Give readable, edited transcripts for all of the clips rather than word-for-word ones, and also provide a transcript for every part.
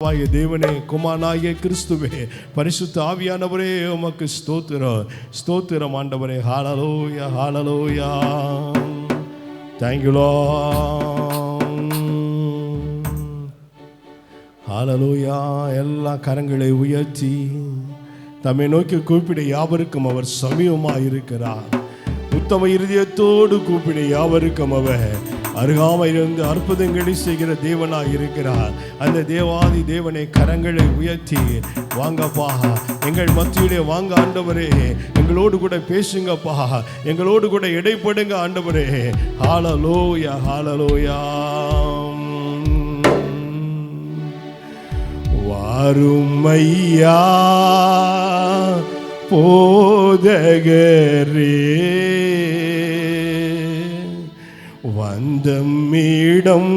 தேவனே, குமாரனாகிய கிறிஸ்துவே, பரிசுத்த ஆவியானவரே, உமக்கு ஸ்தோத்திரம் ஸ்தோத்திரம் ஆண்டவரே. ஹல்லேலூயா ஹல்லேலூயா. Thank you Lord. ஹல்லேலூயா. எல்லா கரங்களை உயர்த்தி தம்மை நோக்கி கூப்பிட யாவருக்கும் அவர் சமீபமாக இருக்கிறார். உத்தம இருதயத்தோடு கூப்பிட யாவருக்கும் அவர் அருகாமையிலிருந்து அற்புதங்களை செய்கிற தேவனாக இருக்கிறார். அந்த தேவாதி தேவனை கரங்களை உயர்த்தி வாங்கப்பா, எங்கள் மத்தியிலே வாங்க ஆண்டவரே, எங்களோடு கூட பேசுங்கப்பா, எங்களோடு கூட இடைப்படுங்க ஆண்டவரே. ஹல்லேலூயா ஹல்லேலூயா. வாரும் ஐயா போதகரே, வந்தம்மிடம்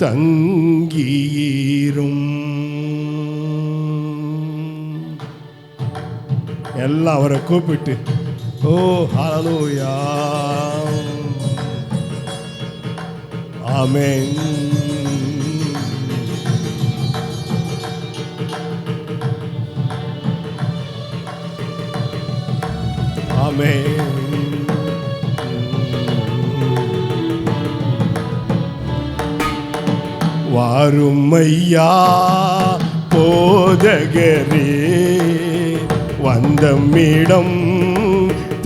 தங்கீரும். எல்லாம் அவரை கூப்பிட்டு ஓ ஹல்லேலூயா ஆமென். ஆமென். வாரும் ஐயா போதகரே, வந்தம்மிடம்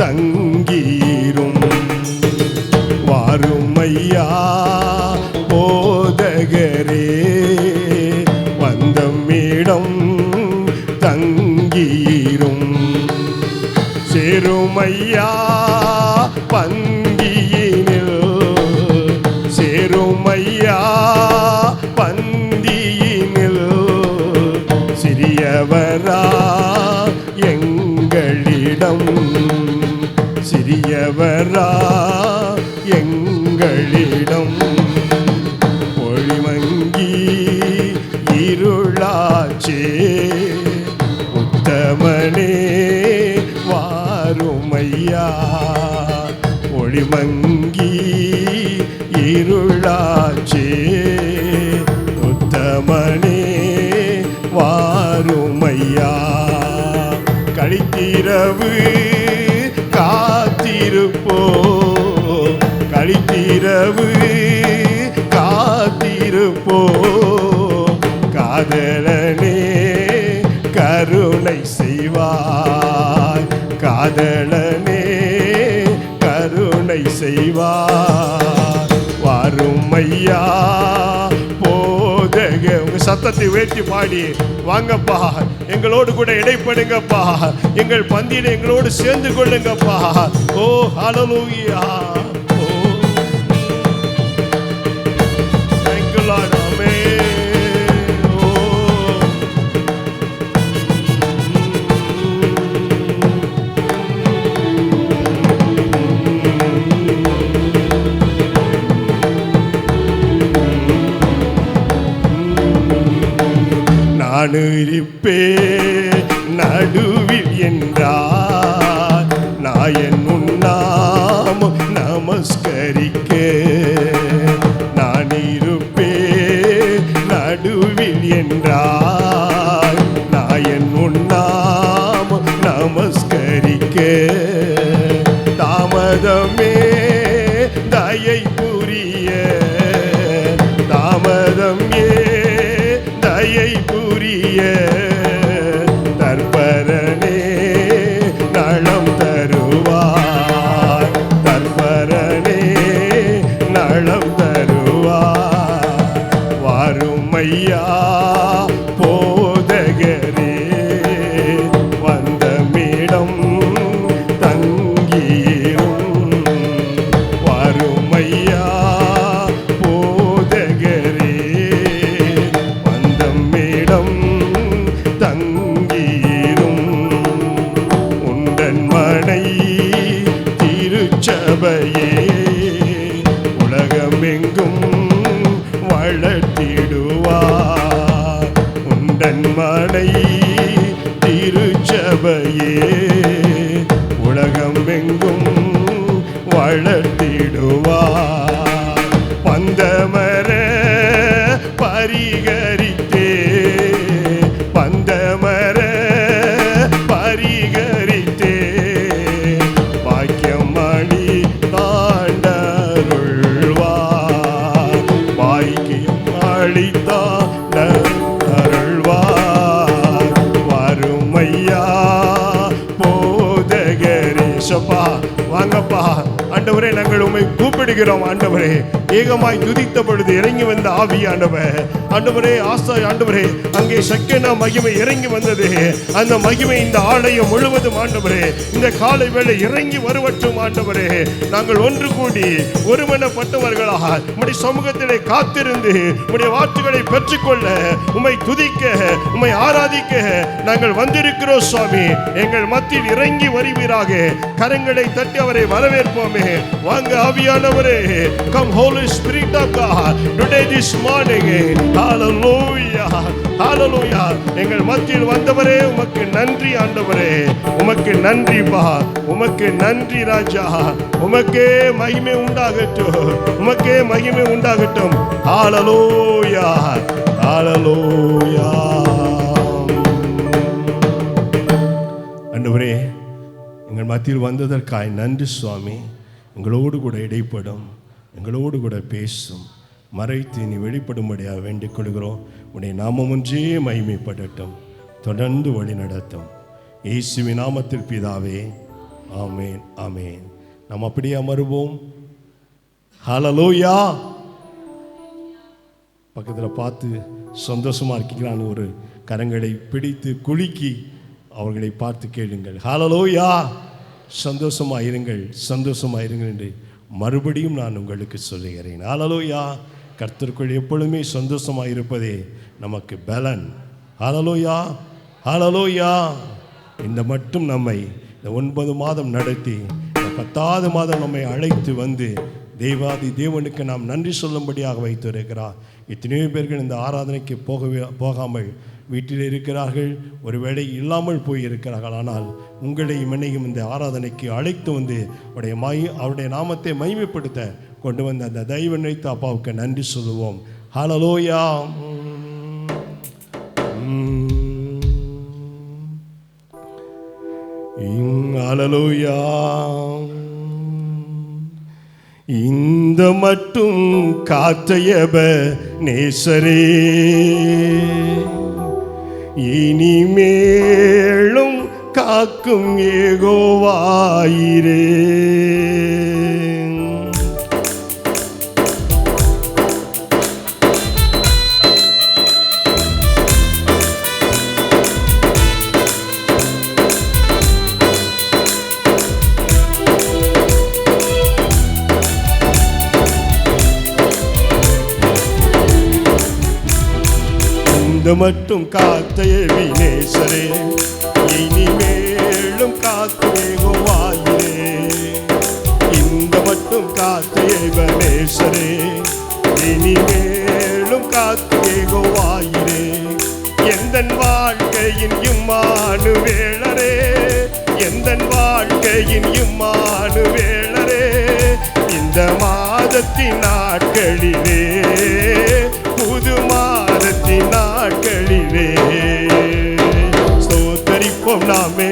தங்கீரும். வாரும் ஐயா போதகரே, வந்தம்மிடம் தங்கீரும். சேருமையா பந்தியினில், சேருமையா பந்தியினில், சிறியவரா எங்களிடம், சிறியவரா எங்களிடம். ஒளிமங்கி இருளாச்சே, உத்தமனே வாருமையா. ஒளிமங்கி இருளாச்சே, உத்தமனே வாருமையா. கழித்திரவு காத்திருப்போ, கழித்திரவு காத்திருப்போ. காதலனே கருணை செய்வாய், காதலனே கருணை செய்வார். வாரும் ஐயா போதக. உங்க சத்தத்தை உயர்த்தி பாடி வாங்கப்பா, எங்களோடு கூட இடைப்படுங்கப்பா, எங்கள் பந்தியில எங்களோடு சேர்ந்து கொள்ளுங்கப்பா. ஓ ஹல்லேலூயா. ஓ thank you Lord. நான் இருப்பே நடுவில் என்றார், நாயன் உன்னாமம் நமஸ்கரிக்க. நான் இருப்பே நடுவில் என்றார், நாயன் உன்னாமம் நமஸ்கரிக்க. தாமதமே தயை புரிய, தாமதம் தயை புரிய. தற்பரனே நலம் தருவார், தற்பரனே நலம் தருவார். வாரும் ஐயா போதகரே, வந்தம்மிடம் தங்கீரும். வாரும் ஐயா போதகரே, வந்தம்மிடம் தங்கீரும். உண்டன் மனை திருச்சபையே, உலகமெங்கும் வளர்த்திடுவார். உண்டன் மனை திருச்சபையே, உலகமெங்கும் வளர்த்திடுவார். பந்தமர பரிகரி வாங்கப்பா ஆண்டவரே, நாங்கள் உம்மை கூப்பிடுகிறோம் ஆண்டவரே. ஏகமாய் துதித்த பொழுது இறங்கி வந்த ஆவி ஆண்டவரே ஆண்டவரே, அங்கே சக்கேனா மகிமை இறங்கி வந்தது. அந்த மகிமை இந்த ஆலயம் முழுவதும் ஆண்டவரே இந்த காலை வேளை இறங்கி வருவட்டும் ஆண்டவரே. நாங்கள் ஒன்று கூடி ஒருமனப்பட்டவர்களாக உம்முடைய சமூகத்திலே காத்திருந்து உம்முடைய வார்த்தைகளை பெற்றுக்கொள்ள, உம்மை துதிக்க, உம்மை ஆராதிக்க நாங்கள் வந்திருக்கிறோம் சுவாமி. எங்கள் மத்தியில் இறங்கி வருவீராக. கரங்களை தட்டி அவரை வரவேற்போமே. வாங்க ஆவியானவரே. Come Holy Spirit of God today this morning. Hallelujah, hallelujah. எங்கள் மத்தியில் வந்தவரே உமக்கு நன்றி ஆண்டவரே. உமக்கு நன்றி பா, உமக்கு நன்றி ராஜா. உமக்கே மகிமை உண்டாகட்டும், உமக்கே மகிமை உண்டாகட்டும். Hallelujah, hallelujah. ஆண்டவரே, எங்கள் மத்தியில் வந்ததற்காய் நன்றி சுவாமி. எங்களோடு கூட இடைப்படும், எங்களோடு கூட பேசும், மறைத்து நீ வெளிப்படும்படியாக வேண்டிக் கொள்கிறோம். உடைய நாமம் ஒன்றே மகிமைப்படட்டும், தொடர்ந்து வழி நடத்தும். இயேசுவின் நாமத்தில் பிதாவே, ஆமேன், ஆமேன். நாம் அப்படியே அமருவோம். ஹல்லேலூயா. பக்கத்தில் பார்த்து சந்தோஷமா இருக்கீங்களான்னு ஒரு கரங்களை பிடித்து குலுக்கி அவர்களை பார்த்து கேளுங்கள். ஹல்லேலூயா. சந்தோஷமாக இருங்கள், சந்தோஷமாக இருங்கள் என்று மறுபடியும் நான் உங்களுக்கு சொல்லுகிறேன். ஹல்லேலூயா. கர்த்தருக்குள் எப்பொழுதுமே சந்தோஷமாக இருப்பதே நமக்கு பலன். ஹல்லேலூயா, ஹல்லேலூயா. இந்த மட்டும் நம்மை இந்த 9 மாதம் நடத்தி இந்த 10வது மாதம் நம்மை அழைத்து வந்து தேவாதி தேவனுக்கு நாம் நன்றி சொல்லும்படியாக வைத்திருக்கிறார். எத்தனையோ பேர்கள் இந்த ஆராதனைக்கு போகாமல் வீட்டில் இருக்கிறார்கள், ஒருவேளை இல்லாமல் போயிருக்கிறார்கள். ஆனால் உங்களையும் என்னையும் இந்த ஆராதனைக்கு அழைத்து வந்து அவருடைய நாமத்தை மகிமைப்படுத்த கொண்டு வந்த அந்த தெய்வ நினைத்த அப்பாவுக்கு நன்றி சொல்லுவோம். ஹல்லேலூயா, ஹல்லேலூயா. இந்த மட்டும் காத்தையப நேசரே, இனிமேலும் காக்கும் யெகோவாயிரே. இந்த மட்டும் காத்தைய வினேசரே, இனிமேலும் காக்கும் யெகோவாயிரே. இந்த மட்டும் காத்தைய வினேசரே, இனிமேலும் காக்கும் யெகோவாயிரே. எந்தன் வாழ்க்கையின் இம்மானுவேலரே, எந்தன் வாழ்க்கையின் இம்மானுவேலரே. இந்த மாதத்தின் நாட்களிலே, புது மாதத்தின் நாட்களிலே ஸ்தோத்தரிப்போம் நாமே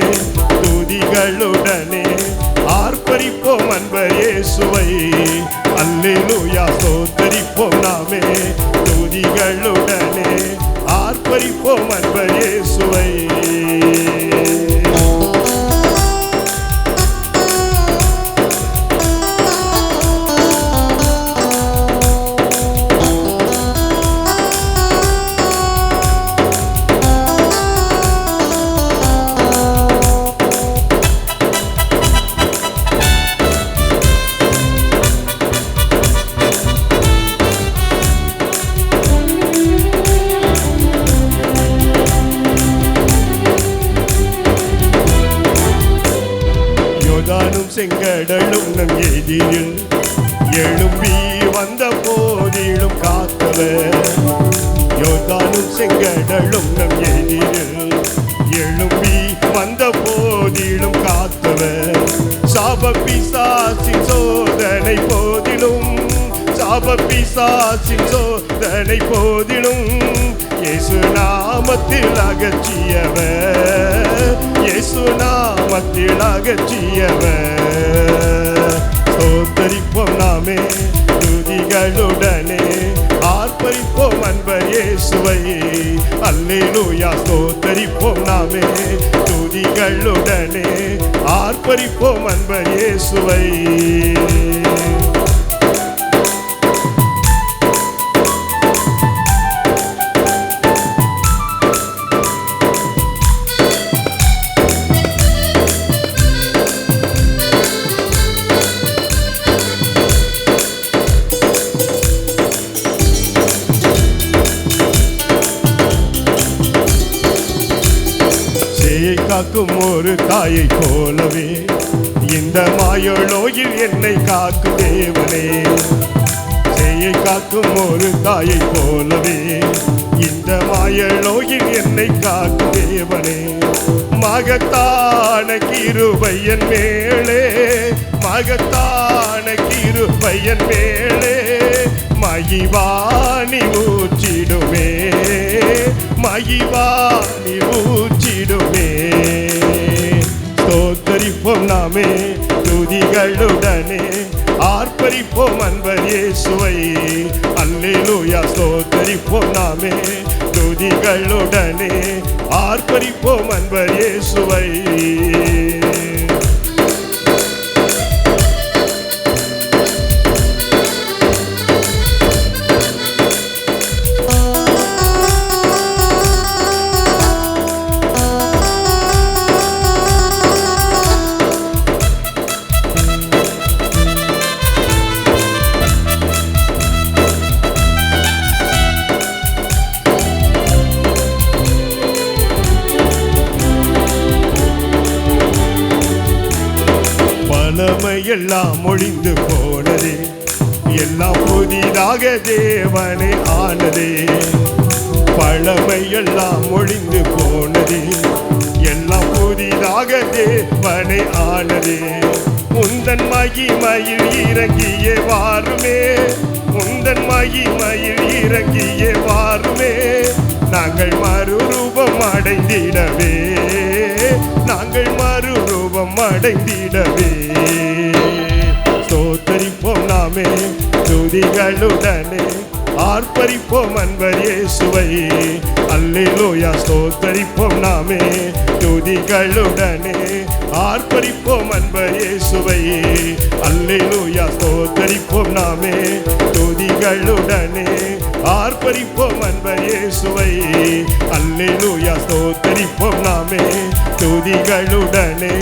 துதிகளுடனே, ஆர்ப்பரிப்போம் அன்பர் இயேசுவை. அல்லேலூயா. ஸ்தோத்தரிப்போம் நாமே துதிகளுடனே, ஆர்ப்பரிப்போம் அன்பர் இயேசுவை. செங்கடலும் நம் எதிரில் எழும்பி வந்த போதிலும் காத்தவர். யோர்தானும் செங்கடலும் நம் எதிரில் எழும்பி வந்த போதிலும் காத்தவர். சாப பிசாசின் சோதனை போதிலும், சாப பிசாசின் சோதனை போதிலும் இயேசு நாமத்தில் அகற்றியவர், இயேசு நாமத்தில் அகற்றியவர். ஸ்தோத்தரிப்போம் நாமே துதிகளுடனே, ஆர்ப்பரிப்போம் ஆர்ப்பரிப்போம் அன்பர் இயேசுவை. அல்லேலூயா ஸ்தோத்தரிப்போம் நாமே துதிகளுடனே ஆர்ப்பரிப்போம் அன்பர் இயேசுவை. காக்கும் ஒரு தாயை போலவே இந்த மாயலோயில் என்னை காக்கும் தேவனே. சேயை காக்கும் ஒரு தாயை போலவே இந்த மாயலோயில் என்னை காக்கும் தேவனே. மகத்தான கிருபையன் மேலே மகத்தான கிருபையன் மேலே மகிவாணி ஊற்றிடுமே மகிவாணி ஊற்றிடுமே. ஸ்தோத்தரிப்போம் நாமே துதிகளுடனே ஆர்ப்பரிப்போம் அன்பர் இயேசுவை. அல்லேலூயா ஸ்தோத்தரிப்போம் நாமே துதிகளுடனே ஆர்ப்பரிப்போம் அன்பர் இயேசுவை. எல்லாம் ஒழிந்து போனதே எல்லாம் புதிதாக தேவனே ஆனதே. பழமை எல்லாம் ஒழிந்து போனதே எல்லாம் புதிதாக தேவனே ஆனதே. உந்தன் மகிமையில் இறங்கியே வாருமே உந்தன் மகிமையில் இறங்கியே வாருமே. நாங்கள் மறுரூபம் அடைந்திடவே நாங்கள் மறுரூபம் அடைந்திடவே. ஸ்தோத்தரிப்போம் நாமே துதிகளுடனே ஆர்ப்பரிப்போம் அன்பர் இயேசுவை. அல்லேலூயா ஸ்தோத்தரிப்போம் நாமே துதிகளுடனே ஆர்ப்பரிப்போம் அன்பர் இயேசுவை. அல்லேலூயா ஸ்தோத்தரிப்போம் நாமே துதிகளுடனே ஆர்ப்பரிப்போம் அன்பர் இயேசுவை. அல்லேலூயா ஸ்தோத்தரிப்போம் நாமே துதிகளுடனே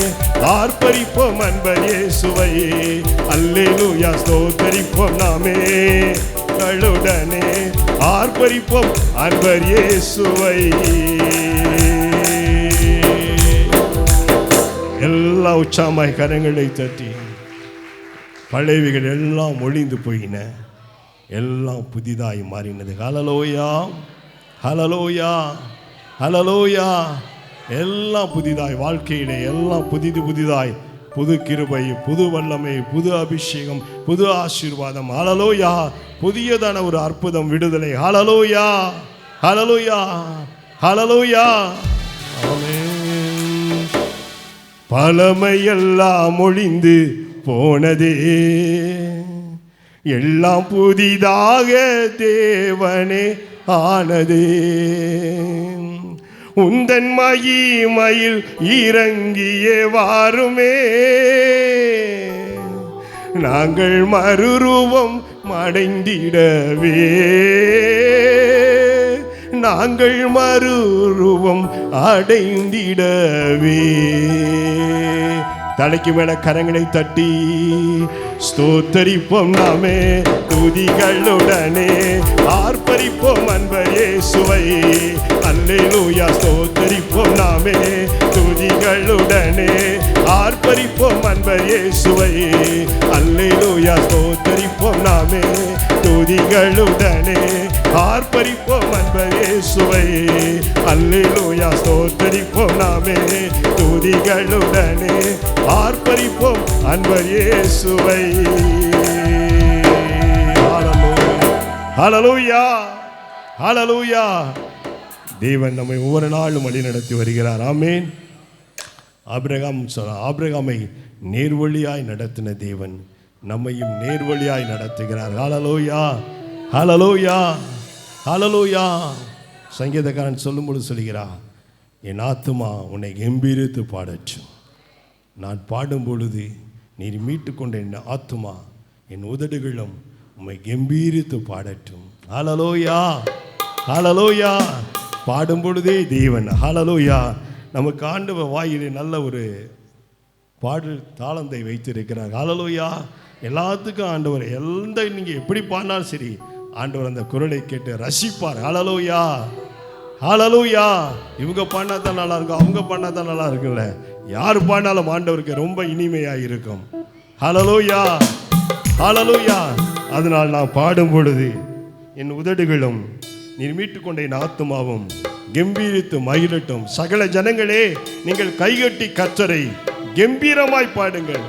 ஆர்ப்பரிப்போம் அன்பர் இயேசுவை. அல்லேலூயா ஸ்தோத்தரிப்போம் நாமே களுடனே ஆர்ப்பரிப்போம் அன்பர் இயேசுவை. எல்லா உற்சாகமாய் கரங்களை தட்டி பழையவைகள் எல்லாம் ஒழிந்து போயின எல்லாம் புதிதாய் மாறினது. ஹல்லேலூயா ஹல்லேலூயா ஹல்லேலூயா. எல்லாம் புதிதாய் வாழ்க்கையிலே எல்லாம் புதிதாய் புது கிருபை புது வல்லமை புது அபிஷேகம் புது ஆசீர்வாதம். ஹல்லேலூயா. புதியதான ஒரு அற்புதம் விடுதலை. ஹல்லேலூயா ஹல்லேலூயா ஹல்லேலூயா. ஆமென். பழமையெல்லாம் ஒழிந்து போனதே எல்லாம் புதிதாக தேவனே ஆனதே. உந்தன் மகிமையில் இறங்கியே வாருமே நாங்கள் மறுரூபம் அடைந்திடவே நாங்கள் மறுரூபம் அடைந்திடவே. தலைக்கு மேல கரங்களை தட்டி ஸ்தோத்தரிப்போம் நாமே துதிகளுடனே ஆர்ப்பரிப்போம் அன்பர் இயேசுவை. அல்லேலூயா ஸ்தோத்தரிப்போம் நாமே துதிகளுடனே ஆர்ப்பரிப்போம் அன்பர் இயேசுவை. அல்லேலூயா ஸ்தோத்தரிப்போம் நாமே துதிகளுடனே ஆர்ப்பரிப்போம் அன்பர் இயேசுவை. அல்லேலூயா ஸ்தோத்தரிப்போம் நாமே துதிகளுடனே ஆர்ப்பரிப்போம் அன்பர் இயேசுவை. ஹல்லேலூயா ஹல்லேலூயா. தேவன் நம்மை ஒவ்வொரு நாளும் வழி நடத்தி வருகிறார். ஆமென். ஆபிரகாமை நேர்வழியாய் நடத்தின தேவன் நம்மையும் நேர்வழியாய் நடத்துகிறார். ஹல்லேலூயா ஹல்லேலூயா ஹல்லேலூயா. சங்கீதக்காரன் சொல்லும்போது சொல்கிறான், என் ஆத்துமா உன்னை கம்பீரித்து பாடட்டும். நான் பாடும் பொழுது நீர் மீட்டு கொண்ட என் ஆத்துமா என் உதடுகளும் உம்மை கம்பீரித்து பாடட்டும். ஹல்லேலூயா, ஹல்லேலூயா. பாடும் பொழுதே தேவன். ஹல்லேலூயா. நமக்கு ஆண்டவர் வாயிலே நல்ல ஒரு பாடல் தாளந்தை வைத்திருக்கிறார். ஹல்லேலூயா. எல்லாத்துக்கும் ஆண்டவர் நீங்கள் எப்படி பாடினாலும் சரி, ஆண்டவர் அந்த குரலை கேட்டு ரசிப்பார். ஹல்லேலூயா, ஹல்லேலூயா. இவங்க பாடினா தான் நல்லா இருக்கும், அவங்க பாடினா தான் நல்லா இருக்குல்ல. யார் பாடினாலும் ஆண்டவருக்கு ரொம்ப இனிமையாக இருக்கும். ஹல்லேலூயா, ஹல்லேலூயா. அதனால் நான் பாடும் பொழுது என் உதடுகளும் நீர் மீட்டுக்கொண்ட என் ஆத்துமாவும் கம்பீரித்து மகிழட்டும். சகல ஜனங்களே, நீங்கள் கைகட்டி கர்த்தரை கம்பீரமாய் பாடுங்கள்,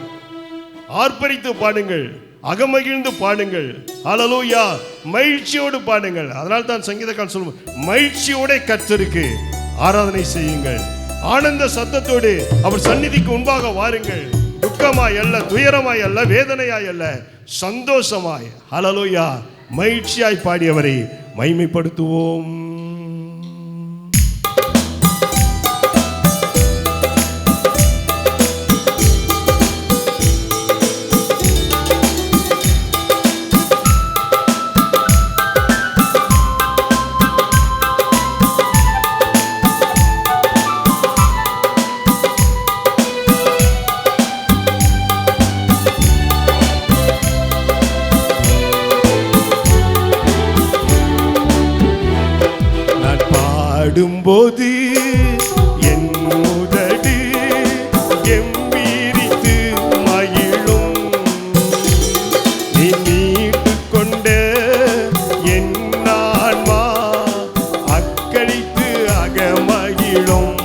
ஆர்ப்பரித்து பாடுங்கள், அகமகிழ்ந்து பாடுங்கள். ஹல்லேலூயா. மகிழ்ச்சியோடு பாடுங்கள். அதனால் தான் சங்கீதக்காரன் சொல்லுவோம், மகிழ்ச்சியோட கர்த்தருக்கு ஆராதனை செய்யுங்கள், ஆனந்த சத்தத்தோடு அவர் சந்நிதிக்கு முன்பாக வாருங்கள். துக்கமாய் அல்ல, துயரமாய் அல்ல, வேதனையாய் அல்ல, சந்தோஷமாய் ஹல்லேலூயா மகிழ்ச்சியாய் பாடியவரை மகிமைப்படுத்துவோம். போது என் உதடு கம்பீரித்து மகிழும். நீ மீட்டு கொண்ட என் ஆன்மா அக்களித்து அகமகிழும்.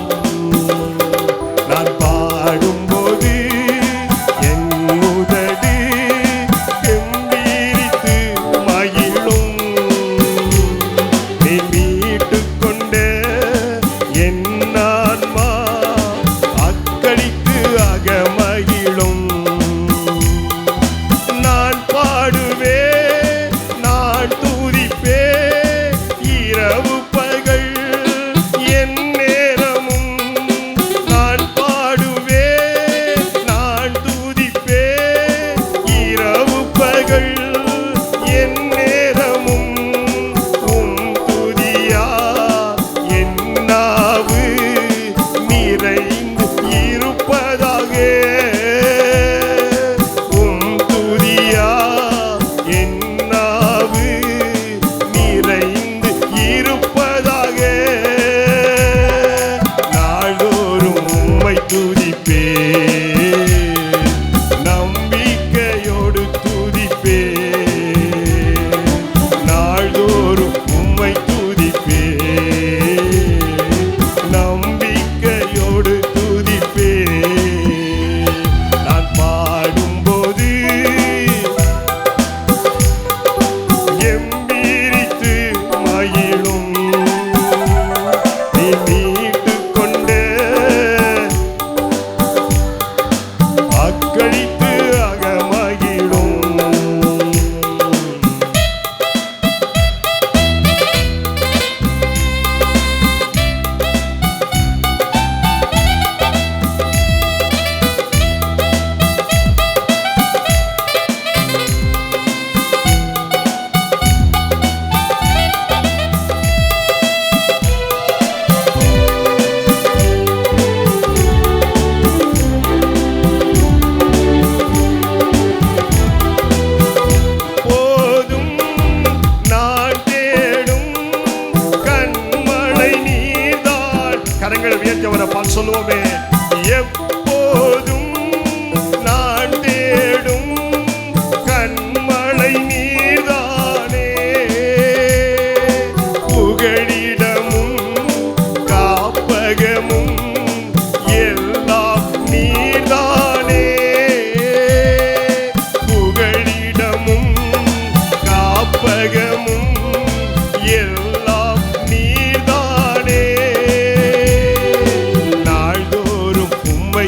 நான் பாடும்போது என் உதடு கம்பீரித்து மகிழும். நீ மீட்டு கொண்ட என் ஆன்மா அக்களித்து அகமகிழும். நான் பாடுவேன், நான் துதிப்பேன், இரவு பகல் என் நேரமும். நான் பாடுவேன், நான் துதிப்பேன், இரவு பகல் என் நேரமும். உம் துதியா என் நாவு நிறைந்து இருப்பதாக. உம் துதியா என் நாவு நிறைந்து இருப்பதாக. நாள்தோறும் உம்மை துதிப்பேன், நம்பிக்கையோடு துதிப்பேன். நாள்தோறும் உம்மை துதிப்பேன், நம்பிக்கையோடு துதிப்பேன். நான் பாடும்போது கம்பீரித்து மகிழும். நீ மீட்டு கொண்ட அக்களித்து அகமகிழும். போதும் நான் தேடும் கண்மலை நீர்தான். கரங்கள் உயர்த்தவரை பால் சொல்லுவோமே. எப்போதும் நான் தேடும் கண்மலை நீர்தானே. புகழிடமும் காப்பகமும் எல்லாம் நீர்தானே. புகழிடமும் காப்பகமும் எல்லாம் நீர்தானே. நாள்தோறும் உம்மை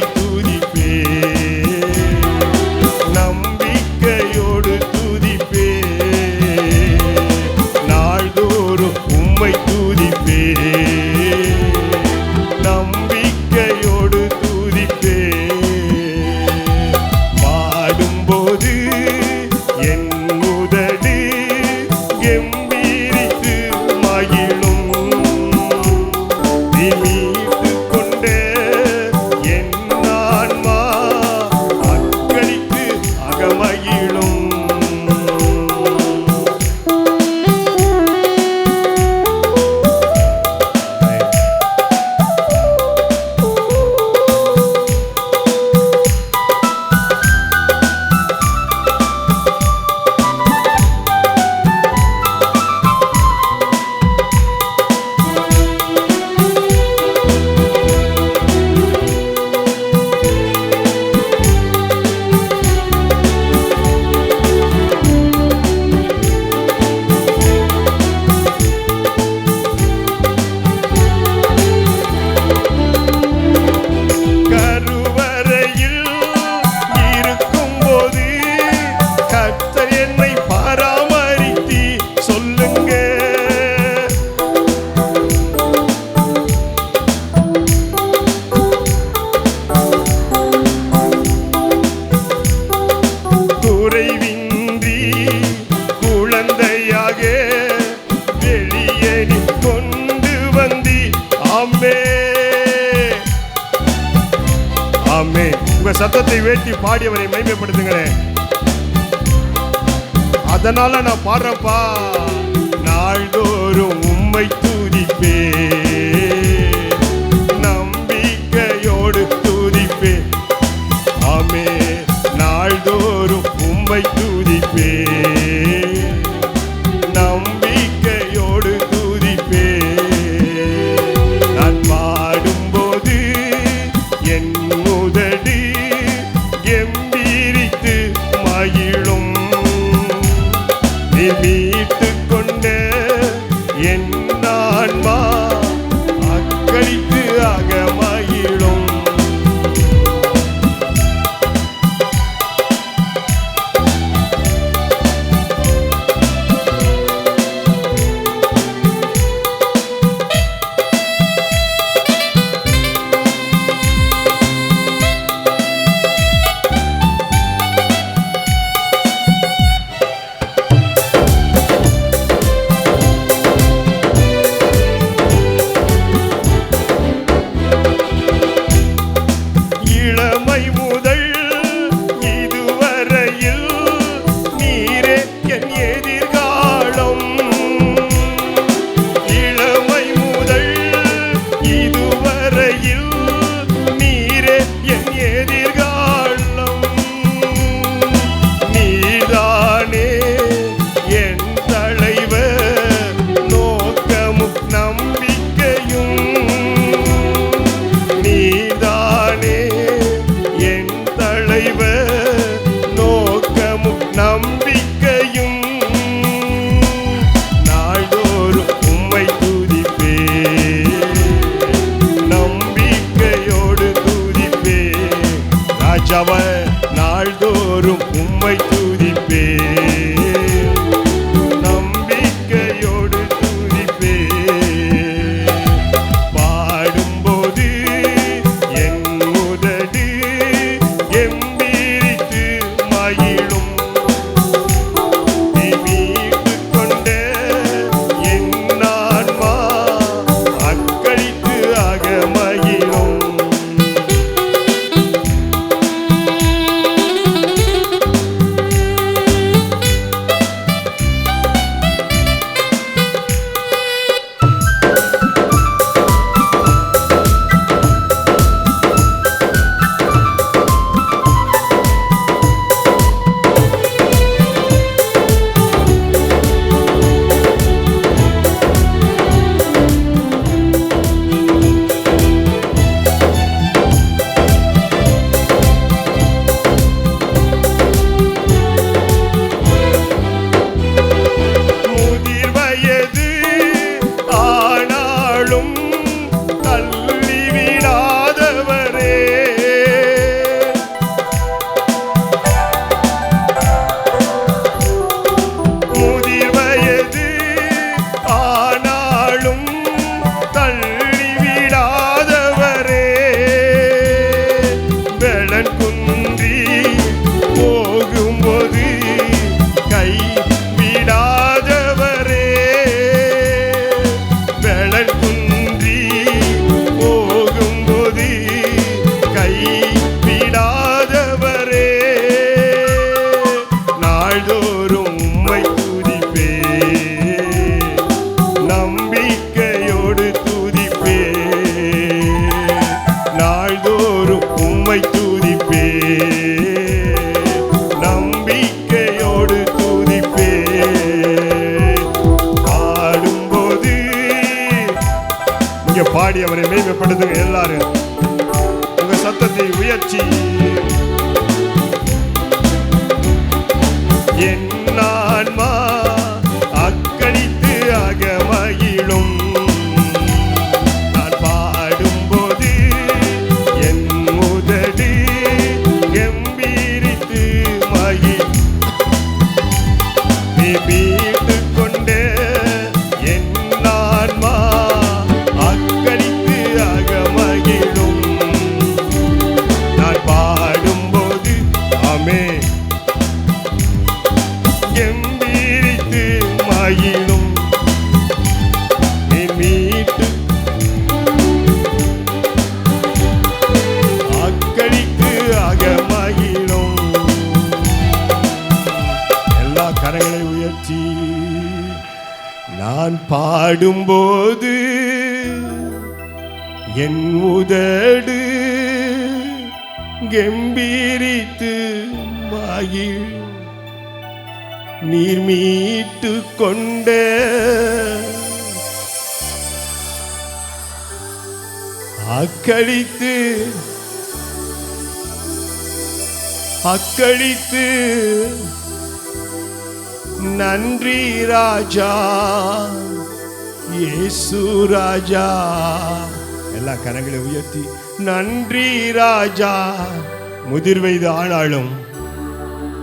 ஆமே. உங்க சத்தத்தை உயர்த்தி பாடியவரை மகிமைப்படுத்துங்களேன். அதனால நான் பாடுறப்பா, நாள்தோறும் உம்மை துதிப்பே, நம்பிக்கையோடு துதிப்பே. ஆமே, நாள்தோறும் உம்மை துதிப்பே, நம்பிக்கையோடு துதிப்பே. நான் பாடும்போது என் உதடு கெம்பீரித்து மகிழும். நீ மீட்டுக் கொண்ட என் ஆன்மா அக்களித்து அகமகிழும். இளமை முதல் இதுவரையில் நீரே என் எதிர்காலம். இளமை முதல் இதுவரையில் நீரே என் எதிர்காலம். நீதானே என் தலைவர், நோக்கமும் நம்பிக்கையும். நீதானே என் தலைவர், நோக்கமும் நம்பிக்கையும். நாள்தோறும் உம்மை துதிப்பே, நம்பிக்கையோடு துதிப்பே. ராஜாவ நாள்தோறும் உம்மை துதிப்பே, நம்பிக்கையோடு துதிப்பே. பாடும்போது என் உதடு கெம்பீரித்து மகிழும். நீ மீட்டுக் கொண்ட என் ஆன்மா அக்களித்து அகமகிழும். முதிர் வயது ஆனாலும் தள்ளிவிடாதவரே, முதிர் வயது ஆனாலும் தள்ளிவிடாதவரே. பெலன் குன்றி போகும்போது கை விடாதவரே. பெலன் குன்றி போகும்போது கை விடாதவரே. நாள்தோறும் உம்மை துதிப்பே, நம்பிக்கையோடு துதிப்பே. நாள்தோறும் உம்மை துதிப்பே, நம்பிக்கையோடு துதிப்பே. பாடும்போது இங்க பாடி அவரை மேம்படுத்துங்க. எல்லாரும் உங்க சத்தத்தை உயர்ச்சி. என் ஆன்மா அக்களித்து அகமகிழும். நான் பாடும்போது என் உதடு கெம்பீரித்து மகிழும். நீ மீட்டுக் கொண்ட என் ஆன்மா அக்களித்து அகமகிழும். நான் பாடும்போது ஆமே, எம் பாடும்போது என் உதடு கம்பீரித்து மகிழ் நீர் மீட்டு கொண்ட அக்களித்து நன்றி ராஜா இயேசு ராஜா. எல்லா கரங்களை உயர்த்தி நன்றி ராஜா. முதிர் வயது ஆனாலும்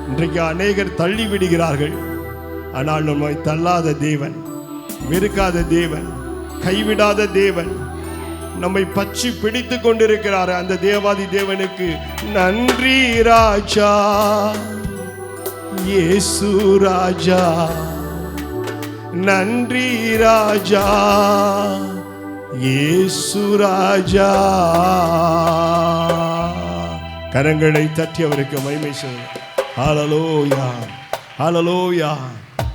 இன்றைக்கு அநேகர் தள்ளி விடுகிறார்கள். ஆனால் நம்மை தள்ளாத தேவன், வெறுக்காத தேவன், கைவிடாத தேவன், நம்மை பற்றி பிடித்து கொண்டிருக்கிறார். அந்த தேவாதி தேவனுக்கு நன்றி ராஜா இயேசு ராஜா. நன்றி ராஜா இயேசு ராஜா. கரங்களை தட்டி அவருக்கு மகிமை செய்வோம். ஹல்லேலூயா, ஹல்லேலூயா.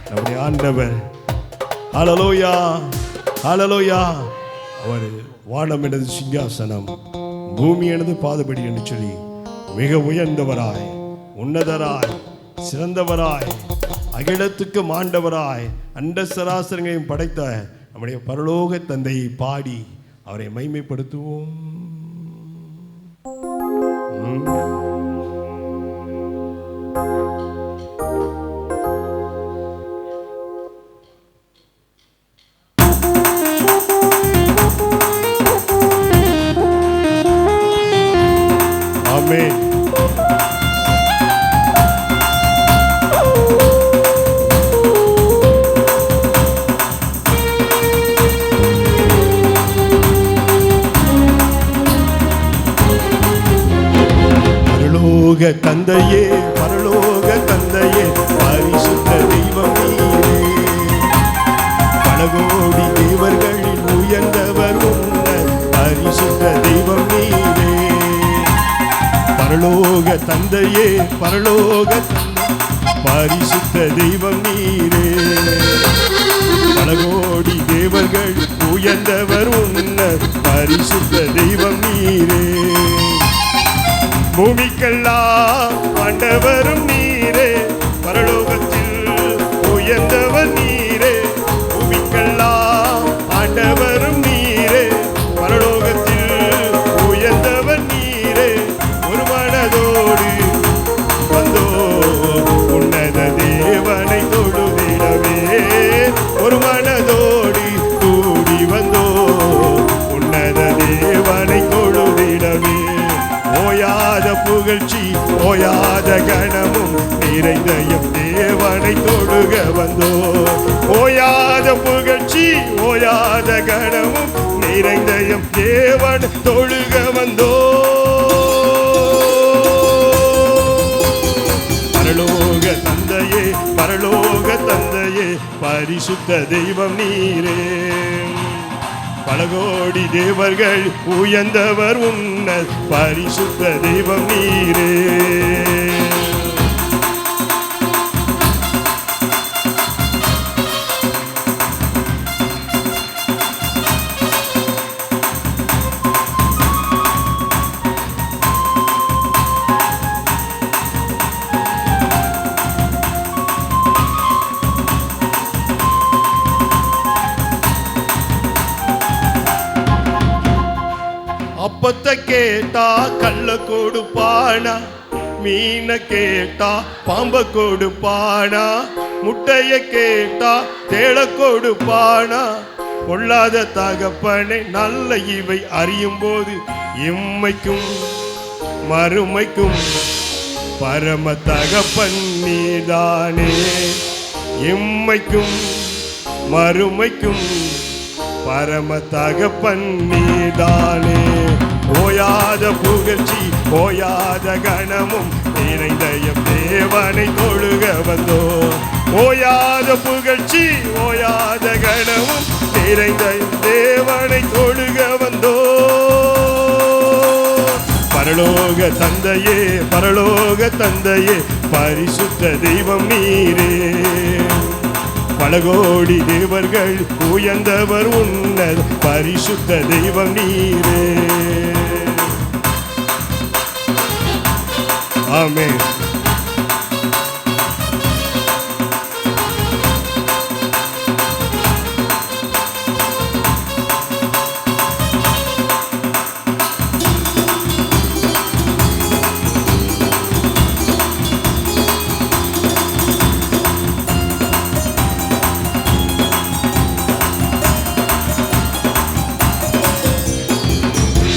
நம்முடைய ஆண்டவர், ஹல்லேலூயா, ஹல்லேலூயா. அவர் வானம் எனது சிங்காசனம், பூமி எனது பாதபடி என்று சொல்லி மிக உயர்ந்தவராய், உன்னதராய், சிறந்தவராய், அகிலத்துக்கு மாண்டவராய், அண்ட சராசரங்களையும் படைத்த நம்முடைய பரலோக தந்தையை பாடி அவரை மகிமைப்படுத்துவோம். ஆமென். பரலோக தந்தையே, பரலோக தந்தையே, பரிசுத்த தெய்வம் நீரே. பலகோடி தேவர்களில் உயர்ந்தவர் உன்ன பரிசுத்த தெய்வம் நீரே. பரலோக தந்தையே, பரலோக பரிசுத்த தெய்வம் நீரே. பலகோடி தேவர்கள் உயர்ந்தவர் உன்ன பரிசுத்த தெய்வம் நீரே. பூமிக்கெல்லாம் ஆண்டவரும் நீரே, பரலோகத்தில் உயர்ந்தவர் நீரே. பூமிக்கெல்லாம் ஆண்டவரும் நீரே, பரலோகத்தில் உயர்ந்தவர் நீரே. ஒரு மனதோடு வந்தோ உன்னத தேவனை தொழுதிடவே. ஒரு மனதோடு கூடி வந்தோ உன்னத தேவனை தொழுதிடவே. ஓயாத புகழ்ச்சி, ஓயாத கணமும் நிறைந்த எம் தேவனை தொழுக வந்தோ. ஓயாத புகழ்ச்சி, ஓயாத கணமும் நிறைந்த எம் தேவனை தொழுக வந்தோ. பரலோக தந்தையே, பரலோக தந்தையே, பரிசுத்த தெய்வம் நீரே. பலகோடி தேவர்கள் உயர்ந்தவர் உன்ன பரிசுத்த தெய்வம் நீரே. அப்பத்தை கேட்டா கள்ள கொடுப்பானா, மீன கேட்டா பாம்ப கொடுப்பானா, முட்டைய கேட்டா தேள கொடுப்பானா. பொல்லாத தகப்பனை நல்ல இவை அறியும் போது இம்மைக்கும் மறுமைக்கும் பரம தகப்பன் நீதானே. இம்மைக்கும் மறுமைக்கும் பரம தகப்பன் நீதானே. ஓயாத புகழ்ச்சி, ஓயாத கணமும் நிறைந்த எம் தேவனை தொழுக வந்தோ. ஓயாத புகழ்ச்சி, ஓயாத கணமும் நிறைந்த எம் தேவனை தொழுக வந்தோ. பரலோக தந்தையே, பரலோக தந்தையே, பரிசுத்த தெய்வம் நீரே. பல கோடி தேவர்கள் உயர்ந்தவர் உன்னத பரிசுத்த தெய்வம் நீரே. ஆமென்.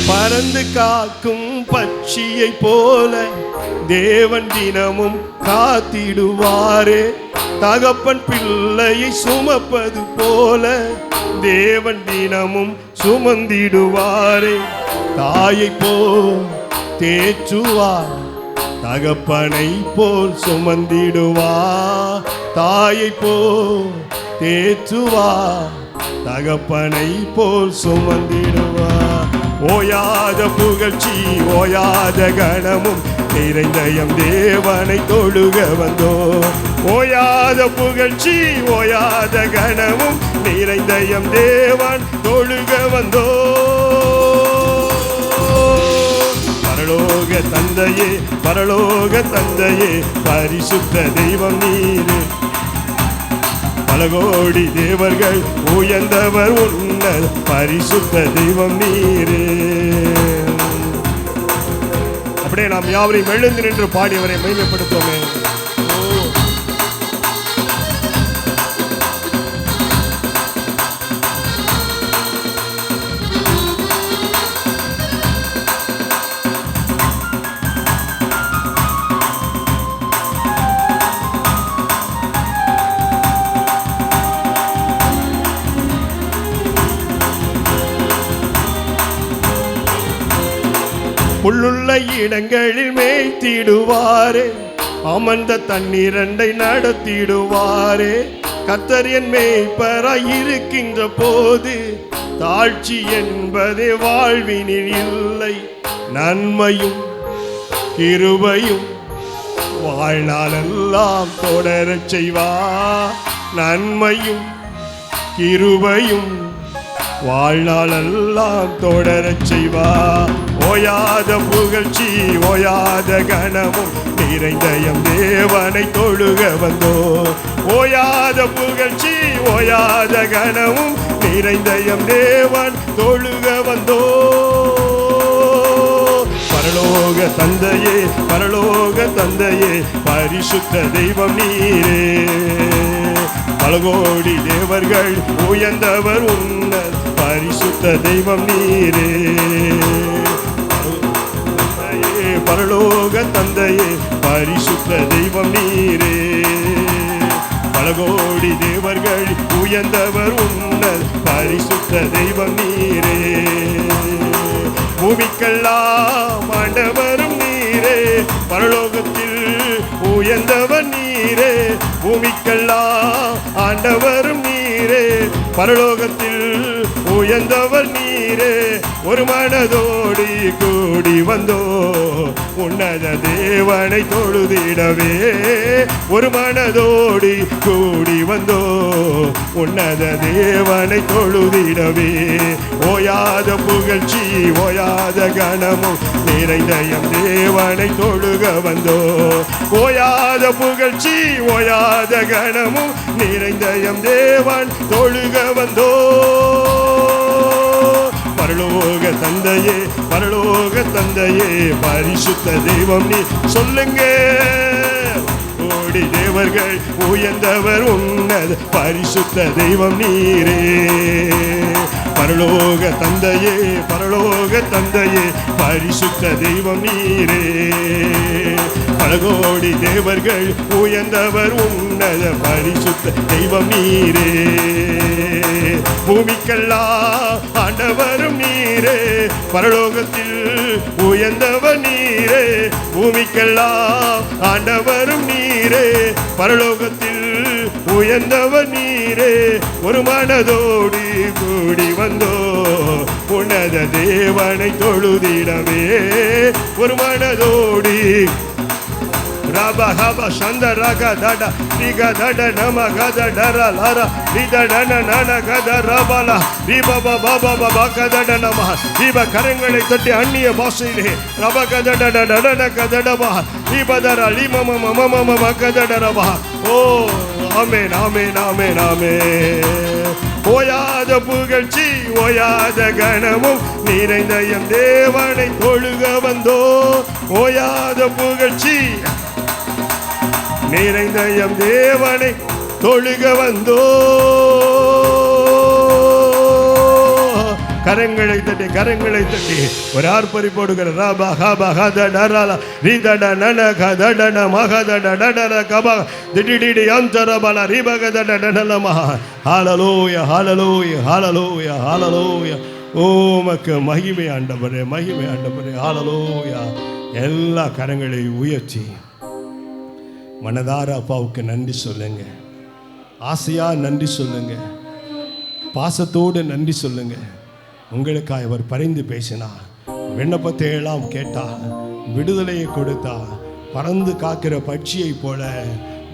பறந்து காக்கும் பட்சியை போல தேவன் தினமும் காத்திடுவாரே. தகப்பன் பிள்ளையை சுமப்பது போல தேவன் தினமும் சுமந்திடுவாரே. தாயை போல் தேற்றுவார், தகப்பனை போல் சுமந்திடுவார். தாயை போல் தேற்றுவார், தகப்பனை போல் சுமந்திடுவார். ஓயாத புகழ்ச்சி ஓயாத கணமும் நிறைந்த எம் தேவனை தொழுக வந்தோம். ஓயாத புகழ்ச்சி ஓயாத கணமும் நிறைந்த எம் தேவன் தொழுக வந்தோம். பரலோக தந்தையே பரலோக தந்தையே பரிசுத்த தெய்வம் நீரே. பல கோடி தேவர்கள் உயர்ந்தவர் உன்னத பரிசுத்த தெய்வம் நீரே. அப்படியே நாம் யாவரையும் எழுந்து நின்று பாடியவரை மகிமைப்படுத்துவோமே. புல்லுள்ள இடங்களில் மேய்த்திடுவாரே, அமர்ந்த தண்ணீரண்டை நடத்திடுவாரே. கர்த்தர் என் மேய்ப்பராய் இருக்கின்ற போது தாழ்ச்சி என்பதே வாழ்வினில் இல்லை. நன்மையும் கிருபையும் வாழ்நாளெல்லாம் தொடரச் செய்வார். நன்மையும் கிருபையும் வாழ்நாளெல்லாம் தொடரச் செய்வார். ஓயாத புகழ்ச்சி ஓயாத கணமும் நிறைந்த எம் தேவனை தொழுக வந்தோம். ஓயாத புகழ்ச்சி ஓயாத கணமும் நிறைந்த எம் தேவன் தொழுக வந்தோம். பரலோக தந்தையே பரலோக தந்தையே பரிசுத்த தெய்வம் நீரே. பல கோடி தேவர்கள் உயர்ந்தவர் உன்னத பரிசுத்த தெய்வம் நீரே. பரலோக தந்தையே பரிசுத்த தெய்வம் நீரே. பல கோடி தேவர்கள் உயர்ந்தவர் உன்னத பரிசுத்த தெய்வம் நீரே. பூமிக்கெல்லாம் ஆண்டவரும் நீரே, பரலோகத்தில் உயர்ந்தவர் நீரே. பூமிக்கெல்லாம் ஆண்டவரும் நீரே, பரலோகத்தில் உயர்ந்தவர் நீரே. ஒரு மனதோடு கூடி வந்தோ உன்னத தேவனை தொழுதிடவே. ஒரு மனதோடு கூடி வந்தோ உன்னத தேவனை தொழுதிடவே. ஓயாத புகழ்ச்சி ஓயாத கணமும் நிறைந்த எம் தேவனை தொழுக வந்தோ. ஓயாத புகழ்ச்சி ஓயாத கணமும் நிறைந்த எம் தேவன் தொழுக வந்தோ. பரலோக தந்தையே பரலோக தந்தையே பரிசுத்த தெய்வம் நீ. சொல்லுங்க கோடி தேவர்கள் உயர்ந்தவர் உன்னத பரிசுத்த தெய்வம் நீரே. பரலோக தந்தையே பரலோக தந்தையே பரிசுத்த தெய்வம் நீரே. பல கோடி தேவர்கள் உயர்ந்தவர் உன்னத பரிசுத்த தெய்வம் நீரே. பூமிக்கெல்லாம் ஆண்டவரும் நீரே, பரலோகத்தில் உயர்ந்தவர் நீரே. பூமிக்கெல்லாம் ஆண்டவரும் நீரே, பரலோகத்தில் உயர்ந்தவர் நீரே. ஒரு மனதோடு கூடி வந்தோ உன்னத தேவனை தொழுதிடவே. ஒரு மனதோடு Raba haba shanda raga dada riga dada nama gada dara lara rida dana nana gada rabala riba baba baba gada nama riba கரங்களை தட்டி அந்நிய பாஷையிலே ரப கத டட டட கத டபா riba dara lima mama mama mama gada daraba. Oh, amen amen amen amen. ஓயாத புகழ்ச்சி ஓயாத கணமும் நிறைந்த M தேவனை தொழுக வந்தோ. ஓயாத புகழ்ச்சி நிறைந்த எம் தேவனை தொழுக வந்தோ. கரங்களை தட்டி ஒரு ஆர்ப்பரிப்போடுகிற ராபா ஹாபா ஹத டரல ரிதட நன கதடன மகதட டடர கபா திடிடி அந்தரபல ரிபகத டடனலமா. ஹalleluya ஹalleluya ஹalleluya ஹalleluya. உமக்கு மகிமை ஆண்டவரே, மகிமை ஆண்டவரே. ஹalleluya. எல்லா கரங்களை உயர்த்தி மனதார அப்பாவுக்கு நன்றி சொல்லுங்க. ஆசையா நன்றி சொல்லுங்க. பாசத்தோடு நன்றி சொல்லுங்க. உங்களுக்காக அவர் பரிந்து பேசினார். விண்ணப்பத்தை எல்லாம் கேட்டார், விடுதலையை கொடுத்தார். பறந்து காக்கிற பட்சியை போல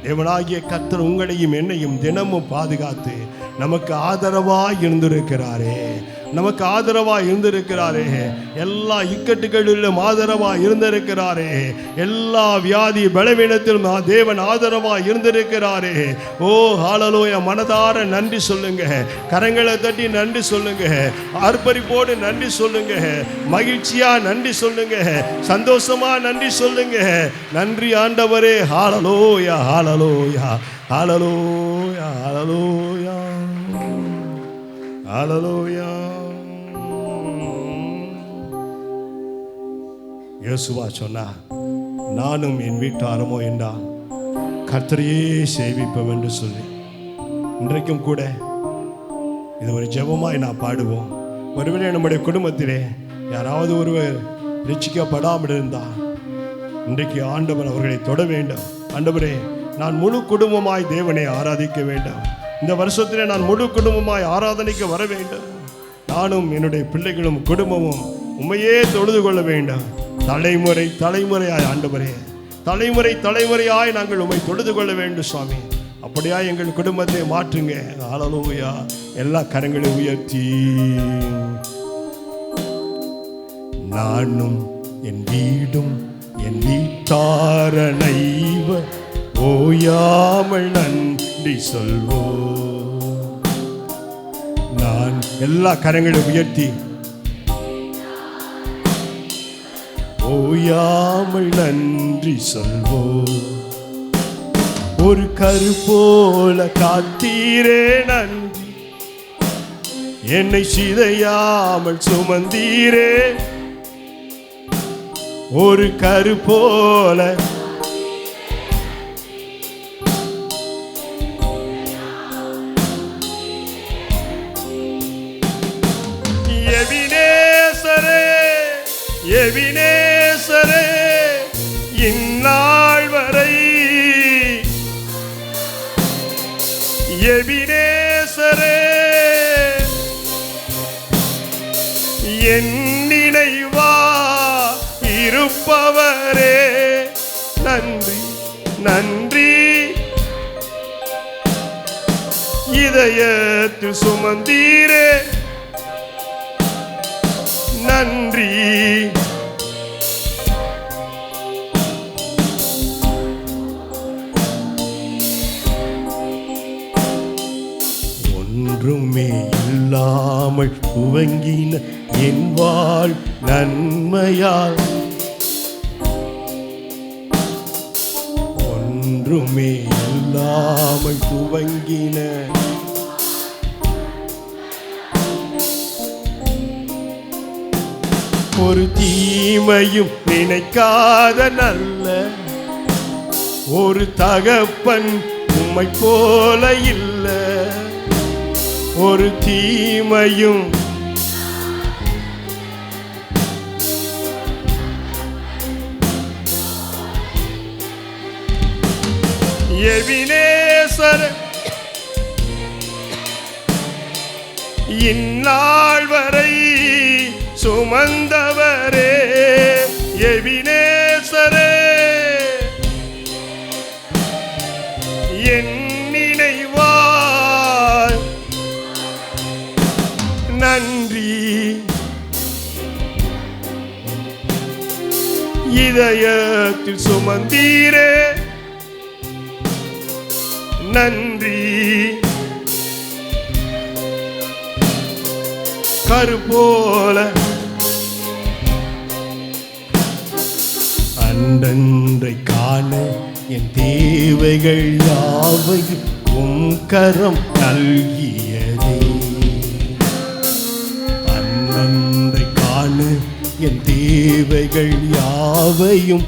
தேவனாகிய கர்த்தர் உங்களையும் என்னையும் தினமும் பாதுகாத்து நமக்கு ஆதரவாய் இருந்திருக்கிறாரே, நமக்கு ஆதரவாய் இருந்திருக்கிறாரே. எல்லா இக்கட்டுகளிலும் ஆதரவாய் இருந்திருக்கிறாரே. எல்லா வியாதி பலவீனத்திலும் தேவன் ஆதரவாய் இருந்திருக்கிறாரே. ஓ ஹalleluya. மனதார நன்றி சொல்லுங்க. கரங்களை தட்டி நன்றி சொல்லுங்க. ஆர்ப்பரிப்போடு நன்றி சொல்லுங்க. மகிழ்ச்சியா நன்றி சொல்லுங்க. சந்தோஷமா நன்றி சொல்லுங்க. நன்றி ஆண்டவரே. ஹalleluya ஹalleluya ஹalleluya ஹalleluya ஹalleluya. யோசுவா சொன்னா, நானும் என் வீட்டாரமோ என்றால் கர்த்தரையே சேவிப்போம் என்று சொல்லி, இன்றைக்கும் கூட இது ஒரு ஜெபமாய் நான் பாடுவோம். ஒருவேளை நம்முடைய குடும்பத்திலே யாராவது ஒருவர் ரட்சிக்கப்படாமல் இருந்தால் இன்றைக்கு ஆண்டவர் அவர்களை தொட வேண்டும். ஆண்டவரே, நான் முழு குடும்பமாய் தேவனை ஆராதிக்க வேண்டும். இந்த வருஷத்திலே நான் முழு குடும்பமாய் ஆராதனைக்கு வர வேண்டும். நானும் என்னுடைய பிள்ளைகளும் குடும்பமும் உண்மையே தொழுது கொள்ள வேண்டும். தலைமுறை தலைமுறையாய் ஆண்டவரே, தலைமுறை தலைமுறையாய் நாங்கள் உம்மை தொழுது கொள்ள வேண்டும் சுவாமி. அப்படியா எங்கள் குடும்பத்தை மாற்றுங்க. ஹalleluya. எல்லா கரங்களை உயர்த்தி நானும் என் வீடும் என் வீட்டாரனை ஓயாமல் நன்றி சொல்வோ. நான் எல்லா கரங்களை உயர்த்தி ஓயாமல் நன்றி சொல்வோ. ஒரு கரு போல காத்தீரே நன்றி, என்னை சிதையாமல் சுமந்தீரே. ஒரு கரு போல எபினேசரே இந்நாள் வரை, எபினேசரே என் நினைவா இருப்பவரே. நன்றி நன்றி. இதயத்தில் சுமந்தீரே. நன்றி. ஒன்றுமே இல்லாமல் துவங்கின என் வாழ் நன்மையால், ஒன்றுமே இல்லாமல் துவங்கின ஒரு தீமையும் நினைக்காத நல்ல ஒரு தகப்பன் உம்மை போல இல்ல. ஒரு தீமையும் எபினேசர் இந்நாள் வரை சுமந்தவரே. எபினேசரே இதயத்தில் சுமந்தீரே நன்றி. கருப்போல அன்றன்றை காண என் தேவைகள் யாவையும் உம் கரம் நல்கியதே. அன்றன்றை காண என் தேவைகள் யாவையும்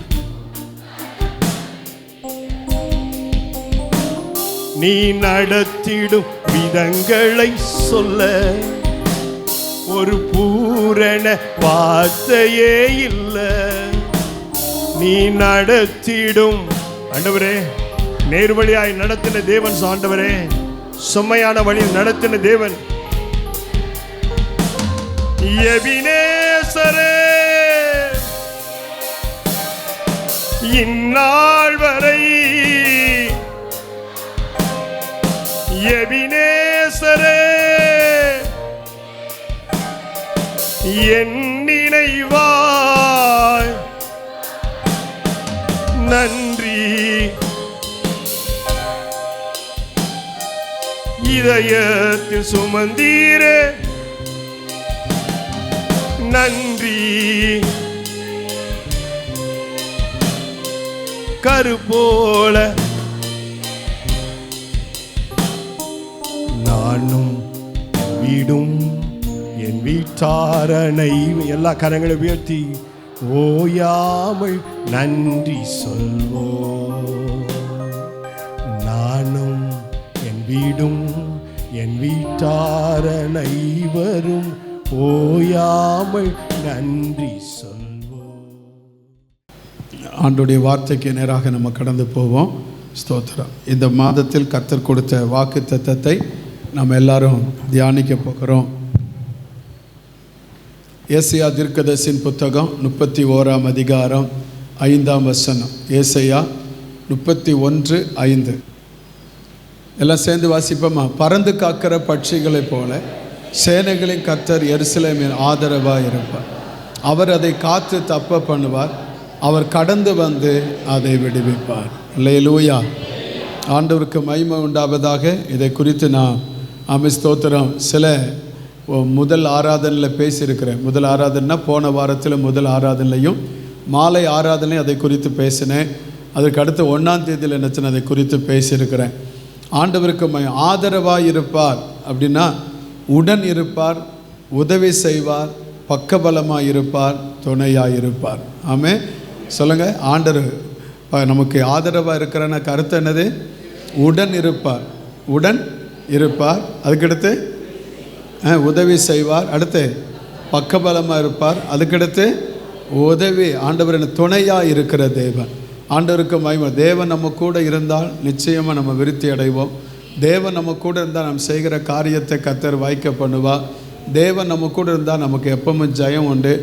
நீ நடத்திடும் விதங்களை சொல்ல ஒரு பூரண வார்த்தையே இல்லை. நீ நடத்திடும் ஆண்டவரே, நேர்வழியாய் நடத்தின தேவன் ஆண்டவரே, செம்மையான வழியில் நடத்தின தேவன். எபினேசரே, இந்நாள் வரை எபினேசரே என் நினைவாய் நன்றி. இதயத்தில் சுமந்தீரே நன்றி. கருப்போல நானும் வீடும் என் வீட்டாரனை எல்லா கரங்களை உயர்த்தி ஓயாமல் நன்றி சொல்வோம். நானும் என் வீடும் என் வீட்டாரனை வரும் ஓயாமல் நன்றி சொல்வோம். ஆண்டோடைய வார்த்தைக்கு நேராக நம்ம கடந்து போவோம். ஸ்தோத்திரம். இந்த மாதத்தில் கர்த்தர் கொடுத்த வாக்கு தத்தத்தை நம்ம எல்லாரும் தியானிக்க போகிறோம். ஏசாயா தீர்க்கதரிசியின் புத்தகம் 31ஆம் அதிகாரம் 5ஆம் வசனம். ஏசாயா 31:5. எல்லாம் சேர்ந்து வாசிப்போமா? பறந்து காக்கிற பட்சிகளைப் போல சேனைகளின் கர்த்தர் எருசலேமின் ஆதரவாக இருப்பார். அவர் அதை காத்து தப்ப பண்ணுவார். அவர் கடந்து வந்து அதை விடுவிப்பார். அல்லேலூயா. ஆண்டவருக்கு மகிமை உண்டாவதாக. இதை குறித்து நான் ஸ்தோத்திரம் சில முதல் ஆராதனையில் பேசியிருக்கிறேன். முதல் ஆராதனைனா போன வாரத்தில் முதல் ஆராதனையும் மாலை ஆராதனையும் அதை குறித்து பேசினேன். அதுக்கு அடுத்து 1ஆம் தேதியில் நினச்சின அதை குறித்து பேசியிருக்கிறேன். ஆண்டவருக்கு ஆதரவாக இருப்பார் அப்படின்னா உடன் இருப்பார், உதவி செய்வார், பக்கபலமாக இருப்பார், துணையாக இருப்பார். ஆமே சொல்லுங்கள். ஆண்டவர் நமக்கு ஆதரவாக இருக்கிறன கருத்து என்னது? உடன் இருப்பார், உடன் இருப்பார். அதுக்கடுத்து உதவி செய்வார். அடுத்து பக்கபலமாக இருப்பார். அதுக்கடுத்து உதவி. ஆண்டவர் துணையாக இருக்கிற தேவன். ஆண்டவருக்கு மகிமை. தேவன் நம்ம கூட இருந்தால் நிச்சயமாக நம்ம விருத்தி அடைவோம். தேவன் நம்ம கூட இருந்தால் நம்ம செய்கிற காரியத்தை கர்த்தர் வாய்க்க பண்ணுவார். தேவன் நம்ம கூட இருந்தால் நமக்கு எப்பவும் ஜெயம் உண்டு.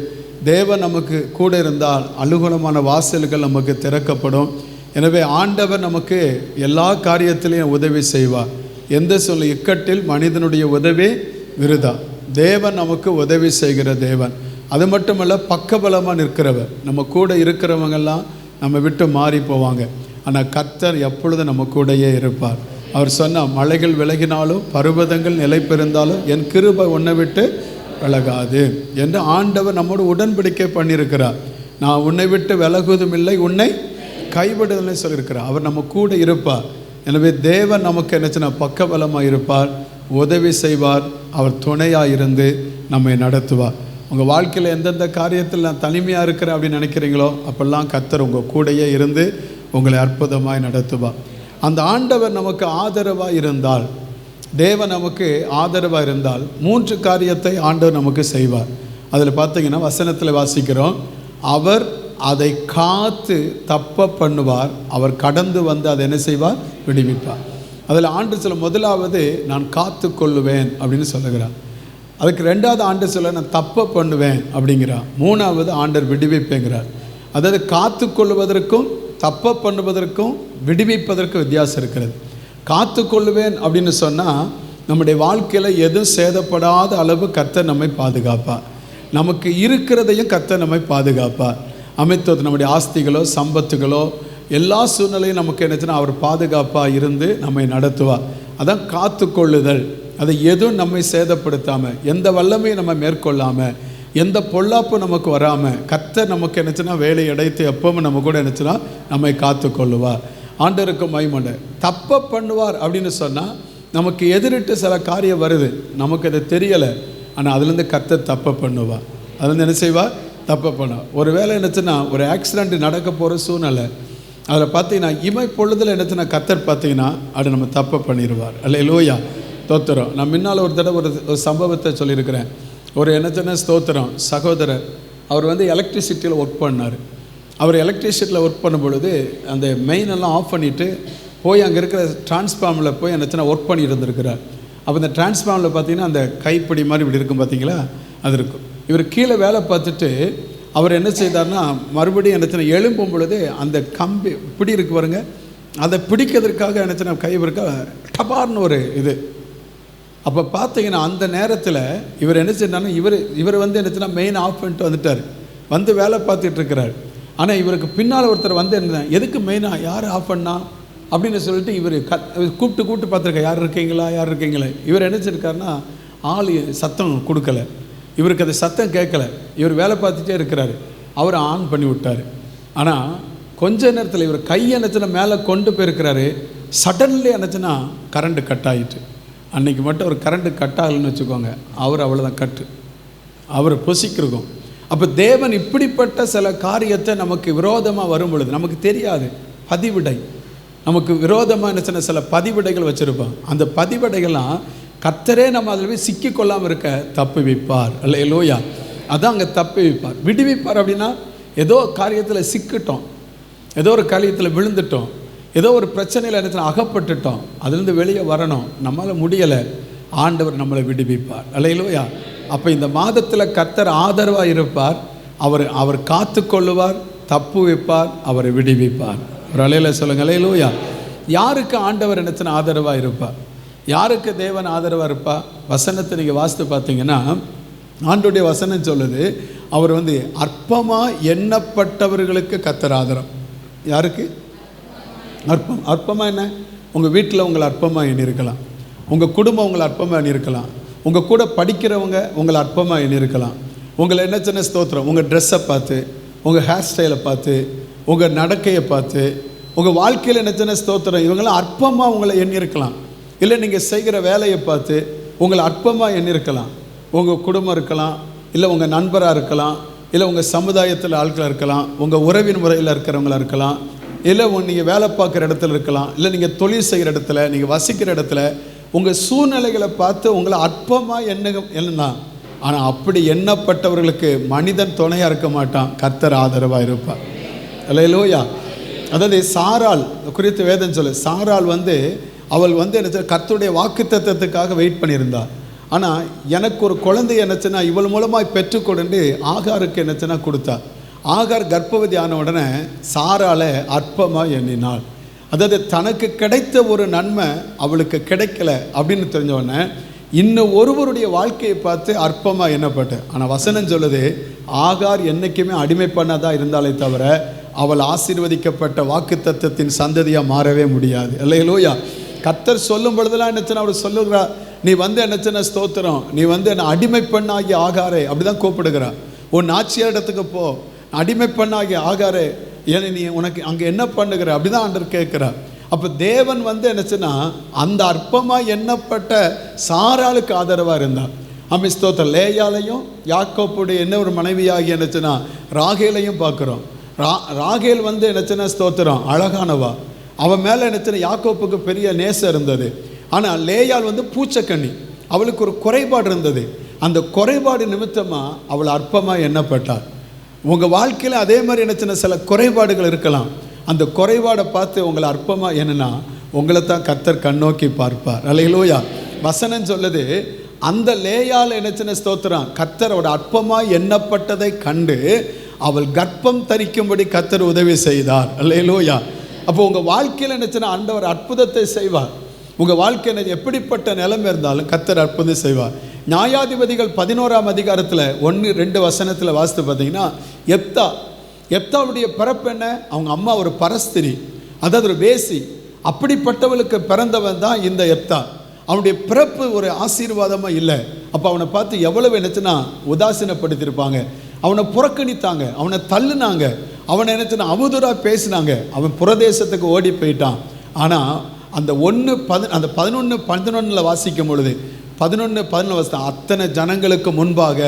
தேவன் நமக்கு கூட இருந்தால் அனுகூலமான வாசல்கள் நமக்கு திறக்கப்படும். எனவே ஆண்டவர் நமக்கு எல்லா காரியத்திலையும் உதவி செய்வார். எந்த சொல்ல இக்கட்டில் மனிதனுடைய உதவி விருதா. தேவன் நமக்கு உதவி செய்கிற தேவன். அது மட்டுமல்ல, பக்கபலமாக நிற்கிறவர். நம்ம கூட இருக்கிறவங்கெல்லாம் நம்ம விட்டு மாறி போவாங்க. ஆனால் கர்த்தர் எப்பொழுதும் நம்ம கூடையே இருப்பார். அவர் சொன்னால் மலைகள் விலகினாலும் பர்வதங்கள் நிலை பெறுந்தாலும் என் கிருபை உன்னை விட்டு விலகாது என்று ஆண்டவர் நம்மோடு உடன்படிக்கை பண்ணியிருக்கிறார். நான் உன்னை விட்டு விலகுவதும் இல்லை, உன்னை கைவிடுதல்னு சொல்லியிருக்கிறார். அவர் நம்ம கூட இருப்பார். எனவே தேவன் நமக்கு என்னச்சுன்னா பக்கபலமாக இருப்பார், உதவி செய்வார், அவர் துணையாக இருந்து நம்மை நடத்துவார். உங்கள் வாழ்க்கையில் எந்தெந்த காரியத்தில் நான் தனிமையாக இருக்கிறேன் அப்படின்னு நினைக்கிறீங்களோ அப்பெல்லாம் கர்த்தர் உங்கள் கூடையே இருந்து உங்களை அற்புதமாய் நடத்துவார். அந்த ஆண்டவர் நமக்கு ஆதரவாக இருந்தால், தேவன் நமக்கு ஆதரவாக இருந்தால் 3 காரியத்தை ஆண்டவர் நமக்கு செய்வார். அதில் பார்த்தீங்கன்னா வசனத்தில் வாசிக்கிறோம், அவர் அதை காத்து தப்ப பண்ணுவார், அவர் கடந்து வந்து அதை என்ன செய்வார்? விடுவிப்பார். அதில் ஆண்டு சொல்ல முதலாவது நான் காத்து கொள்ளுவேன் அப்படின்னு சொல்லுகிறார். அதுக்கு 2வது ஆண்டு சொல்ல நான் தப்ப பண்ணுவேன் அப்படிங்கிறார். 3வது ஆண்டர் விடுவிப்பேங்கிறார். அதாவது காத்து கொள்ளுவதற்கும் தப்ப பண்ணுவதற்கும் விடுவிப்பதற்கும் வித்தியாசம் இருக்கிறது. காத்து கொள்ளுவேன் அப்படின்னு சொன்னால் நம்முடைய வாழ்க்கையில் எதுவும் சேதப்படாத அளவு கர்த்தர் நம்மை பாதுகாப்பார். நமக்கு இருக்கிறதையும் கர்த்தர் நம்மை பாதுகாப்பார். அமைத்தது நம்முடைய ஆஸ்திகளோ சம்பத்துகளோ எல்லா சூழ்நிலையும் நமக்கு என்னச்சுன்னா அவர் பாதுகாப்பாக இருந்து நம்மை நடத்துவார். அதான் காத்து கொள்ளுதல். அதை எதுவும் நம்மை சேதப்படுத்தாமல், எந்த வல்லமையும் நம்ம மேற்கொள்ளாமல், எந்த பொல்லாப்பும் நமக்கு வராமல் கர்த்தர் நமக்கு என்னச்சுன்னா வேலை அடைத்து எப்பவும் நம்ம கூட என்னச்சுன்னா நம்மை காத்து கொள்ளுவார். ஆண்டவருக்கு மகிமை. தப்ப பண்ணுவார் அப்படின்னு சொன்னால் நமக்கு எதிரிட்டு சில காரியம் வருது, நமக்கு அது தெரியலை, ஆனால் அதுலேருந்து கர்த்தர் தப்ப பண்ணுவார். அதுலேருந்து என்ன செய்வார்? தப்ப பண்ணுவார். ஒரு வேளை என்னச்சுன்னா ஒரு ஆக்சிடெண்ட் நடக்க போகிற சூழ்நிலை, அதில் பார்த்தீங்கன்னா இமை பொழுதில் என்னச்சுன்னா கர்த்தர் பார்த்தீங்கன்னா அது நம்ம தப்ப பண்ணிடுவார். அல்லேலூயா, ஸ்தோத்திரம். நான் முன்னால் ஒரு தடவை ஒரு சம்பவத்தை சொல்லியிருக்கிறேன். ஒரு என்னச்சுன்னா ஸ்தோத்திரம் சகோதரர், அவர் வந்து எலக்ட்ரிசிட்டியில் ஒர்க் பண்ணார். அவர் எலக்ட்ரிசிட்டியில் ஒர்க் பண்ணும் பொழுது அந்த மெயினெல்லாம் ஆஃப் பண்ணிவிட்டு போய் அங்கே இருக்கிற டிரான்ஸ்ஃபார்மில் போய் என்னச்சுன்னா ஒர்க் பண்ணி இருந்திருக்கிறார். அப்போ இந்த டிரான்ஸ்ஃபார்மில் பார்த்தீங்கன்னா அந்த கைப்பிடி மாதிரி இப்படி இருக்கும் பார்த்தீங்களா, அது இருக்கும். இவர் கீழே வேலை பார்த்துட்டு அவர் என்ன செய்தார்னா மறுபடியும் என்னச்சுன்னா எழும்பும் பொழுது அந்த கம்பி பிடி இருக்கு பாருங்க, அதை பிடிக்கிறதுக்காக என்னச்சுன்னா கை இருக்க டபார்னு ஒரு இது. அப்போ பார்த்தீங்கன்னா அந்த நேரத்தில் இவர் என்ன செய்யறாருன்னா இவர் வந்து என்னச்சுன்னா மெயின் ஆஃப் பண்ணிட்டு வந்துட்டார், வந்து வேலை பார்த்துட்டு இருக்கிறார். ஆனால் இவருக்கு பின்னால் ஒருத்தர் வந்து என்ன எதுக்கு மெயினாக யார் ஆஃப் பண்ணா அப்படின்னு சொல்லிட்டு இவர் கூப்பிட்டு பார்த்துருக்க, யார் இருக்கீங்களா யார் இருக்கீங்களா. இவர் என்ன செஞ்சிருக்காருன்னா ஆள் சத்தம் கொடுக்கல, இவருக்கு அது சத்தம் கேட்கல, இவர் வேலை பார்த்துட்டே இருக்கிறாரு. அவர் ஆன் பண்ணி விட்டார். ஆனால் கொஞ்ச நேரத்தில் இவர் கையை என்னச்சுன்னா மேலே கொண்டு போயிருக்கிறாரு. சடன்லி என்னச்சுன்னா கரண்ட்டு கட் ஆகிட்டு. அன்றைக்கி மட்டும் ஒரு கரண்ட்டு கட் ஆகலைன்னு வச்சுக்கோங்க, அவர் அவ்வளோதான் கட்டு, அவர் பொசிக்கிருக்கும். அப்போ தேவன் இப்படிப்பட்ட சில காரியத்தை நமக்கு விரோதமாக வரும் பொழுது நமக்கு தெரியாது, பதிவிடை நமக்கு விரோதமாக என்ன சில பதிவிடைகள் வச்சுருப்பான். அந்த பதிவிடைகள்லாம் கர்த்தரே நம்ம அதில் போய் சிக்கிக்கொள்ளாமல் இருக்க தப்பு வைப்பார். அல்லேலூயா, அதான் அங்கே தப்பு வைப்பார். விடுவிப்பார் அப்படின்னா ஏதோ காரியத்தில் சிக்கிட்டோம், ஏதோ ஒரு காரியத்தில் விழுந்துட்டோம், ஏதோ ஒரு பிரச்சனையில் இடத்துல அகப்பட்டுட்டோம், அதுலேருந்து வெளியே வரணும், நம்மளால் முடியலை, ஆண்டவர் நம்மளை விடுவிப்பார். அல்லேலூயா. அப்போ இந்த மாதத்தில் கர்த்தர் ஆதரவாக இருப்பார். அவர் காத்து கொள்ளுவார், தப்பு வைப்பார், அவரை விடுவிப்பார். ஒரு அலையில சொல்லுங்க அல்லேலூயா. யாருக்கு ஆண்டவர் என்னச்சுன்னா ஆதரவாக இருப்பார், யாருக்கு தேவன் ஆதரவாக இருப்பா? வசனத்தை நீங்கள் வாசித்து பார்த்தீங்கன்னா ஆண்டோடைய வசனம் சொல்லுது, அவர் வந்து அற்பமாக எண்ணப்பட்டவர்களுக்கு கர்த்தர் ஆதரம். யாருக்கு அற்பமாக என்ன? உங்கள் வீட்டில் உங்களை அற்பமாக எண்ணிருக்கலாம், உங்கள் குடும்பம் உங்களை அற்பமாக எண்ணிருக்கலாம், உங்கள் கூட படிக்கிறவங்க உங்களை அற்பமாக எண்ணிருக்கலாம். உங்களை என்ன சின்ன ஸ்தோத்திரம், உங்கள் ட்ரெஸ்ஸை பார்த்து, உங்கள் ஹேர் ஸ்டைலை பார்த்து, உங்கள் நடக்கையை பார்த்து, உங்கள் வாழ்க்கையில் என்ன சின்ன ஸ்தோத்திரம் இவங்களாம் அற்பமாக உங்களை எண்ணிருக்கலாம். இல்லை நீங்கள் செய்கிற வேலையை பார்த்து உங்களை அற்பமாக எண்ணிருக்கலாம். உங்கள் குடும்பம் இருக்கலாம், இல்லை உங்கள் நண்பராக இருக்கலாம், இல்லை உங்கள் சமுதாயத்தில் ஆட்களாக இருக்கலாம், உங்கள் உறவின் முறையில் இருக்கிறவங்களாக இருக்கலாம், இல்லை நீங்கள் வேலை பார்க்குற இடத்துல இருக்கலாம், இல்லை நீங்கள் தொழில் செய்கிற இடத்துல, நீங்கள் வசிக்கிற இடத்துல உங்கள் சூழ்நிலைகளை பார்த்து உங்களை அற்பமாக என்னன்னா, ஆனால் அப்படி எண்ணப்பட்டவர்களுக்கு மனிதன் துணையாக இருக்க மாட்டான், கர்த்தர் ஆதரவாக இருப்பார். அல்லேலூயா. அதாவது சாராள் குறித்து வேதம் சொல்லு, சாராள் வந்து அவள் வந்து என்ன கர்த்தருடைய வாக்குத்தத்தத்துக்காக வெயிட் பண்ணியிருந்தாள். ஆனால் எனக்கு ஒரு குழந்தை என்னச்சுன்னா இவள் மூலமாக பெற்றுக்கொண்டு ஆகாருக்கு என்னச்சுன்னா கொடுத்தா. ஆகார் கர்ப்பவதி ஆன உடனே சாராளை அற்பமாக எண்ணினாள். அதாவது தனக்கு கிடைத்த ஒரு நன்மை அவளுக்கு கிடைக்கல அப்படின்னு தெரிஞ்ச உடனே இன்னும் ஒருவருடைய வாழ்க்கையை பார்த்து அற்பமாக எண்ணப்பட்டு. ஆனால் வசனம் சொல்லுது, ஆகார் என்றைக்குமே அடிமை பண்ணதாக இருந்தாலே தவிர அவள் ஆசீர்வதிக்கப்பட்ட வாக்குத்தத்தத்தின் சந்ததியாக மாறவே முடியாது. அல்லேலூயா. கர்த்தர் சொல்லும் பொழுதெல்லாம் என்னச்சுன்னா அவர் சொல்லுகிறா, நீ வந்து என்னச்சுன்னா ஸ்தோத்திரம், நீ வந்து என்ன அடிமை பண்ணாகி ஆகாரே அப்படி தான் கூப்பிடுகிறா. உன் ஆட்சியார் இடத்துக்கு போ, அடிமை பண்ணாகி ஆகாரே, ஏன்னா நீ உனக்கு அங்கே என்ன பண்ணுகிற அப்படி தான் ஆண்டவர் கேட்குறார். அப்போ தேவன் வந்து என்னச்சுன்னா அந்த அற்பமாக எண்ணப்பட்ட சாராளுக்கு ஆதரவாக இருந்தார். அம்மி ஸ்தோத்திரம். லேயாலையும் யாக்கோப்புடைய என்ன ஒரு மனைவியாகி என்னச்சுன்னா ராகேலையும் பார்க்குறோம். ராகேல் வந்து என்னச்சுன்னா ஸ்தோத்திரம் அழகானவா, அவன் மேலே என்னச்சுன்னா யாக்கோப்புக்கு பெரிய நேசம் இருந்தது. ஆனால் லேயால் வந்து பூச்சக்கண்ணி, அவளுக்கு ஒரு குறைபாடு இருந்தது. அந்த குறைபாடு நிமித்தமாக அவள் அற்பமாக எண்ணப்பட்டாள். உங்கள் வாழ்க்கையில் அதே மாதிரி என்னச்சுன்னா சில குறைபாடுகள் இருக்கலாம். அந்த குறைபாடை பார்த்து உங்களை அற்பமாக என்னன்னா உங்களை தான் கர்த்தர் கண்ணோக்கி பார்ப்பார். அல்லேலூயா. வசனம் சொல்லுது, அந்த லேயால் என்னச்சுன்னா ஸ்தோத்திரம் கர்த்தர் அவள் அற்பமாக எண்ணப்பட்டதை கண்டு அவள் கர்ப்பம் தரிக்கும்படி கர்த்தர் உதவி செய்தார். அல்லேலூயா. அப்போ உங்கள் வாழ்க்கையில் என்னச்சுன்னா ஆண்டவர் அற்புதத்தை செய்வார். உங்கள் வாழ்க்கையில் எப்படிப்பட்ட நிலைமை இருந்தாலும் கர்த்தர் அற்புதம் செய்வார். நியாயாதிபதிகள் 11ஆம் அதிகாரத்தில் 1-2 வசனத்தில் வாசித்து பார்த்தீங்கன்னா, எப்தாவுடைய பிறப்பு என்ன? அவங்க அம்மா ஒரு பரஸ்திரி, அதாவது ஒரு வேசி. அப்படிப்பட்டவளுக்கு பிறந்தவன் தான் இந்த எப்தா. அவனுடைய பிறப்பு ஒரு ஆசீர்வாதமாக இல்லை. அப்போ அவனை பார்த்து எவ்வளவு என்னச்சுன்னா உதாசீனப்படுத்தியிருப்பாங்க, அவனை புறக்கணித்தாங்க, அவனை தள்ளுனாங்க, அவனை என்னச்சுன்னா அவதூறாக பேசினாங்க. அவன் புறதேசத்துக்கு ஓடி போயிட்டான். ஆனால் அந்த 11:11 வாசிக்கும் பொழுது 11:11 வாசித்தான், அத்தனை ஜனங்களுக்கு முன்பாக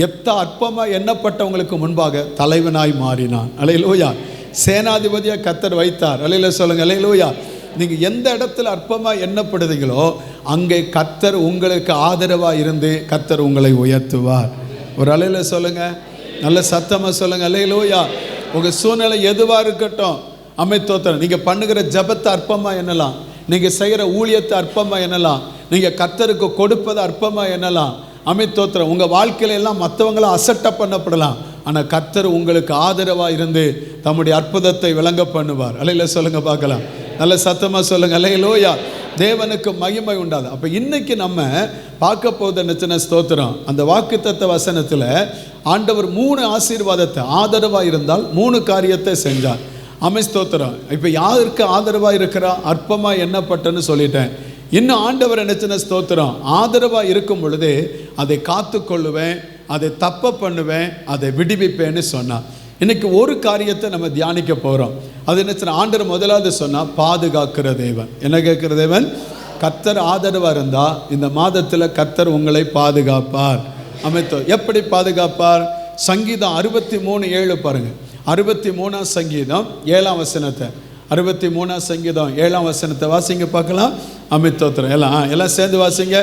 எப்தா அற்பமாக எண்ணப்பட்டவங்களுக்கு முன்பாக தலைவனாய் மாறினான். அல்லேலூயா. சேனாதிபதியாக கர்த்தர் வைத்தார். அல்லேலூயா சொல்லுங்க. அல்லேலூயா. நீங்கள் எந்த இடத்துல அற்பமாக எண்ணப்படுதீங்களோ அங்கே கர்த்தர் உங்களுக்கு ஆதரவாக இருந்து கர்த்தர் உங்களை உயர்த்துவார். ஒரு அல்லேலூயா சொல்லுங்க, நல்ல சத்தமாக சொல்லுங்க. அல்லேலூயா. உங்கள் சூழ்நிலை எதுவாக இருக்கட்டும், தோத்திரம். நீங்கள் பண்ணுகிற ஜபத்தை அற்பமாக எண்ணலாம், நீங்கள் செய்கிற ஊழியத்தை அற்பமாக எண்ணலாம், நீங்கள் கர்த்தருக்கு கொடுப்பதை அற்பமாக எண்ணலாம். தோத்திரம். உங்கள் வாழ்க்கையில எல்லாம் மற்றவங்கள அசட்டை பண்ணப்படலாம், ஆனால் கர்த்தர் உங்களுக்கு ஆதரவாக இருந்து தம்முடைய அற்புதத்தை விளங்க பண்ணுவார். அல்லேலூயா சொல்லுங்க பார்க்கலாம். நல்ல சத்தமாக சொல்லுங்க. அல்லேலூயா. தேவனுக்கு மகிமை உண்டாது. அப்போ இன்னைக்கு நம்ம பார்க்க போகுது என்ன ஸ்தோத்திரம், அந்த வாக்குத்தத்த வசனத்தில் ஆண்டவர் 3 ஆசீர்வாதத்தை ஆதரவாக இருந்தால் 3 காரியத்தை செஞ்சார். ஸ்தோத்திரம். இப்போ யாருக்கு ஆதரவாக இருக்கிறா? அற்பமாக எண்ணப்பட்டன்னு சொல்லிட்டேன். இன்னும் ஆண்டவர் என்ன ஸ்தோத்திரம், ஆதரவாக இருக்கும் பொழுது அதை காத்து கொள்ளுவேன், அதை தப்ப பண்ணுவேன், அதை விடுவிப்பேன்னு சொன்னார். இன்னைக்கு ஒரு காரியத்தை நம்ம தியானிக்க போகிறோம். அது என்ன? ஆண்டவர் முதலாவது சொன்னால் பாதுகாக்கிற தேவன். என்ன கேட்கிற தேவன்? கர்த்தர் ஆதரவாக இருந்தால் இந்த மாதத்தில் கர்த்தர் உங்களை பாதுகாப்பார். எப்படி பாதுகாப்பார்? சங்கீதம் 63:7 பாருங்கள். 63ஆம் சங்கீதம் 7ஆம் வசனத்தை, 63ஆம் சங்கீதம் 7ஆம் வசனத்தை வாசிங்க பார்க்கலாம். தோத்திரம். எல்லாம் சேர்ந்து வாசிங்க.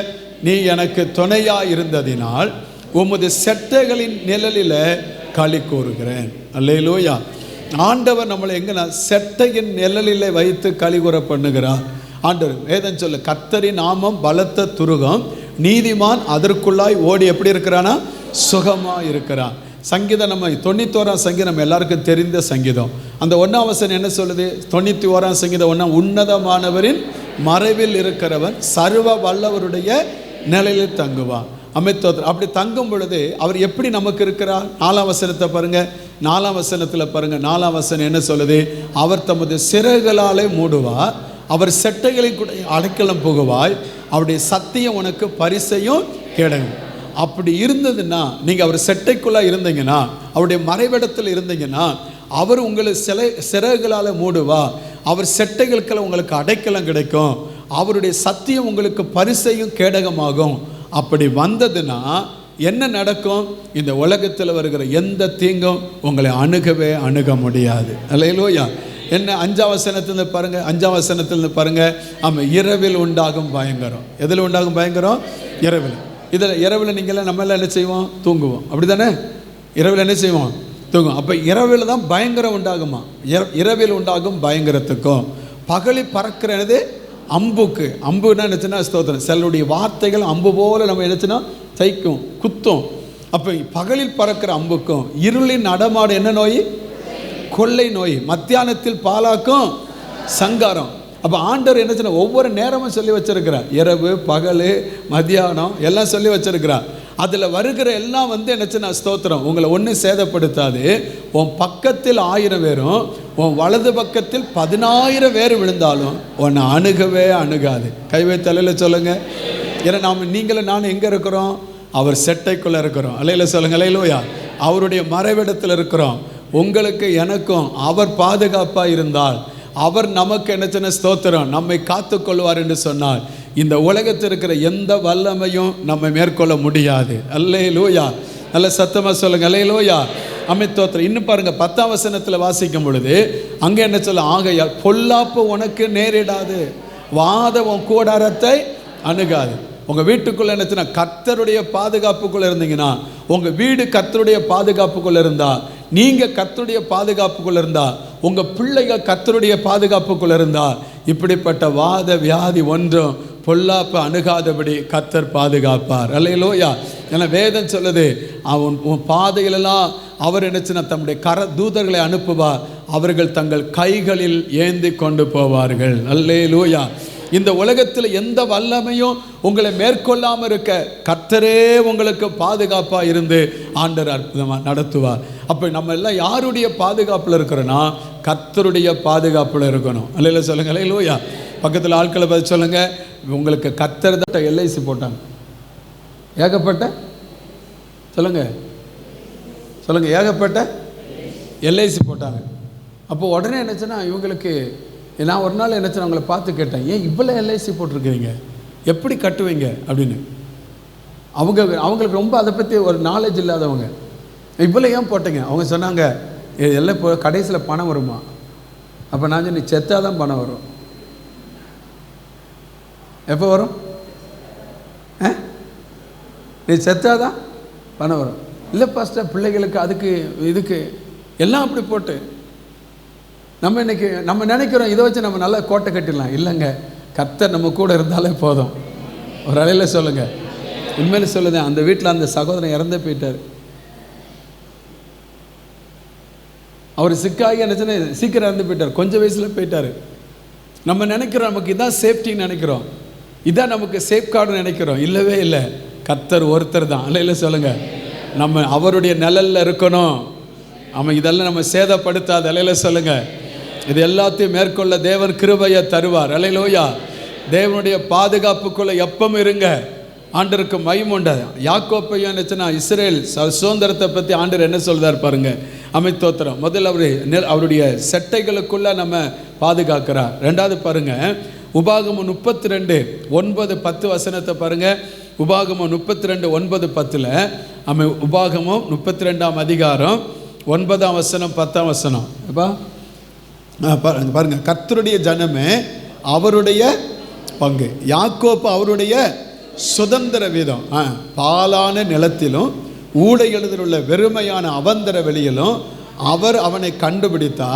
நீ எனக்கு துணையாக இருந்ததினால் உமது செட்டைகளின் நிழலில் களி கூறுகிறேன். அல்லேலூயா. ஆண்டவர் நம்மளை எங்கன்னா செட்டையின் நிழலில் வைத்து களி கூற பண்ணுகிறார். ஆண்டவர் வேதம் சொல்ல, கர்த்தரின் நாமம் பலத்த துருகம், நீதிமான் அதற்குள்ளாய் ஓடி எப்படி இருக்கிறானா? சுகமாக இருக்கிறான். சங்கீதம் நம்ம 91ஆம் சங்கீதம் நம்ம எல்லாருக்கும் தெரிந்த சங்கீதம். அந்த 1ஆம் வசனம் என்ன சொல்லுது? 91ஆம் சங்கீதம் 1, உன்னதமானவரின் மறைவில் இருக்கிறவன் சர்வ வல்லவருடைய நிலையில் தங்குவான். அப்படி தங்கும் பொழுது அவர் எப்படி நமக்கு இருக்கிறார்? 4ஆம் வசனத்தை பாருங்க. 4ஆம் வசனத்தில் பாருங்க. 4ஆம் வசனம் என்ன சொல்லுது? அவர் தமது சிறகுகளாலே மூடுவார், அவர் செட்டைகளை கூட அடைக்கலம் புகுவாய், அவருடைய சத்தியம் உனக்கு பரிசையும் கேடகும். அப்படி இருந்ததுன்னா, நீங்கள் அவர் செட்டைக்குள்ளே இருந்தீங்கன்னா, அவருடைய மறைவிடத்தில் இருந்தீங்கன்னா, அவர் உங்களை சிறகுகளால் மூடுவா, அவர் செட்டைகளுக்கெல்லாம் உங்களுக்கு அடைக்கலம் கிடைக்கும், அவருடைய சத்தியம் உங்களுக்கு பரிசையும் கேடகமாகும். அப்படி வந்ததுன்னா என்ன நடக்கும்? இந்த உலகத்தில் வருகிற எந்த தீங்கும் உங்களை அணுக முடியாது. அல்லேலூயா. என்ன 5ஆம் வசனத்திலிருந்து பாருங்க. 5ஆம் வசனத்திலிருந்து பாருங்க. இரவில் உண்டாகும் பயங்கரம். எதில் உண்டாகும் பயங்கரம்? இரவில். இரவில் நீங்களாம் நம்ம எல்லாம் என்ன செய்வோம்? தூங்குவோம். அப்படி தானே? இரவில் என்ன செய்வோம்? தூங்குவோம். அப்போ இரவில் தான் பயங்கரம் உண்டாகுமா? இரவில் உண்டாகும் பயங்கரத்துக்கும் பகலில் பறக்கிறது அம்புக்கு. அம்புன்னா என்னச்சுன்னா ஸ்தோத்திரம், சிலருடைய வார்த்தைகள் அம்பு போல நம்ம என்னச்சுன்னா தைக்கும், குத்தும். அப்போ பகலில் பறக்கிற அம்புக்கும் இருளின் நடமாடு என்ன நோய்? கொள்ளை நோய். மத்தியானத்தில் பாலாக்கும் சங்காரம். அப்போ ஆண்டவர் என்னச்சுன்னா ஒவ்வொரு நேரமும் சொல்லி வச்சிருக்கிறார். இரவு, பகல், மத்தியானம் எல்லாம் சொல்லி வச்சிருக்கிறார். அதில் வருகிற எல்லாம் என்னச்சுன்னா ஸ்தோத்திரம் உங்களை ஒன்றும் சேதப்படுத்தாது. உன் பக்கத்தில் 1000 பேரும் உன் வலது பக்கத்தில் 10,000 பேர் விழுந்தாலும் உன்னை அணுகவே அணுகாது. கைவை தலையில் சொல்லுங்க. ஏன்னா நீங்களும் நானும் எங்கே இருக்கிறோம்? அவர் செட்டைக்குள்ளே இருக்கிறோம். அல்லையில சொல்லுங்க. அல்லேலூயா. அவருடைய மறைவிடத்தில் இருக்கிறோம். உங்களுக்கு எனக்கும் அவர் பாதுகாப்பாக இருந்தால், அவர் நமக்கு என்னச்சுன்னா ஸ்தோத்திரம் நம்மை காத்து கொள்வார் என்று சொன்னால், இந்த உலகத்தில் இருக்கிற எந்த வல்லமையும் நம்ம மேற்கொள்ள முடியாது. அல்லேலூயா. நல்ல சத்தமாக சொல்லுங்க. அல்லேலூயா. தோத்திரம். இன்னும் பாருங்க 10ஆம் வசனத்தில் வாசிக்கும் பொழுது அங்கே என்ன சொல்ல? ஆகையால் பொல்லாப்பு உனக்கு நேரிடாது, வாத உன் கூடாரத்தை அணுகாது. உங்கள் வீட்டுக்குள்ளே என்னச்சுன்னா கர்த்தருடைய பாதுகாப்புக்குள்ளே இருந்தீங்கன்னா, உங்கள் வீடு கர்த்தருடைய பாதுகாப்புக்குள்ளே இருந்தால், நீங்கள் கர்த்தருடைய பாதுகாப்புக்குள்ளே இருந்தால், உங்கள் பிள்ளைகள் கர்த்தருடைய பாதுகாப்புக்குள்ளே இருந்தால், இப்படிப்பட்ட வாத வியாதி ஒன்றும் பொல்லாப்பு அணுகாதபடி கர்த்தர் பாதுகாப்பார். அல்லேலூயா. ஏன்னா வேதம் சொல்லுது, அவன் உன் பாதைகளெல்லாம் அவர் என்னச்சுன்னா தம்முடைய தூதர்களை அனுப்புவார், அவர்கள் தங்கள் கைகளில் ஏந்தி கொண்டு போவார்கள். அல்லேலூயா. இந்த உலகத்தில் எந்த வல்லமையும் உங்களை மேற்கொள்ளாமல் இருக்க கர்த்தரே உங்களுக்கு பாதுகாப்பாக இருந்து ஆண்டவர் அற்புதமாக நடத்துவார். அப்போ நம்ம எல்லாம் யாருடைய பாதுகாப்பில் இருக்கிறோன்னா கர்த்தருடைய பாதுகாப்பில் இருக்கணும். அல்லையில சொல்லுங்க, அல்லேலூயா. பக்கத்தில் ஆட்களை பார்த்து சொல்லுங்க, உங்களுக்கு கர்த்தர் தான் எல்ஐசி போட்டாங்க. ஏகப்பட்ட சொல்லுங்க சொல்லுங்க ஏகப்பட்ட எல்ஐசி போட்டாங்க. அப்போ உடனே என்னச்சுன்னா இவங்களுக்கு, நான் ஒரு நாள் என்னச்சுன்னா அவங்கள பார்த்து கேட்டேன், ஏன் இவ்வளோ எல்ஐசி போட்டிருக்கிறீங்க, எப்படி கட்டுவீங்க அப்படின்னு. அவங்களுக்கு ரொம்ப அதை பற்றி ஒரு நாலேஜ் இல்லாதவங்க, இவ்வளோ ஏன் போட்டீங்க? அவங்க சொன்னாங்க, எல்லாம் இப்போ கடைசியில் பணம் வருமா. அப்போ நான் சொன்னேன், நீ செத்தாக தான் பணம் வரும். எப்போ வரும்? நீ செத்தாதான் பணம் வரும். இல்லை பாஸ்டர், பிள்ளைகளுக்கு அதுக்கு இதுக்கு எல்லாம் அப்படி போட்டு நம்ம இன்னைக்கு நம்ம நினைக்கிறோம் இதை வச்சு நம்ம நல்லா கோட்டை கட்டிடலாம். இல்லைங்க, கர்த்தர் நம்ம கூட இருந்தாலே போதும். ஒரு அலையில் சொல்லுங்க, உண்மையில சொல்லுதேன், அந்த வீட்டில் அந்த சகோதரன் இறந்தே போயிட்டார். அவர் சிக்காகி நினச்சுன்னா சீக்கிரம் இறந்து போயிட்டார், கொஞ்சம் வயசில் போயிட்டார். நம்ம நினைக்கிறோம் நமக்கு இதான் சேஃப்டின்னு நினைக்கிறோம், இதான் நமக்கு சேஃப்கார்டுன்னு நினைக்கிறோம். இல்லவே இல்லை, கர்த்தர் ஒருத்தர் தான். இல்லை சொல்லுங்க, நம்ம அவருடைய நிழல்ல இருக்கணும். ஆமாம், இதெல்லாம் நம்ம சேதப்படுத்தாத. அல்லேலூயா சொல்லுங்க. இது எல்லாத்தையும் மேற்கொள்ள தேவன் கிருபையை தருவார். அல்லேலூயா. தேவனுடைய பாதுகாப்புக்குள்ள எப்பவும் இருங்க. ஆண்டருக்கு மகிமை உண்டு. யாக்கோப்பையும் என்னச்சுன்னா இஸ்ரேல் சுதந்திரத்தை பற்றி ஆண்டவர் என்ன சொல்றார் பாருங்க. அமைத்தோத்திரம் முதல்ல அவருடைய செட்டைகளுக்குள்ள நம்ம பாதுகாக்கிறார். ரெண்டாவது பாருங்க, உபாகமம் 32:9-10 வசனத்தை பாருங்க. உபாகமம் 32:9-10 உபாகமம் 32ஆம் அதிகாரம் 9ஆம் வசனம் 10ஆம் வசனம். பாருங்க, கர்த்தருடைய ஜனமே அவருடைய பங்கு, யாக்கோப்பு அவருடைய சுதந்திர வீதம். பாலான நிலத்திலும் ஊடையெழுதில் உள்ள வெறுமையான அவந்தர வெளியிலும் அவர் அவனை கண்டுபிடித்தா,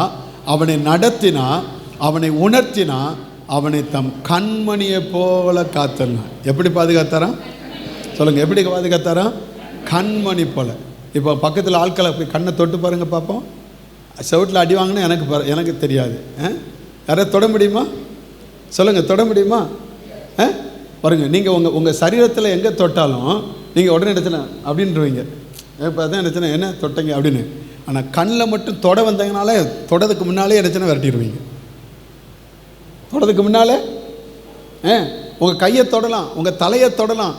அவனை நடத்தினா, அவனை உணர்த்தினா, அவனை தம் கண்மணியை போல காத்தலாம். எப்படி பாதுகாத்தாராம் சொல்லுங்க, எப்படி பாதுகாத்தாராம்? கண்மணி போல. இப்போ பக்கத்தில் ஆட்களை போய் கண்ணை தொட்டு பாருங்க பார்ப்போம். செவுட்டில் அடி வாங்கினா எனக்கு தெரியாது. யாராவது தொட முடியுமா? சொல்லுங்கள், தொட முடியுமா? பாருங்கள், நீங்கள் உங்கள் சரீரத்தில் எங்கே தொட்டாலும் நீங்கள் உடனே எடுத்துனா அப்படின்றவங்க. இப்போ அதான் எடுத்துனா என்ன தொட்டங்க அப்படின்னு. ஆனால் கண்ணில் மட்டும் தொட வந்தங்கனாலே தொடதுக்கு முன்னாலே எடுத்துனா விரட்டிடுவீங்க. தொடதுக்கு முன்னாலே உங்கள் கையை தொடலாம், உங்கள் தலையை தொடலாம்,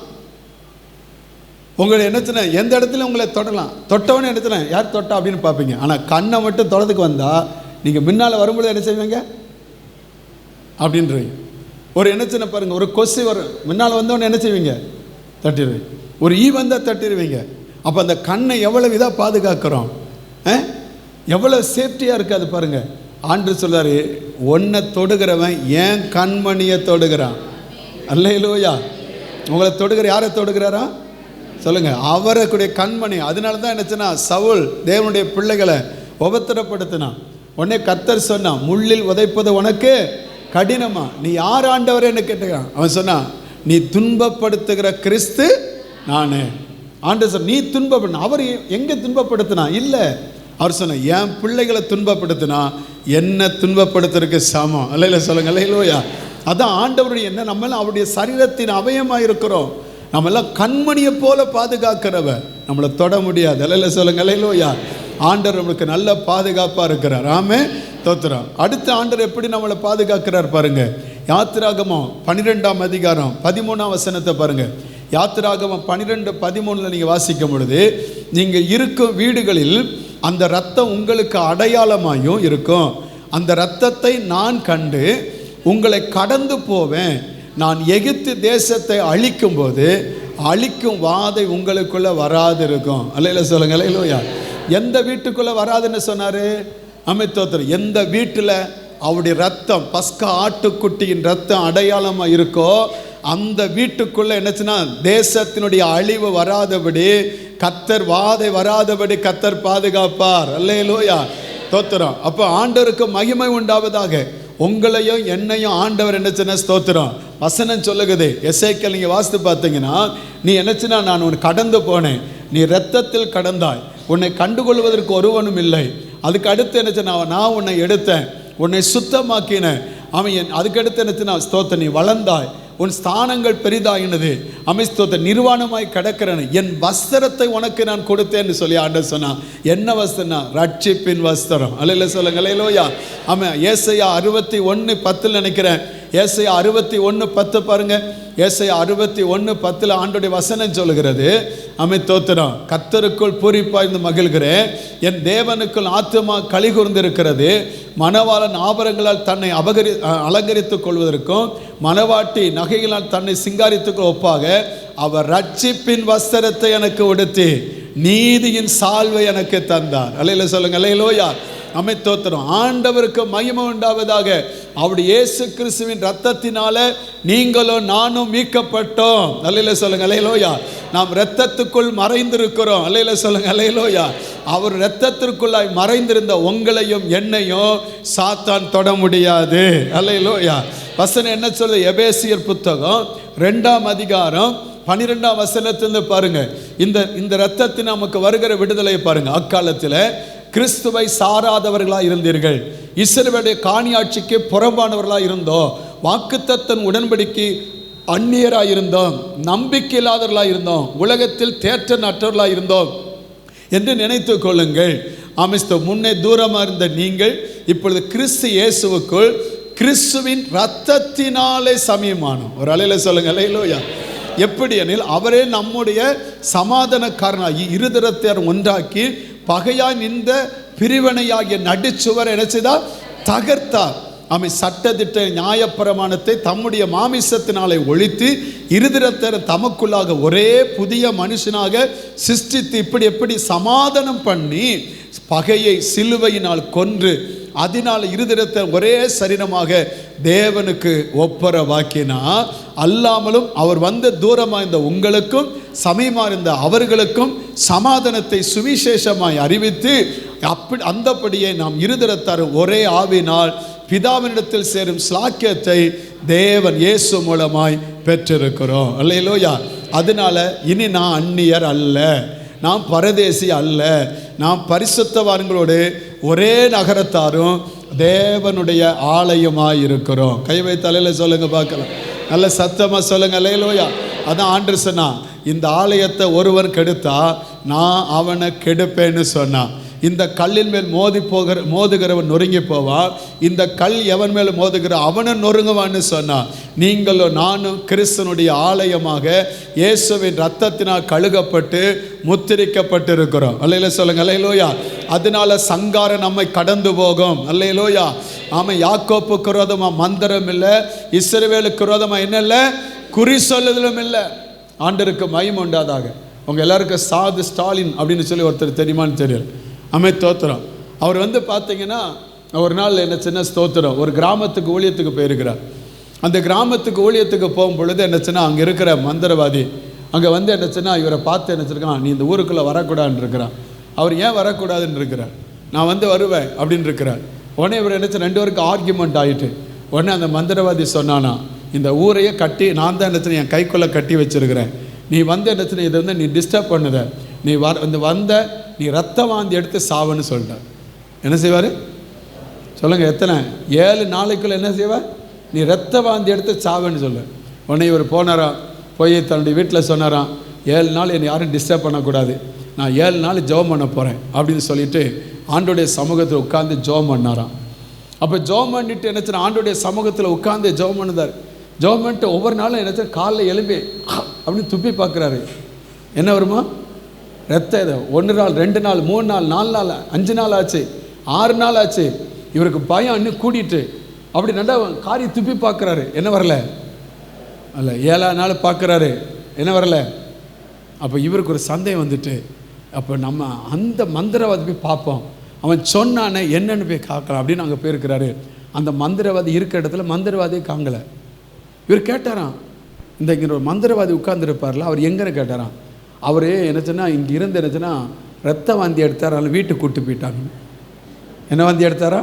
உங்களை என்னச்சுன்னா எந்த இடத்துல உங்களை தொடலாம். தொட்டவனே என்னச்சுன்னா யார் தொட்டா அப்படின்னு பார்ப்பீங்க. ஆனால் கண்ணை மட்டும் தொடதுக்கு வந்தால் நீங்கள் முன்னால் வரும்போது என்ன செய்வீங்க அப்படின்றீங்க. ஒரு என்னச்சுன்னா பாருங்கள், ஒரு கொசு வரும், முன்னால் வந்தவொடனே என்ன செய்வீங்க? தட்டிடுவீங்க. ஒரு ஈ வந்தால் தட்டிடுவீங்க. அப்போ அந்த கண்ணை எவ்வளோ இதாக பாதுகாக்கிறோம், எவ்வளோ சேஃப்டியாக இருக்காது பாருங்கள். ஆண்டவர் சொல்றாரு, ஒன்றை தொடுகிறவன் ஏன் கண்மணியை தொடுகிறான். அல்லேலூயா. உங்களை தொடுகிற யாரை தொடுகிறாரா சொல்லுங்க? அவருடைய கண்மணி. அதனால தான் என்னச்சுன்னா சவுல் தேவனுடைய பிள்ளைகளை உபத்திரப்படுத்தினான். உடனே கர்த்தர் சொன்னான், முள்ளில் உதைப்பது உனக்கு கடினமா, நீ யார் ஆண்டவரேன்னு கேட்டுக்கான். அவன் சொன்னான், நீ துன்பப்படுத்துகிற கிறிஸ்து நானு. ஆண்டவர் சொன்ன, நீ துன்பப்பட. அவர் எங்கே துன்பப்படுத்தினா? இல்லை, அவர் சொன்ன, என் பிள்ளைகளை துன்பப்படுத்தினா என்ன துன்பப்படுத்துறதுக்கு சமம். அல்லையில சொல்லுங்க, அல்லேலூயா. அதான் ஆண்டவருடைய என்ன, நம்மளாம் அவருடைய சரீரத்தின் அவயமாக இருக்கிறோம். நம்மெல்லாம் கண்மணியை போல பாதுகாக்கிறவர், நம்மளை தொட முடியாது. அல்லையில சொல்லுங்க, அல்லேலூயா. ஆண்டவர் நம்மளுக்கு நல்ல பாதுகாப்பாக இருக்கிறார். ஆமே, தோத்துறோம். அடுத்த ஆண்டவர் எப்படி நம்மளை பாதுகாக்கிறார் பாருங்க. யாத்திராகமம் 12ஆம் அதிகாரம் 13ஆம் வசனத்தை பாருங்க. யாத்திராகமம் 12:13 நீங்கள் வாசிக்கும் பொழுது, நீங்கள் இருக்கும் வீடுகளில் அந்த இரத்தம் உங்களுக்கு அடையாளமாயும் இருக்கும். அந்த இரத்தத்தை நான் கண்டு உங்களை கடந்து போவேன். நான் எகிப்து தேசத்தை அழிக்கும் போது அழிக்கும் வாதை உங்களுக்குள்ள வராது இருக்கும். அல்லையில சொல்லுங்க, அல்லேலூயா. எந்த வீட்டுக்குள்ள வராதுன்னு சொன்னாரு? அமைத்தோத்தர். எந்த வீட்டில் அவருடைய ரத்தம், பஸ்கா ஆட்டுக்குட்டியின் ரத்தம் அடையாளமாக இருக்கோ அந்த வீட்டுக்குள்ள என்னச்சுன்னா தேசத்தினுடைய அழிவு வராதபடி, கர்த்தர் வாதை வராதபடி கர்த்தர் பாதுகாப்பார். அல்லேலூயா, ஸ்தோத்திரம். அப்போ ஆண்டவருக்கு மகிமை உண்டாவதாக. உங்களையும் என்னையும் ஆண்டவர் என்னச்சுன்னா ஸ்தோத்திரம். வசனம் சொல்லுகிறது, எசேக்கியேல் நீங்கள் வாசித்து பார்த்தீங்கன்னா, நீ என்னச்சுன்னா நான் உன்னை கடந்து போனேன், நீ இரத்தத்தில் கடந்தாய், உன்னை கண்டுகொள்வதற்கு ஒருவனும் இல்லை. அதுக்கு அடுத்து என்னச்சுன்னா நான் உன்னை எடுத்தேன், உன்னை சுத்தமாக்கினேன், அவன் அதுக்கடுத்து என்ன ஸ்தோத்திரம், நீ வளர்ந்தாய், உன் ஸ்தானங்கள் பெரிதாயினது, ஸ்தோத்திரம், நிர்வாணமாய் கிடக்கிறேன், என் வஸ்திரத்தை உனக்கு நான் கொடுத்தேன்னு சொல்லி ஆண்டவர் சொன்னான். என்ன வஸ்திரம்னா ரட்சிப்பின் வஸ்திரம். அல்லேலூயா சொல்லுங்க, அல்லேலூயா. ஆமாம், ஏசாயா 61:10 நினைக்கிறேன். ஏசாயா 61:10 பாருங்க. ஏசாயா 61:10 ஆண்டோடைய வசனம் சொல்லுகிறது, தோத்திரம், கர்த்தருக்குள் பூரிப்பாய்ந்து மகிழ்கிறேன், என் தேவனுக்குள் ஆத்துமா களி கூர்ந்திருக்கிறது, மணவாளன் ஆபரணங்களால் தன்னை அலங்கரித்துக் கொள்வதற்கும் மணவாட்டி நகைகளால் தன்னை சிங்காரித்துக்கு ஒப்பாக அவர் ரட்சிப்பின் வஸ்திரத்தை எனக்கு உடுத்தி நீதியின் சால்வை எனக்கு தந்தார். அல்லேலூயா சொல்லுங்க, அல்லேலூயா. தோத்திரம், ஆண்டவருக்கு மகிமை உண்டாவதாக. அவருடைய இயேசு கிறிஸ்துவின் இரத்தத்தினால நீங்களும் நானும் மீட்கப்பட்டோம். அல்லேலூயா சொல்லுங்க, அல்லேலூயா. நாம் இரத்தத்துக்குள் மறைந்திருக்கிறோம். அல்லேலூயா சொல்லுங்க, அல்லேலூயா. அவர் இரத்தத்திற்குள்ளாய் மறைந்திருந்த உங்களையும் என்னையும் சாத்தான் தொட முடியாது. அல்லேலூயா. வசனம் என்ன சொல்லுது? எபேசியர் புத்தகம் 2ஆம் அதிகாரம் 12ஆம் வசனத்திலிருந்து பாருங்க. இந்த இரத்தத்தின் நமக்கு வருகிற விடுதலை பாருங்க. அக்காலத்தில் கிறிஸ்துவை சாராதவர்களாக இருந்தீர்கள், இஸ்ரவேலுடைய காணியாட்சிக்கு புறம்பானவர்களாக இருந்தோம், வாக்குத்தத்தன் உடன்படிக்கை அந்நியராக இருந்தோம், நம்பிக்கை இல்லாதவர்களாக இருந்தோம், உலகத்தில் தேற்றனற்றவர்களாக இருந்தோம் என்று நினைத்து கொள்ளுங்கள். முன்னே தூரமாக இருந்த நீங்கள் இப்பொழுது கிறிஸ்து இயேசுவுக்குள் கிறிஸ்துவின் இரத்தத்தினாலே சமீபமானோம். ஒரு அலையில சொல்லுங்க, அல்லேலூயா. எப்படி எனில் அவரே நம்முடைய சமாதானக்காரனாகி இருதரத்தை ஒன்றாக்கி பகையாய் நின்ற பிரிவினையாகிய நடுச்சுவர் என்ன செய்தார்? தகர்த்தார். சட்டத்திட்ட நியாயப்பிரமாணத்தை தம்முடைய மாமிசத்தினாலே ஒழித்து இருதரத்தை தமக்குள்ளாக ஒரே புதிய மனுஷனாக சிருஷ்டித்து எப்படி சமாதானம் பண்ணி பகையை சிலுவையினால் கொன்று அதனால் இருதரத்தை ஒரே சரீரமாக தேவனுக்கு ஒப்புரவாக்கினா, அல்லாமலும் அவர் வந்த தூரமாக இருந்த உங்களுக்கும் சமயமாக இருந்த அவர்களுக்கும் சமாதானத்தை சுவிசேஷமாய் அறிவித்து அந்தபடியே நாம் இருதரத்தார் ஒரே ஆவினால் பிதாவினிடத்தில் சேரும் ஸ்லாக்கியத்தை தேவன் இயேசு மூலமாய் பெற்றிருக்கிறோம். அல்லேலூயா. அதனால இனி நான் அந்நியர் அல்ல, நாம் பரதேசி அல்ல, நாம் பரிசுத்தவான்களோடு ஒரே நகரத்தாரும் தேவனுடைய ஆலயமாய் இருக்கிறோம். கை வைத்து அல்லேலூயா சொல்லுங்க பார்க்கலாம். நல்ல சத்தமா சொல்லுங்க, அல்லேலூயா. அதான் ஆண்டவர் சொன்னா, இந்த ஆலயத்தை ஒருவன் கெடுத்தா நான் அவனை கெடுப்பேன்னு சொன்னான். இந்த கல்லின் மேல் மோதுகிறவன் நொறுங்கி போவான், இந்த கல் எவன் மேல் மோதுகிற அவனை நொறுங்குவான்னு சொன்னான். நீங்களும் நானும் கிறிஸ்தனுடைய ஆலயமாக இயேசுவின் இரத்தத்தினால் கழுகப்பட்டு முத்திரிக்கப்பட்டு இருக்கிறோம். அல்லேலூயா சொல்லுங்க, அல்லேலூயா. அதனால சங்காரம் நம்மை கடந்து போகும். அல்லேலூயா. ஆமாம், யாக்கோப்புக்கு விரோதமா மந்திரம் இல்லை, இஸ்ரவேலுக்கு விரோதமா என்ன இல்லை, குறி சொல்லுதலும் இல்லை. ஆண்டருக்கு மகிமை உண்டாதாக. உங்க எல்லாருக்கும் சாது ஸ்டாலின் அப்படின்னு சொல்லி ஒருத்தர் தெரியுமான்னு தெரியல. தோத்திரம். அவர் பார்த்தீங்கன்னா ஒரு நாள் என்ன சின்ன ஸ்தோத்திரம், ஒரு கிராமத்துக்கு ஊழியத்துக்கு போயிருக்கிறார். அந்த கிராமத்துக்கு ஊழியத்துக்கு போகும் பொழுது என்னச்சுன்னா அங்கே இருக்கிற மந்திரவாதி அங்கே என்னச்சுன்னா இவரை பார்த்து என்னச்சிருக்கான், நீ இந்த ஊருக்குள்ளே வரக்கூடாதுன்னு இருக்கிறான். அவர் ஏன் வரக்கூடாதுன்னு இருக்கிறார், நான் வருவேன் அப்படின்னு இருக்கிறார். உடனே இவர் என்னச்சு 2 பேருக்கு ஆர்கியூமெண்ட் ஆகிட்டு, உடனே அந்த மந்திரவாதி சொன்னானா, இந்த ஊரையே கட்டி நான் தான் என்னச்சுன்னா என் கைக்குள்ளே கட்டி வச்சிருக்கிறேன், நீ என்னச்சுன்னா இதை நீ டிஸ்டர்ப் பண்ணுத, நீ நீ ரத்த வாந்தி எடுத்து சாவன்னு சொல்லிட்டார். என்ன செய்வார் சொல்லுங்கள்? எத்தனை 7 நாளைக்குள்ளே என்ன செய்வார்? நீ ரத்த வாந்தி எடுத்து சாவன்னு சொல்ல. உடனே இவர் போனாராம், போய் தன்னுடைய வீட்டில் சொன்னாராம், 7 நாள் என்னை யாரும் டிஸ்டர்ப் பண்ணக்கூடாது, நான் 7 நாள் ஜெபம் பண்ண போகிறேன் அப்படின்னு சொல்லிட்டு ஆண்டோடைய சமூகத்தில் உட்காந்து ஜெபம் பண்ணாராம். அப்போ ஜெபம் பண்ணிட்டு என்னச்சுன்னா ஆண்டோடைய சமூகத்தில் உட்காந்து ஜெபம் பண்ணுதார். ஜெபம் பண்ணிட்டு ஒவ்வொரு நாளும் என்னச்சு காலைல எழும்பி அப்படின்னு துப்பி பார்க்குறாரு. என்ன வருமா? ரத்தம். இதை 1 நாள் 2 நாள் 3 நாள் 4 நாள் 5 நாள் ஆச்சு, 6 நாள் ஆச்சு. இவருக்கு பயம் இன்னும் கூட்டிட்டு அப்படி நல்லா காரி துப்பி பார்க்குறாரு. என்ன வரல? அல்ல 7ஆம் நாள் பார்க்குறாரு, என்ன வரல? அப்போ இவருக்கு ஒரு சந்தேகம் வந்துட்டு, அப்போ நம்ம அந்த மந்திரவாதி போய் பார்ப்போம், அவன் சொன்னானே என்னன்னு போய் காக்கலாம் அப்படின்னு அங்கே போயிருக்கிறாரு. அந்த மந்திரவாதி இருக்கிற இடத்துல மந்திரவாதியை காங்கலை. இவர் கேட்டாராம், இங்கே ஒரு மந்திரவாதி உட்கார்ந்துருப்பார்ல, அவர் எங்கன்னு கேட்டாராம். அவரே என்னச்சுன்னா இங்கே இருந்து என்னச்சுன்னா ரத்த வாந்தி எடுத்தார், அதில் வீட்டுக்கு கூட்டு போயிட்டாங்க. என்ன வாந்தி எடுத்தாரா?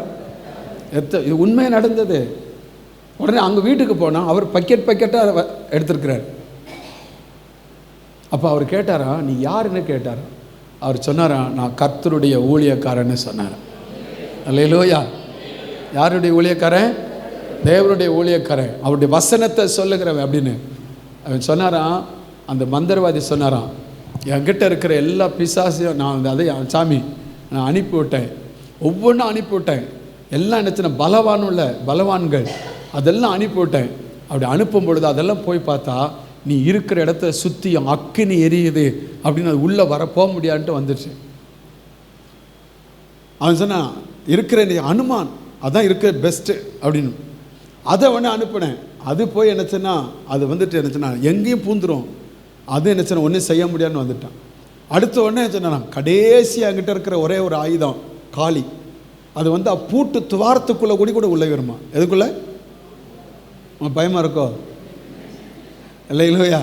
இது உண்மையாக நடந்தது. உடனே அங்கே வீட்டுக்கு போனால் அவர் பக்கெட்டாக எடுத்திருக்கிறார். அப்போ அவர் கேட்டாரா, நீ யாருன்னு கேட்டாரா? அவர் சொன்னாரா, நான் கர்த்தருடைய ஊழியக்காரன்னு சொன்னார். அல்லேலூயா. யாருடைய ஊழியக்காரன்? தேவனுடைய ஊழியக்காரன், அவருடைய வசனத்தை சொல்லுகிறவன் அப்படின்னு அவன் சொன்னாராம். அந்த மந்திரவாதி சொன்னாராம், என்கிட்ட இருக்கிற எல்லா பிசாசையும் நான் அதை சாமி நான் அனுப்பிவிட்டேன், ஒவ்வொன்றும் அனுப்பிவிட்டேன், எல்லாம் நினச்சின பலவான்கள் அதெல்லாம் அனுப்பிவிட்டேன். அப்படி அனுப்பும் பொழுது அதெல்லாம் போய் பார்த்தா நீ இருக்கிற இடத்த சுற்றி அக்கினி எரியுது அப்படின்னு அது உள்ளே போக முடியாதுன்ட்டு வந்துடுச்சு. அவன் சொன்னான், இருக்கிற அனுமான் அதான் இருக்கிற பெஸ்ட்டு அப்படின்னு. அதை ஒன்று அனுப்பினேன். அது போய் என்னச்சுன்னா அது வந்துட்டு என்னச்சுன்னா எங்கேயும் பூந்துடும், அது என்னச்சுன்னா ஒன்றும் செய்ய முடியாதுன்னு வந்துட்டான். அடுத்த உடனே சொன்னா கடைசி அங்கிட்ட இருக்கிற ஒரே ஒரு ஆயுதம் காளி, அது வந்து பூட்டு துவாரத்துக்குள்ளே கூட உள்ளே வருமா. எதுக்குள்ளே பயமாக இருக்கோ இல்லையா?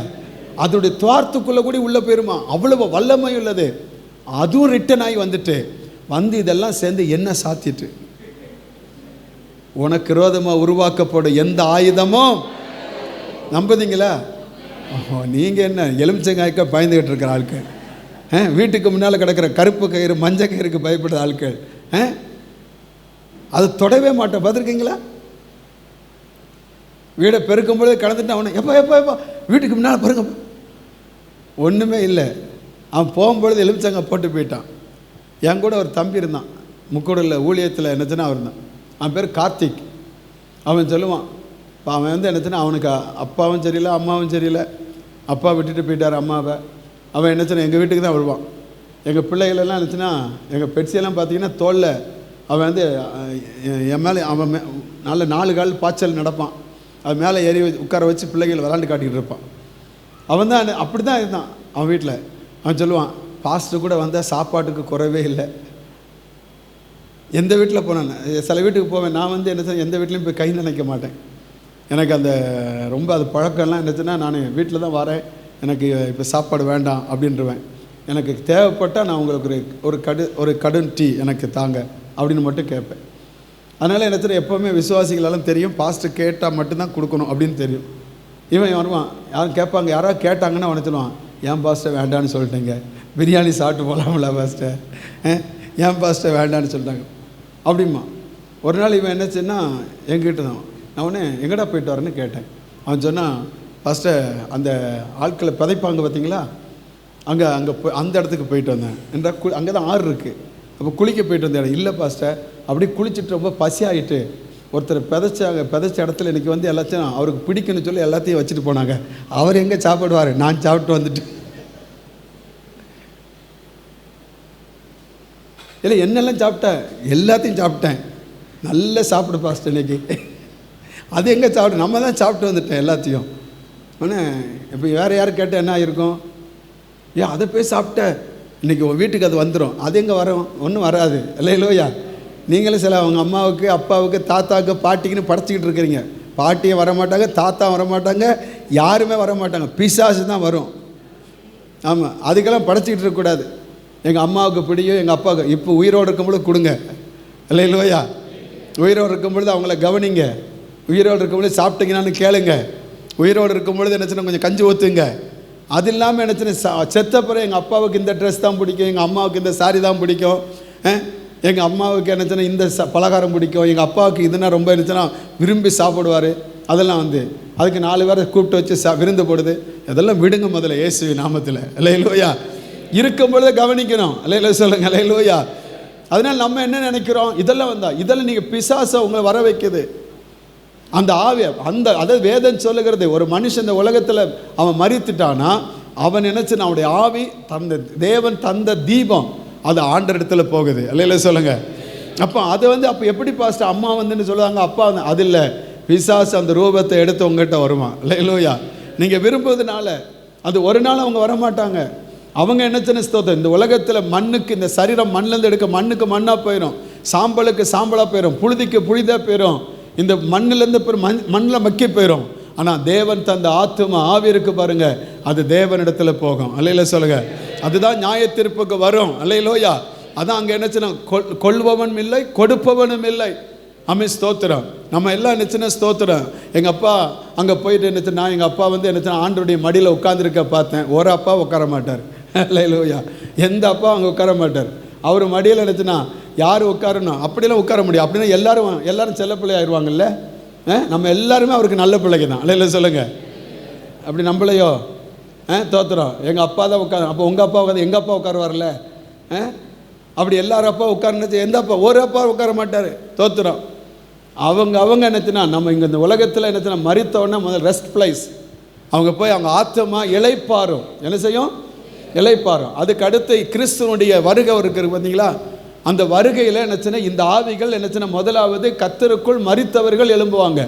அதோடைய துவாரத்துக்குள்ளே கூட உள்ளே போயிருமா, அவ்வளவு வல்லமை உள்ளது. அதுவும் ரிட்டன் ஆகி வந்துட்டு இதெல்லாம் சேர்ந்து என்ன சாத்திட்டு, உனக்கு விரோதமாக உருவாக்கப்படும் எந்த ஆயுதமும் நம்புதீங்களா? நீங்கள் என்ன எலுமிச்சங்காய்க்க பயந்துக்கிட்டு இருக்கிற ஆட்கள், வீட்டுக்கு முன்னால் கிடக்கிற கருப்பு கயிறு மஞ்சள் கயிறுக்கு பயப்படுற ஆட்கள், அது தொடவே மாட்டேன். பார்த்துருக்கீங்களா? வீடை பெருக்கும்பொழுது கலந்துட்டு அவனை எப்போ வீட்டுக்கு முன்னால் பாருங்க, ஒன்றுமே இல்லை. அவன் போகும்பொழுது எலுமிச்சங்க போட்டு போயிட்டான். என் கூட ஒரு தம்பி இருந்தான், முக்கூடலில் ஊழியத்தில் என்னச்சுன்னா அவர் இருந்தான். அவன் பேர் கார்த்திக். அவன் சொல்லுவான், இப்போ அவன் வந்து என்னச்சுன்னா அவனுக்கு அப்பாவும் சரியில்லை அம்மாவும் சரியில்லை, அப்பா விட்டுட்டு போயிட்டார் அம்மாவை. அவன் என்னச்சுன்னா எங்கள் வீட்டுக்கு தான் வருவான். எங்கள் பிள்ளைகளெல்லாம் இருந்துச்சுன்னா எங்கள் பெட்ஸியெல்லாம் பார்த்தீங்கன்னா தோளில் அவன் வந்து என் மேலே அவன் நல்ல 4 கால் பாய்ச்சல் நடப்பான். அது மேலே ஏறி உட்கார வச்சு பிள்ளைகள் விளாண்டு காட்டிக்கிட்டு இருப்பான். அவன் தான் அப்படி தான் இருந்தான் அவன் வீட்டில். அவன் சொல்லுவான், பாஸ்டர் கூட வந்தால் சாப்பாட்டுக்கு குறைவே இல்லை. எந்த வீட்டில் போனேன், சில வீட்டுக்கு போவேன் நான் வந்து என்ன எந்த வீட்லேயும் போய் கை நினைக்க மாட்டேன். எனக்கு அந்த ரொம்ப அது பழக்கம்லாம் என்னச்சுன்னா நான் வீட்டில் தான் வரேன், எனக்கு இப்போ சாப்பாடு வேண்டாம் அப்படின்றவேன். எனக்கு தேவைப்பட்டால் நான் உங்களுக்கு ஒரு கடும் டீ எனக்கு தாங்க அப்படின்னு மட்டும் கேட்பேன். அதனால் என்ன எப்போவுமே விசுவாசிகளெல்லாம் தெரியும், பாஸ்டர் கேட்டால் மட்டும்தான் கொடுக்கணும் அப்படின்னு தெரியும். இவன் வருவான், யாரும் கேட்பாங்க, யாராவது கேட்டாங்கன்னா அவனை சொல்லுவான், ஏன் பாஸ்டர் வேண்டான்னு சொல்லிட்டேங்க, பிரியாணி சாப்பிட்டு போகலாம்ல பாஸ்டர், ஏன் பாஸ்டர் வேண்டான்னு சொல்லிட்டாங்க அப்படிமா. ஒரு நாள் இவன் என்னச்சுன்னா என்கிட்ட தான் நான் உடனே எங்கடா போயிட்டு வரேன்னு கேட்டேன். அவன் சொன்னான், பாஸ்டர் அந்த ஆட்களை பிதைப்பாங்க பார்த்தீங்களா, அங்கே போய் அந்த இடத்துக்கு போயிட்டு வந்தேன் என்றால் அங்கே தான் ஆறு இருக்குது, அப்போ குளிக்க போயிட்டு வந்த இடம். இல்லை பாஸ்டர், அப்படி குளிச்சுட்டு ரொம்ப பசி ஆகிட்டு ஒருத்தர் பிதைச்ச இடத்துல இன்றைக்கி வந்து எல்லாத்தையும் அவருக்கு பிடிக்குன்னு சொல்லி எல்லாத்தையும் வச்சுட்டு போனாங்க. அவர் எங்கே சாப்பிடுவார், நான் சாப்பிட்டு வந்துட்டு இல்லை என்னெல்லாம் சாப்பிட்டேன், எல்லாத்தையும் சாப்பிட்டேன், நல்லா சாப்பிடு பாஸ்டர் இன்னைக்கு. அது எங்கே சாப்பிட்டு, நம்ம தான் சாப்பிட்டு வந்துட்டேன் எல்லாத்தையும். ஆனால் இப்போ வேறு யாரும் கேட்டால் என்ன ஆகிருக்கும், ஏன் அதை போய் சாப்பிட்டேன் இன்றைக்கி உங்கள் வீட்டுக்கு அது வந்துடும், அது எங்கே வரும், ஒன்றும் வராது இல்லையிலோயா. நீங்களும் சில அவங்க அம்மாவுக்கு அப்பாவுக்கு தாத்தாவுக்கு பாட்டிக்குன்னு படைச்சிக்கிட்டு இருக்கிறீங்க. பாட்டியும் வரமாட்டாங்க, தாத்தா வரமாட்டாங்க, யாருமே வரமாட்டாங்க, பிசாசு தான் வரும். ஆமாம், அதுக்கெல்லாம் படைச்சிக்கிட்டு இருக்கக்கூடாது. எங்கள் அம்மாவுக்கு பிடிக்கும், எங்கள் அப்பாவுக்கு இப்போ உயிரோடு இருக்கும்பொழுது கொடுங்க இல்லையிலோயா. உயிரோடு இருக்கும்பொழுது அவங்கள கவனிங்க, உயிரோடு இருக்கும்பொழுது சாப்பிட்டீங்கன்னான்னு கேளுங்க, உயிரோடு இருக்கும்பொழுது என்னச்சுன்னா கொஞ்சம் கஞ்சி ஊற்றுங்க. அது இல்லாமல் என்னச்சுன்னா செத்தப்புறம் எங்கள் அப்பாவுக்கு இந்த ட்ரெஸ் தான் பிடிக்கும், எங்கள் அம்மாவுக்கு இந்த சாரி தான் பிடிக்கும், எங்கள் அம்மாவுக்கு என்னச்சுன்னா இந்த பலகாரம் பிடிக்கும், எங்கள் அப்பாவுக்கு இதுனா ரொம்ப என்னச்சுன்னா விரும்பி சாப்பிடுவார். அதெல்லாம் வந்து அதுக்கு 4 பேரை கூப்பிட்டு வச்சு விருந்து போடுது. அதெல்லாம் விடுங்க முதல்ல இயேசுவி நாமத்தில் இல்லையிலோயா. இருக்கும் பொழுது கவனிக்கணும் இல்லையில சொல்லுங்க இல்லையிலோயா. அதனால் நம்ம என்ன நினைக்கிறோம், இதெல்லாம் இதெல்லாம் நீங்கள் பிசாசை உங்களை வர வைக்குது. அந்த ஆவிய அதாவது வேதம் சொல்லுகிறது, ஒரு மனுஷன் இந்த உலகத்தில் அவன் மரித்துட்டானா அவன் நினைச்சுன்னு அவனுடைய ஆவி தேவன் தந்த தீபம் அது ஆண்டர் இடத்துல போகுது இல்லையில சொல்லுங்க. அப்போ அது அப்போ எப்படி பாஸ்டர் அம்மா வந்துன்னு சொல்லுவாங்க, அப்பா வந்து அது இல்லை, பிசாசு அந்த ரூபத்தை எடுத்து உங்ககிட்ட வருமா இல்லையிலோயா. நீங்கள் விரும்புவதுனால அது ஒரு நாள் அவங்க வரமாட்டாங்க. அவங்க என்னச்சுன்னு ஸ்தோத்திரம், இந்த உலகத்தில் மண்ணுக்கு இந்த சரீரம் மண்ணிலேருந்து எடுக்க மண்ணுக்கு மண்ணாக போயிடும், சாம்பலுக்கு சாம்பலாக போயிடும், புழுதிக்கு புழுதாக போயிடும், இந்த மண்ணிலேருந்து மண்ணில் மக்கி போயிடும். ஆனால் தேவன் தந்த ஆத்தும ஆவி இருக்கு பாருங்க, அது தேவனிடத்துல போகும் அல்லையில சொல்லுங்க. அதுதான் நியாய தீர்ப்புக்கு வரும் அல்லையிலோயா. அதான் அங்கே என்னச்சுன்னா கொள்பவனும் இல்லை கொடுப்பவனும் இல்லை. ஸ்தோத்திரம். நம்ம எல்லாம் என்னச்சுன்னா ஸ்தோத்திரம். எங்கள் அப்பா அங்கே போயிட்டு என்னச்சுன்னா எங்கள் அப்பா வந்து என்னச்சுன்னா ஆண்டருடைய மடியில் உட்காந்துருக்க பார்த்தேன். ஒரு அப்பா உட்கார மாட்டார் அல்லையிலோயா, எந்த அப்பா அங்கே உட்கார மாட்டார். அவர் மடியில் என்னச்சுன்னா யார் உட்காரணும், அப்படிலாம் உட்கார முடியும். அப்படின்னா எல்லாரும் செல்ல பிள்ளை ஆயிடுவாங்கல்ல. நம்ம எல்லாருமே அவருக்கு நல்ல பிள்ளைங்க தான். இல்லை சொல்லுங்கள், அப்படி நம்பளையோ? தோத்துறோம். எங்கள் அப்பா தான் உட்காரு. அப்போ உங்கள் அப்பா உட்காந்து எங்கள் அப்பா உட்காருவார்ல? அப்படி எல்லாரும் அப்பா உட்காருன்னு எந்த அப்பா ஒரு அப்பா உட்கார மாட்டார். தோத்துறோம். அவங்க என்னச்சுன்னா நம்ம இங்கே இந்த உலகத்தில் என்னச்சுன்னா மரித்தோன்னா முதல் ரெஸ்ட் பிளேஸ். அவங்க போய் அவங்க ஆத்மா இளைப்பாரும். என்ன செய்யும்? இளைப்பாரும். அதுக்கு அடுத்து கிறிஸ்துவனுடைய வருகை இருக்கிறது பார்த்தீங்களா? அந்த வருகையில் என்னச்சுன்னா இந்த ஆவிகள் என்னச்சுன்னா முதலாவது கர்த்தருக்குள் மரித்தவர்கள் எழும்புவாங்க.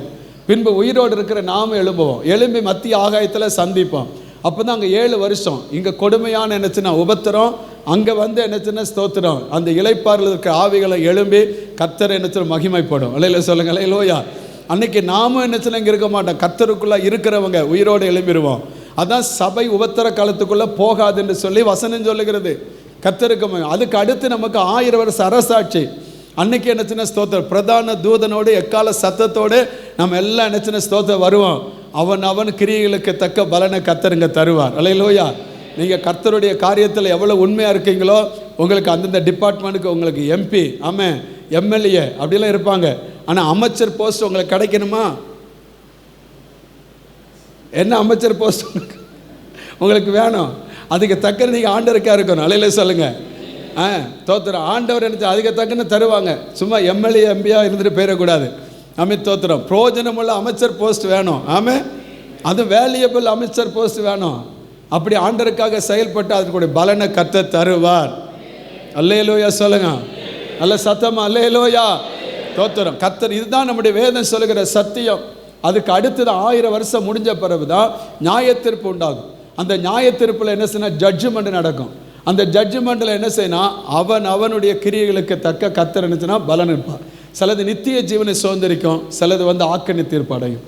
பின்பு உயிரோடு இருக்கிற நாம எழும்புவோம். எழும்பி மத்திய ஆகாயத்தில் சந்திப்போம். அப்போ தான் அங்கே 7 வருஷம் இங்கே கொடுமையான என்னச்சுன்னா உபத்திரம், அங்கே வந்து என்னச்சுன்னா ஸ்தோத்திரம். அந்த இளைப்பாரில் இருக்கிற ஆவிகளை எழும்பி கர்த்தர் என்னச்சுன்னா மகிமைப்படும். அலையில சொல்லுங்கள், அலையிலோயா. அன்னைக்கு நாமும் என்னச்சுன்னா இங்கே இருக்க மாட்டோம். கர்த்தருக்குள்ளே இருக்கிறவங்க உயிரோடு எழும்பிடுவோம். அதான் சபை உபத்திர காலத்துக்குள்ளே போகாதுன்னு சொல்லி வசனம் சொல்லுகிறது. கர்த்தருக்கு அதுக்கு அடுத்து நமக்கு 1000 வருஷம் அரசாட்சி. அன்னைக்கு என்னச்சுன்னா ஸ்தோத்திரம் பிரதான தூதனோடு எக்கால சத்தத்தோடு நம்ம எல்லாம் என்னச்சுன்னா ஸ்தோத்திரம் வருவோம். அவன் கிரியைகளுக்கு தக்க பலனை கர்த்தருங்க தருவார். அல்லேலூயா. நீங்கள் கர்த்தருடைய காரியத்தில் எவ்வளோ உண்மையாக இருக்கீங்களோ உங்களுக்கு அந்தந்த டிபார்ட்மெண்ட்டுக்கு உங்களுக்கு எம்பி, ஆமாம், எம்எல்ஏ அப்படிலாம் இருப்பாங்க. ஆனால் அமைச்சர் போஸ்ட் உங்களுக்கு கிடைக்கணுமா? என்ன அமைச்சர் போஸ்ட் உங்களுக்கு வேணும்? அதுக்கு தக்கன நீங்கள் ஆண்டவருக்காக இருக்கணும். அலையில சொல்லுங்கள். தோத்திரம். ஆண்டவர் என்ன அதுக்கு தக்கன்னு தருவாங்க. சும்மா எம்எல்ஏ எம்பியாக இருந்துட்டு போயிடக்கூடாது. தோத்திரம். பிரயோஜனமுள்ள அமைச்சர் போஸ்ட் வேணும். ஆமாம், அது வேல்யூபிள் அமைச்சர் போஸ்ட் வேணும். அப்படி ஆண்டவருக்காக செயல்பட்டு அதற்குடைய பலனை கர்த்தர் தருவார். அல்லேலூயா சொல்லுங்க. நல்ல சத்தமா அல்லேலூயா. தோத்திரம். கர்த்தர். இதுதான் நம்முடைய வேதம் சொல்லுகிற சத்தியம். அதுக்கு அடுத்தது 1000 வருஷம் முடிஞ்ச பிறகு தான் நியாயத்தீர்ப்பு உண்டாகும். அந்த நியாயத்தீர்ப்பில் என்ன செய்யணும்? ஜட்ஜ்மெண்ட் நடக்கும். அந்த ஜட்ஜ்மெண்ட்டில் என்ன செய்யணும்? அவனுடைய கிரியைகளுக்கு தக்க கர்த்தர் என்னச்சுன்னா பலன் இருப்பார். சிலது நித்திய ஜீவனை சுதந்திரிக்கும், சிலது வந்து ஆக்கணி தீர்ப்பு அடையும்.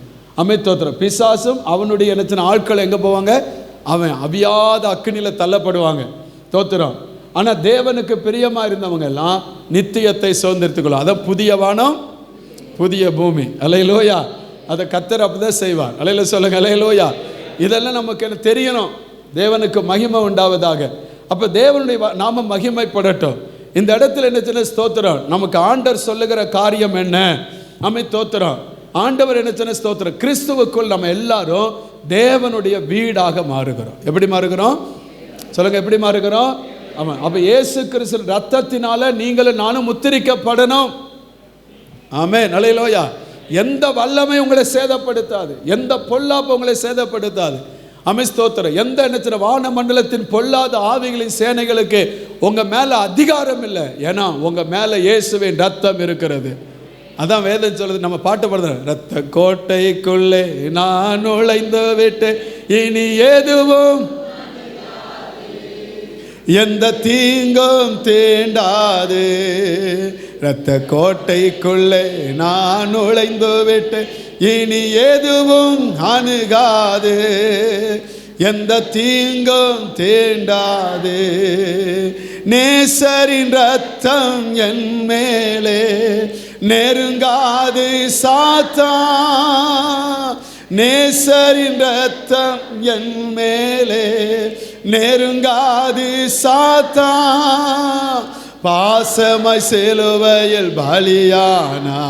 தோத்திரம். பிசாசும் அவனுடைய என்னச்சுன்னா ஆட்கள் எங்கே போவாங்க? அவன் அவியாத அக்கினியில் தள்ளப்படுவாங்க. தோத்திரம். ஆனால் தேவனுக்கு பிரியமாக இருந்தவங்க எல்லாம் நித்தியத்தை சுதந்திரத்துக்குள்ளும். அதான் புதிய வானம் புதிய பூமி. அல்லேலூயா. அதை கர்த்தர் அப்படிதான் செய்வார். அல்லேலூயா சொல்லுங்க. அல்லேலூயா. இதெல்லாம் நமக்கு என்ன தெரியணும்? தேவனுக்கு மகிமை உண்டாவதாக. அப்போ தேவனுடைய நாம மகிமைப்படட்டும். இந்த இடத்துல என்ன சொன்ன ஸ்தோத்திரம். நமக்கு ஆண்டவர் சொல்லுகிற காரியம் என்ன? தோத்திரம். ஆண்டவர் என்ன சொன்ன ஸ்தோத்திரம். கிறிஸ்துவுக்குள் நம்ம எல்லாரும் தேவனுடைய வீடாக மாறுகிறோம். எப்படி மாறுகிறோம் சொல்லுங்க? எப்படி மாறுகிறோம்? ஆமாம். அப்போ இயேசு கிறிஸ்து ரத்தத்தினால நீங்களும் நானும் முத்திரிக்கப்படணும். ஆமென். அல்லேலூயா. எந்த வல்லமை உங்களை சேதப்படுத்தாது, எந்த பொல்லாப்பு உங்களை சேதப்படுத்தாது. ஸ்தோத்திரம். எந்த நினைச்சின வான மண்டலத்தின் பொல்லாத ஆவிகளின் சேனைகளுக்கு உங்க மேல அதிகாரம் இல்லை. ஏன்னா உங்க மேல இயேசுவின் ரத்தம் இருக்கிறது. அதான் வேதம் சொல்லுது. நம்ம பாட்டு பாடுறோம். ரத்த கோட்டைக்குள்ளே நான் நுழைந்து விட்டு இனி எதுவும் எந்த தீங்கும் தீண்டாது. இரத்த கோட்டைக்குள்ளே நான் நுழைந்து விட்டு இனி எதுவும் அணுகாது, எந்த தீங்கும் தீண்டாது. நேசரின் ரத்தம் என் மேலே நெருங்காது சாத்தான். நேசரின் ரத்தம் என் மேலே நெருங்காது சாத்தான். பாசமாய் சிலுவையில் பலியானா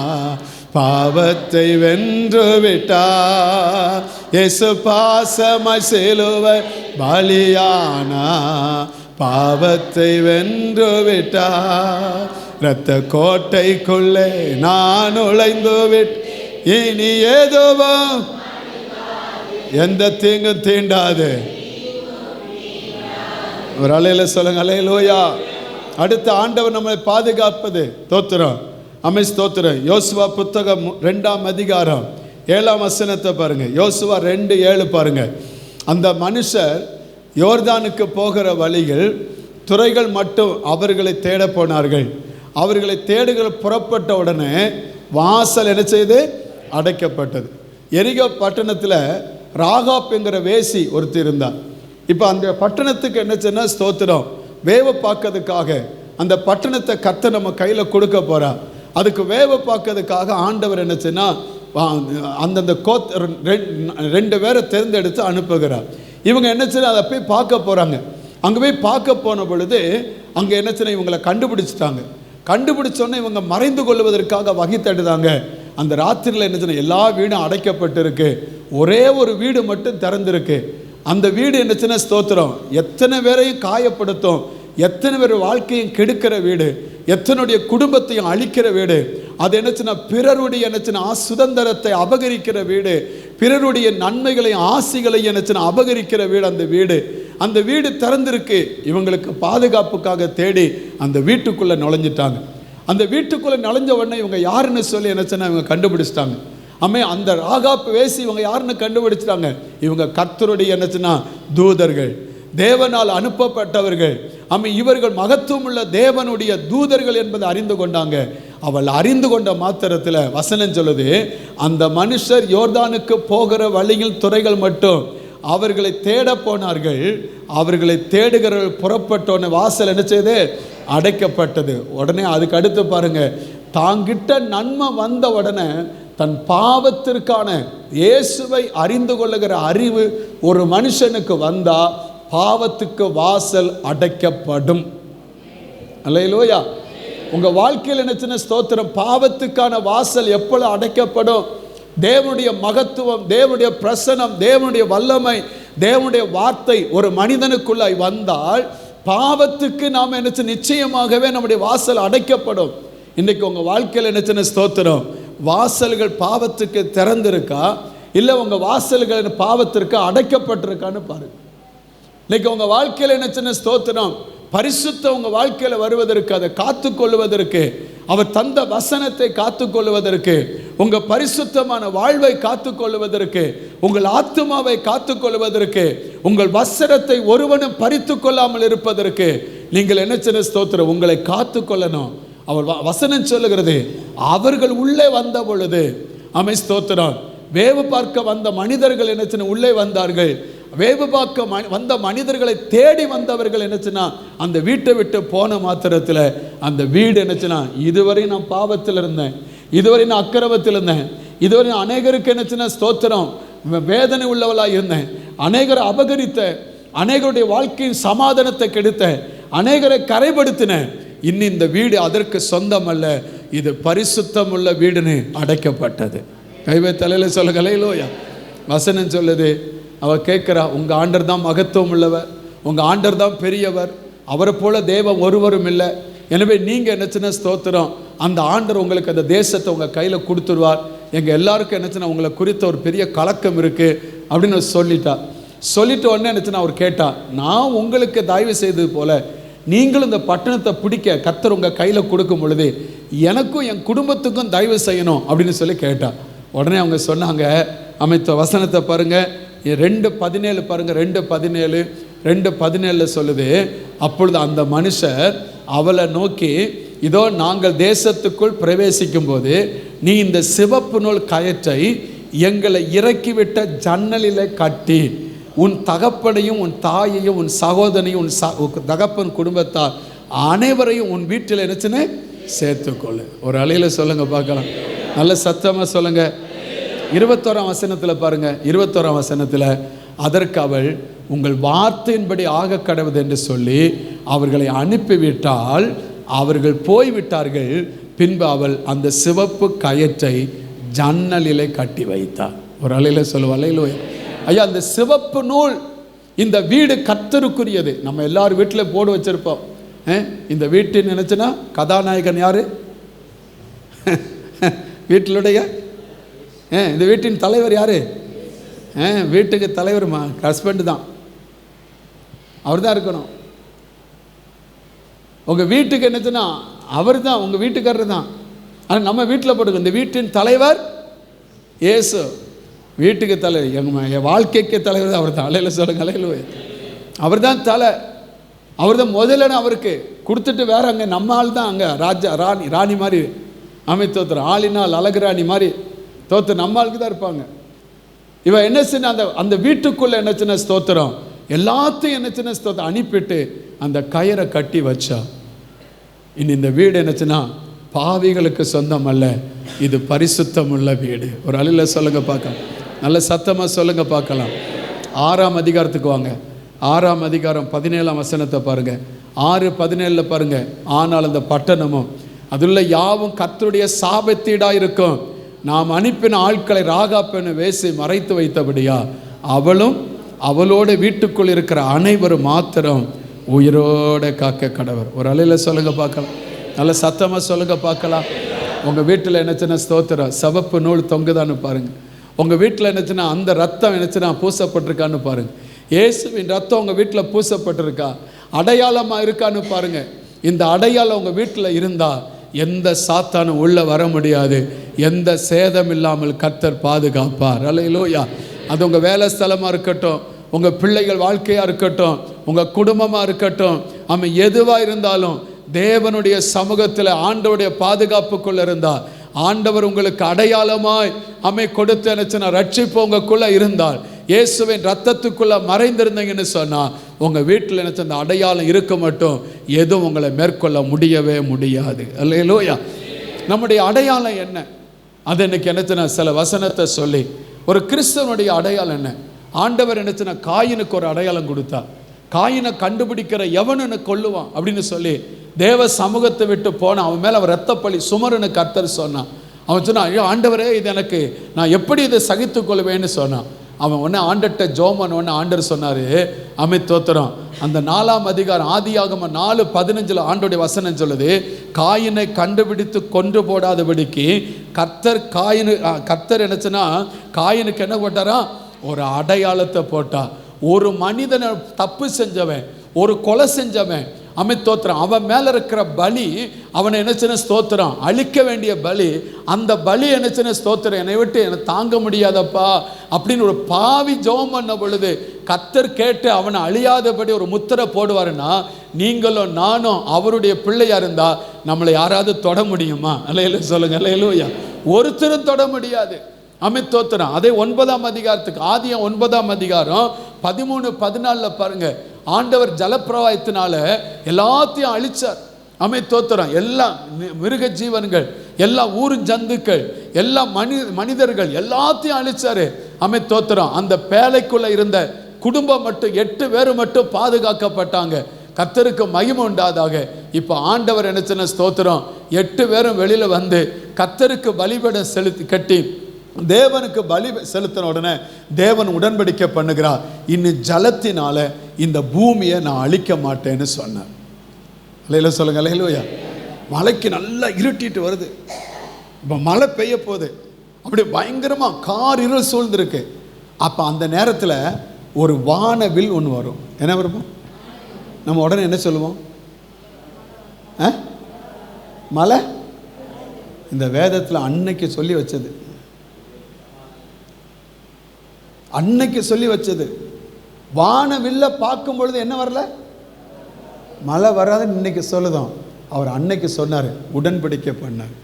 பாவத்தை வென்று விட்டார். இயேசு பாசமாய் சிலுவை பலியானா பாவத்தை வென்று விட்டார். இரத்த கோட்டைக்குள்ளே நான் நுழைந்து விட்டு இனி எதுவும் எந்த தீங்கும் தீண்டாது. ஒரு அலையில சொல்லுங்க அல்லேலூயா. அடுத்த ஆண்டவர் நம்மை பாதுகாப்பது. தோத்திரம். ஸ்தோத்திரம். யோசுவா புத்தகம் 2ஆம் அதிகாரம் 7ஆம் வசனத்தை பாருங்க. யோசுவா 2:7 பாருங்க. அந்த மனுஷர் யோர்தானுக்கு போகிற வழிகள் துறைகள் மட்டும் அவர்களை தேட போனார்கள். அவர்களை தேடுகிற புறப்பட்ட உடனே வாசல் என்ன செய்து அடைக்கப்பட்டது. எரிகோ பட்டணத்தில் ராகாப் என்கிற வேசி ஒருத்தர் இருந்தார். இப்போ அந்த பட்டணத்துக்கு என்ன செய்ய ஸ்தோத்திரம் வேவ பார்க்கறதுக்காக அந்த பட்டணத்தை கர்த்தர் நம்ம கையில் கொடுக்க போகிறார். அதுக்கு வேவ பார்க்கறதுக்காக ஆண்டவர் என்ன செய்யனா அந்தந்த 2 பேரை தேர்ந்தெடுத்து அனுப்புகிறார். இவங்க என்ன செய்ய அதை போய் பார்க்க போகிறாங்க. அங்கே போய் பார்க்க போன பொழுது அங்கே என்ன செய்ய இவங்களை கண்டுபிடிச்சிட்டாங்க. கண்டுபிடிச்சோன்னே இவங்க மறைந்து கொள்வதற்காக வகை தேடுதாங்க. அந்த ராத்திரியில் என்ன சொன்ன, எல்லா வீடும் அடைக்கப்பட்டிருக்கு, ஒரே ஒரு வீடு மட்டும் திறந்திருக்கு. அந்த வீடு என்னச்சுன்னா ஸ்தோத்திரம், எத்தனை பேரையும் காயப்படுத்தும், எத்தனை பேர் வாழ்க்கையும் கெடுக்கிற வீடு, எத்தனுடைய குடும்பத்தையும் அழிக்கிற வீடு. அது என்னச்சுன்னா பிறருடைய என்னச்சுன்னா சுதந்திரத்தை அபகரிக்கிற வீடு, பிறருடைய நன்மைகளையும் ஆசிகளையும் என்னச்சுன்னா அபகரிக்கிற வீடு அந்த வீடு. அந்த வீடு திறந்திருக்கு. இவங்களுக்கு பாதுகாப்புக்காக தேடி அந்த வீட்டுக்குள்ளே நுழைஞ்சிட்டாங்க. அந்த வீட்டுக்குள்ளே நுழைஞ்ச உடனே இவங்க யாருன்னு சொல்லி என்னச்சுன்னா இவங்க கண்டுபிடிச்சிட்டாங்க. அந்த ராகாப் வேசி இவங்க யாருன்னு கண்டுபிடிச்சிட்டாங்க. இவங்க கர்த்தருடைய என்னச்சுன்னா தூதர்கள், தேவனால் அனுப்பப்பட்டவர்கள். இவர்கள் மகத்துவம் உள்ள தேவனுடைய தூதர்கள் என்பதை அறிந்து கொண்டாங்க. அவள் அறிந்து கொண்ட மாத்திரத்தில் வசனம் சொல்லுது, அந்த மனுஷர் யோர்தானுக்கு போகிற வழியில் துறைகள் மட்டும் அவர்களை தேட போனார்கள். அவர்களை தேடுகிறவர்கள் புறப்பட்டோன்னு வாசல் என்ன செய்து அடைக்கப்பட்டது. உடனே அதுக்கு அடுத்து பாருங்க, தாங்கிட்ட நன்மை வந்த உடனே தன் பாவத்திற்கான இயேசுவை அறிந்து கொள்ளுகிற அறிவு ஒரு மனுஷனுக்கு வந்தா பாவத்துக்கு வாசல் அடைக்கப்படும். அல்லேலூயா. உங்க வாழ்க்கையில் என்ன ஸ்தோத்திரம், பாவத்துக்கான வாசல் எப்பொழுது அடைக்கப்படும்? தேவனுடைய மகத்துவம், தேவனுடைய பிரசனம், தேவனுடைய வல்லமை, தேவனுடைய வார்த்தை ஒரு மனிதனுக்குள்ளாய் வந்தால் பாவத்துக்கு நாம் என்ன நிச்சயமாகவே நம்முடைய வாசல் அடைக்கப்படும். இன்னைக்கு உங்க வாழ்க்கையில் என்ன ஸ்தோத்திரம், வாசல்கள் பாவத்துக்கு திறந்திருக்கா, இல்லை உங்க வாசல்கள் பாவத்திற்கு அடைக்கப்பட்டிருக்கான்னு பாருங்க. இன்னைக்கு உங்க வாழ்க்கையில் என்ன ஸ்தோத்திரம், பரிசுத்தம் உங்க வாழ்க்கையில் வருவதற்கு, அதை காத்து கொள்வதற்கு, அவர் தந்த வசனத்தை காத்து கொள்வதற்கு, உங்க பரிசுத்தமான வாழ்வை காத்து கொள்வதற்கு, உங்கள் ஆத்துமாவை காத்து கொள்வதற்கு, உங்கள் வஸ்திரத்தை ஒருவனும் பறித்து கொள்ளாமல் இருப்பதற்கு நீங்கள் என்ன ஸ்தோத்திரம், உங்களை காத்து கொள்ளணும். அவர் வசனம் சொல்லுகிறது, அவர்கள் உள்ளே வந்த பொழுது ஸ்தோத்திரம், வேவு பார்க்க வந்த மனிதர்கள் என்ன உள்ளே வந்தார்கள். வேவு பார்க்க வந்த மனிதர்களை தேடி வந்தவர்கள் என்னச்சுன்னா அந்த வீட்டை விட்டு போன மாத்திரத்தில் அந்த வீடு என்னச்சுன்னா, இதுவரை நான் பாவத்தில் இருந்தேன், இதுவரை நான் அக்கிரமத்தில் இருந்தேன், இதுவரை நான் அநேகருக்கு என்னச்சுன்னா ஸ்தோத்திரம் வேதனை உள்ளவளாக இருந்தேன், அநேகரை அபகரித்த, அநேகருடைய வாழ்க்கையின் சமாதானத்தை கெடுத்த, அநேகரை கரைப்படுத்தினேன். இன்னும் இந்த வீடு அதற்கு சொந்தம் அல்ல, இது பரிசுத்தம் உள்ள வீடுன்னு அடைக்கப்பட்டது. கைவை தலையில் சொல்ல கலையிலோயா. வசனம் சொல்லுது, அவ கேட்குறா, உங்கள் ஆண்டர் தான் மகத்துவம் உள்ளவர், உங்கள் ஆண்டர் தான் பெரியவர், அவரை போல தேவன் ஒருவரும் இல்லை. எனவே நீங்கள் என்னச்சுன்னா ஸ்தோத்திரம், அந்த ஆண்டர் உங்களுக்கு அந்த தேசத்தை உங்கள் கையில் கொடுத்துருவார். எங்கள் எல்லாருக்கும் என்னச்சுன்னா உங்களை குறித்த ஒரு பெரிய கலக்கம் இருக்குது அப்படின்னு சொல்லிட்டு உடனே என்னச்சுன்னா அவர் கேட்டா, நான் உங்களுக்கு தயவு செய்தது போல நீங்களும் இந்த பட்டணத்தை பிடிக்க கர்த்தர் உங்கள் கையில் கொடுக்கும் பொழுது எனக்கும் என் குடும்பத்துக்கும் தயவு செய்யணும் அப்படின்னு சொல்லி கேட்டா. உடனே அவங்க சொன்னாங்க, அமைத்த வசனத்தை பாருங்கள், 2:17 பாருங்கள், 2:17 சொல்லுது, அப்பொழுது அந்த மனுஷர் அவளை நோக்கி, இதோ நாங்கள் தேசத்துக்குள் பிரவேசிக்கும் போது நீ இந்த சிவப்பு நூல் கயிற்றை எங்களை இறக்கிவிட்ட ஜன்னலில் கட்டி உன் தகப்பனையும் உன் தாயையும் உன் சகோதரனையும் உன் தகப்பன் குடும்பத்தார் அனைவரையும் உன் வீட்டில் என்னச்சுன்னு சேர்த்துக்கொள்ளு. ஒரு அலையில் சொல்லுங்க பார்க்கலாம், நல்ல சத்தமாக சொல்லுங்க. 21ஆம் வசனத்தில் பாருங்க, 21ஆம் வசனத்தில், அதற்கு அவள் உங்கள் வார்த்தையின்படி ஆக கடவுது என்று சொல்லி அவர்களை அனுப்பிவிட்டால் அவர்கள் போய்விட்டார்கள். பின்பு அவள் அந்த சிவப்பு கயிற்றை ஜன்னலிலே கட்டி வைத்தாள். ஒரு அலையில் சொல்லுவா, அலையிலோ ஐயா, அந்த சிவப்பு நூல் இந்த வீடு கர்த்தருக்குரியது. நம்ம எல்லாரும் வீட்டில் போடு வச்சிருப்போம். இந்த வீட்டின் நினைச்சுன்னா கதாநாயகன் யாரு? வீட்டிலுடைய இந்த வீட்டின் தலைவர் யாரு? வீட்டுக்கு தலைவர் ஹஸ்பண்ட் தான், அவர் தான் இருக்கணும். உங்கள் வீட்டுக்கு என்னச்சுன்னா அவர் தான், உங்கள் வீட்டுக்காரர் தான். ஆனால் நம்ம வீட்டில் போட்டுக்கோ, இந்த வீட்டின் தலைவர் இயேசு. வீட்டுக்கு தலைவர், என் வாழ்க்கைக்கு தலைவர் அவர் தான். அலையில் சொல்லுங்க, அலையில் அவர் தான் தலை, அவர் தான் முதலன்னு அவருக்கு கொடுத்துட்டு வேற அங்கே நம்ம ஆள் தான் அங்கே ராஜா ராணி மாதிரி அமைத்தோத்துறோம். ஆளினால் அழகு ராணி மாதிரி தோத்து நம்ம ஆளுக்கு தான் இருப்பாங்க. இவன் என்ன சின்ன அந்த வீட்டுக்குள்ளே என்ன சின்ன ஸ்தோத்திரம் எல்லாத்தையும் என்ன சின்ன ஸ்தோத்திரம் அனுப்பிட்டு அந்த கயிறை கட்டி வச்சா. இனி இந்த வீடு என்னச்சுன்னா பாவிகளுக்கு சொந்தம் அல்ல, இது பரிசுத்தம் உள்ள வீடு. ஒரு அலையில் சொல்லுங்க பார்க்கலாம், நல்ல சத்தமாக சொல்லுங்க பார்க்கலாம். 6ஆம் அதிகாரத்துக்கு வாங்க. 6ஆம் அதிகாரம் 17ஆம் வசனத்தை பாருங்க. 6:17 பாருங்க. ஆனால் அந்த பட்டணமும் அதுள்ள யாவும் கர்த்தருடைய சாபத்தீடாக இருக்கும், நாம் அனுப்பின ஆட்களை ராகாப்பெண்ணு வேசி மறைத்து வைத்தபடியா அவளும் அவளோட வீட்டுக்குள் இருக்கிற அனைவரும் மாத்திரம் உயிரோட காக்க கடவர். ஒரு அலையில் சொல்லுங்க பார்க்கலாம், நல்ல சத்தமாக சொல்லுங்க பார்க்கலாம். உங்கள் வீட்டில் என்னச்சுன்னா ஸ்தோத்திரம் சிவப்பு நூல் தொங்குதான்னு பாருங்கள். உங்கள் வீட்டில் என்னச்சுன்னா அந்த ரத்தம் என்னச்சுன்னா பூசப்பட்டிருக்கான்னு பாருங்கள். இயேசுவின் ரத்தம் உங்கள் வீட்டில் பூசப்பட்டிருக்கா, அடையாளமாக இருக்கான்னு பாருங்கள். இந்த அடையாளம் உங்கள் வீட்டில் இருந்தால் எந்த சாத்தானும் உள்ளே வர முடியாது. எந்த சேதம் இல்லாமல் கர்த்தர் பாதுகாப்பார். அல்லேலூயா. அது உங்கள் வேலை ஸ்தலமாக இருக்கட்டும், உங்கள் பிள்ளைகள் வாழ்க்கையாக இருக்கட்டும், உங்கள் குடும்பமாக இருக்கட்டும், அவன் எதுவாக இருந்தாலும் தேவனுடைய சமூகத்தில் ஆண்டவருடைய பாதுகாப்புக்குள்ளே இருந்தால், ஆண்டவர் உங்களுக்கு அடையாளமாய் கொடுத்து நினச்சினா ரட்சிப்பு உங்களுக்குள்ளே இருந்தால், இயேசுவின் ரத்தத்துக்குள்ளே மறைந்திருந்தீங்கன்னு சொன்னால் உங்கள் வீட்டில் நினச்ச அந்த அடையாளம் இருக்க மட்டும் எதுவும் உங்களை மேற்கொள்ள முடியவே முடியாது. அல்லேலூயா. நம்முடைய அடையாளம் என்ன? அது இன்னைக்கு என்னச்சுன்னா சில வசனத்தை சொல்லி ஒரு கிறிஸ்தவனுடைய அடையாளம் என்ன? ஆண்டவர் என்னச்சுன்னா காயினுக்கு ஒரு அடையாளம் கொடுத்தா, காயினை கண்டுபிடிக்கிற எவனுன்னு கொல்லுவான் அப்படின்னு சொல்லி தேவ சமூகத்தை விட்டு போனான். அவன் மேலே அவன் ரத்தப்பழி சுமருன்னு கர்த்தர் சொன்னான். அவன் சொன்னான், ஐயோ ஆண்டவரே, இது எனக்கு நான் எப்படி இதை சகித்து கொள்வேன்னு சொன்னான். அவன் ஒன்று ஆண்டட்ட ஜோமன் ஒன்று ஆண்டர் சொன்னார், தோத்திரம். அந்த 4ஆம் அதிகாரம் ஆதியாகமம் 4:15 ஆண்டோடைய வசனம் சொல்லுது, காயினை கண்டுபிடித்து கொன்று போடாதபடிக்கு கர்த்தர் என்னச்சுன்னா காயினுக்கு என்ன போட்டாரா? ஒரு அடையாளத்தை போட்டா. ஒரு மனிதனை தப்பு செஞ்சவன், ஒரு கொலை செஞ்சவன் தோத்திரம், அவன் மேலே இருக்கிற பலி அவனை என்னச்சுன்னு ஸ்தோத்திரம் அழிக்க வேண்டிய பலி, அந்த பலி என்னச்சுன்னு ஸ்தோத்திரம் என்னை விட்டு எனக்கு தாங்க முடியாதப்பா அப்படின்னு ஒரு பாவி ஜெபம் பண்ண பொழுது கர்த்தர் கேட்டு அவனை அழியாதபடி ஒரு முத்திரை போடுவாருன்னா, நீங்களும் நானும் அவருடைய பிள்ளையா இருந்தா நம்மளை யாராவது தொட முடியுமா? அல்லேலூயா சொல்லுங்க. அல்லேலூயா. ஒருத்தரும் தொட முடியாது. தோத்திரம். அதே 9ஆம் அதிகாரத்துக்கு ஆதியாகமம் 9ஆம் அதிகாரம் 13-14 பாருங்க. ஆண்டவர் ஜலப்பிரவாயத்தினால எல்லாத்தையும் அழிச்சார். தோத்திரம். எல்லா மிருக ஜீவன்கள், எல்லா ஊரு ஜந்துக்கள், எல்லா மனிதர்கள் எல்லாத்தையும் அழிச்சாரு. தோத்திரம். அந்த பேழைக்குள்ள இருந்த குடும்பம் மட்டும் 8 பேர் மட்டும் பாதுகாக்கப்பட்டாங்க. கர்த்தருக்கு மகிமை உண்டாதாக. இப்போ ஆண்டவர் என்னச்சுன்னா ஸ்தோத்திரம் 8 பேரும் வெளியில வந்து கர்த்தருக்கு பலிபீடம் செலுத்தி கட்டி தேவனுக்கு பலி செலுத்தின உடனே தேவன் உடன்படிக்கை பண்ணுகிறார், இன்னும் ஜலத்தினால இந்த பூமியை நான் அழிக்க மாட்டேன்னு சொன்னார். அல்லேலூயா சொல்லுங்க. அல்லேலூயா. மழைக்கு நல்லா இருட்டிட்டு வருது. இப்போ மழை பெய்ய போகுது. அப்படி பயங்கரமாக கார் இருள் சூழ்ந்துருக்கு. அப்போ அந்த நேரத்தில் ஒரு வானவில் ஒன்று வரும். என்ன வரும்? நம்ம உடனே என்ன சொல்லுவோம்? மழை. இந்த வேதத்தில் அன்னைக்கு சொல்லி வச்சது, அன்னைக்கு சொல்லி வச்சது. வானவில்ல பார்க்கும் பொழுது என்ன வரல? மழை வராதுன்னு இன்னைக்கு சொல்லுதோம். அவர் அன்னைக்கு சொன்னார், உடன்படிக்கை பண்ணார்.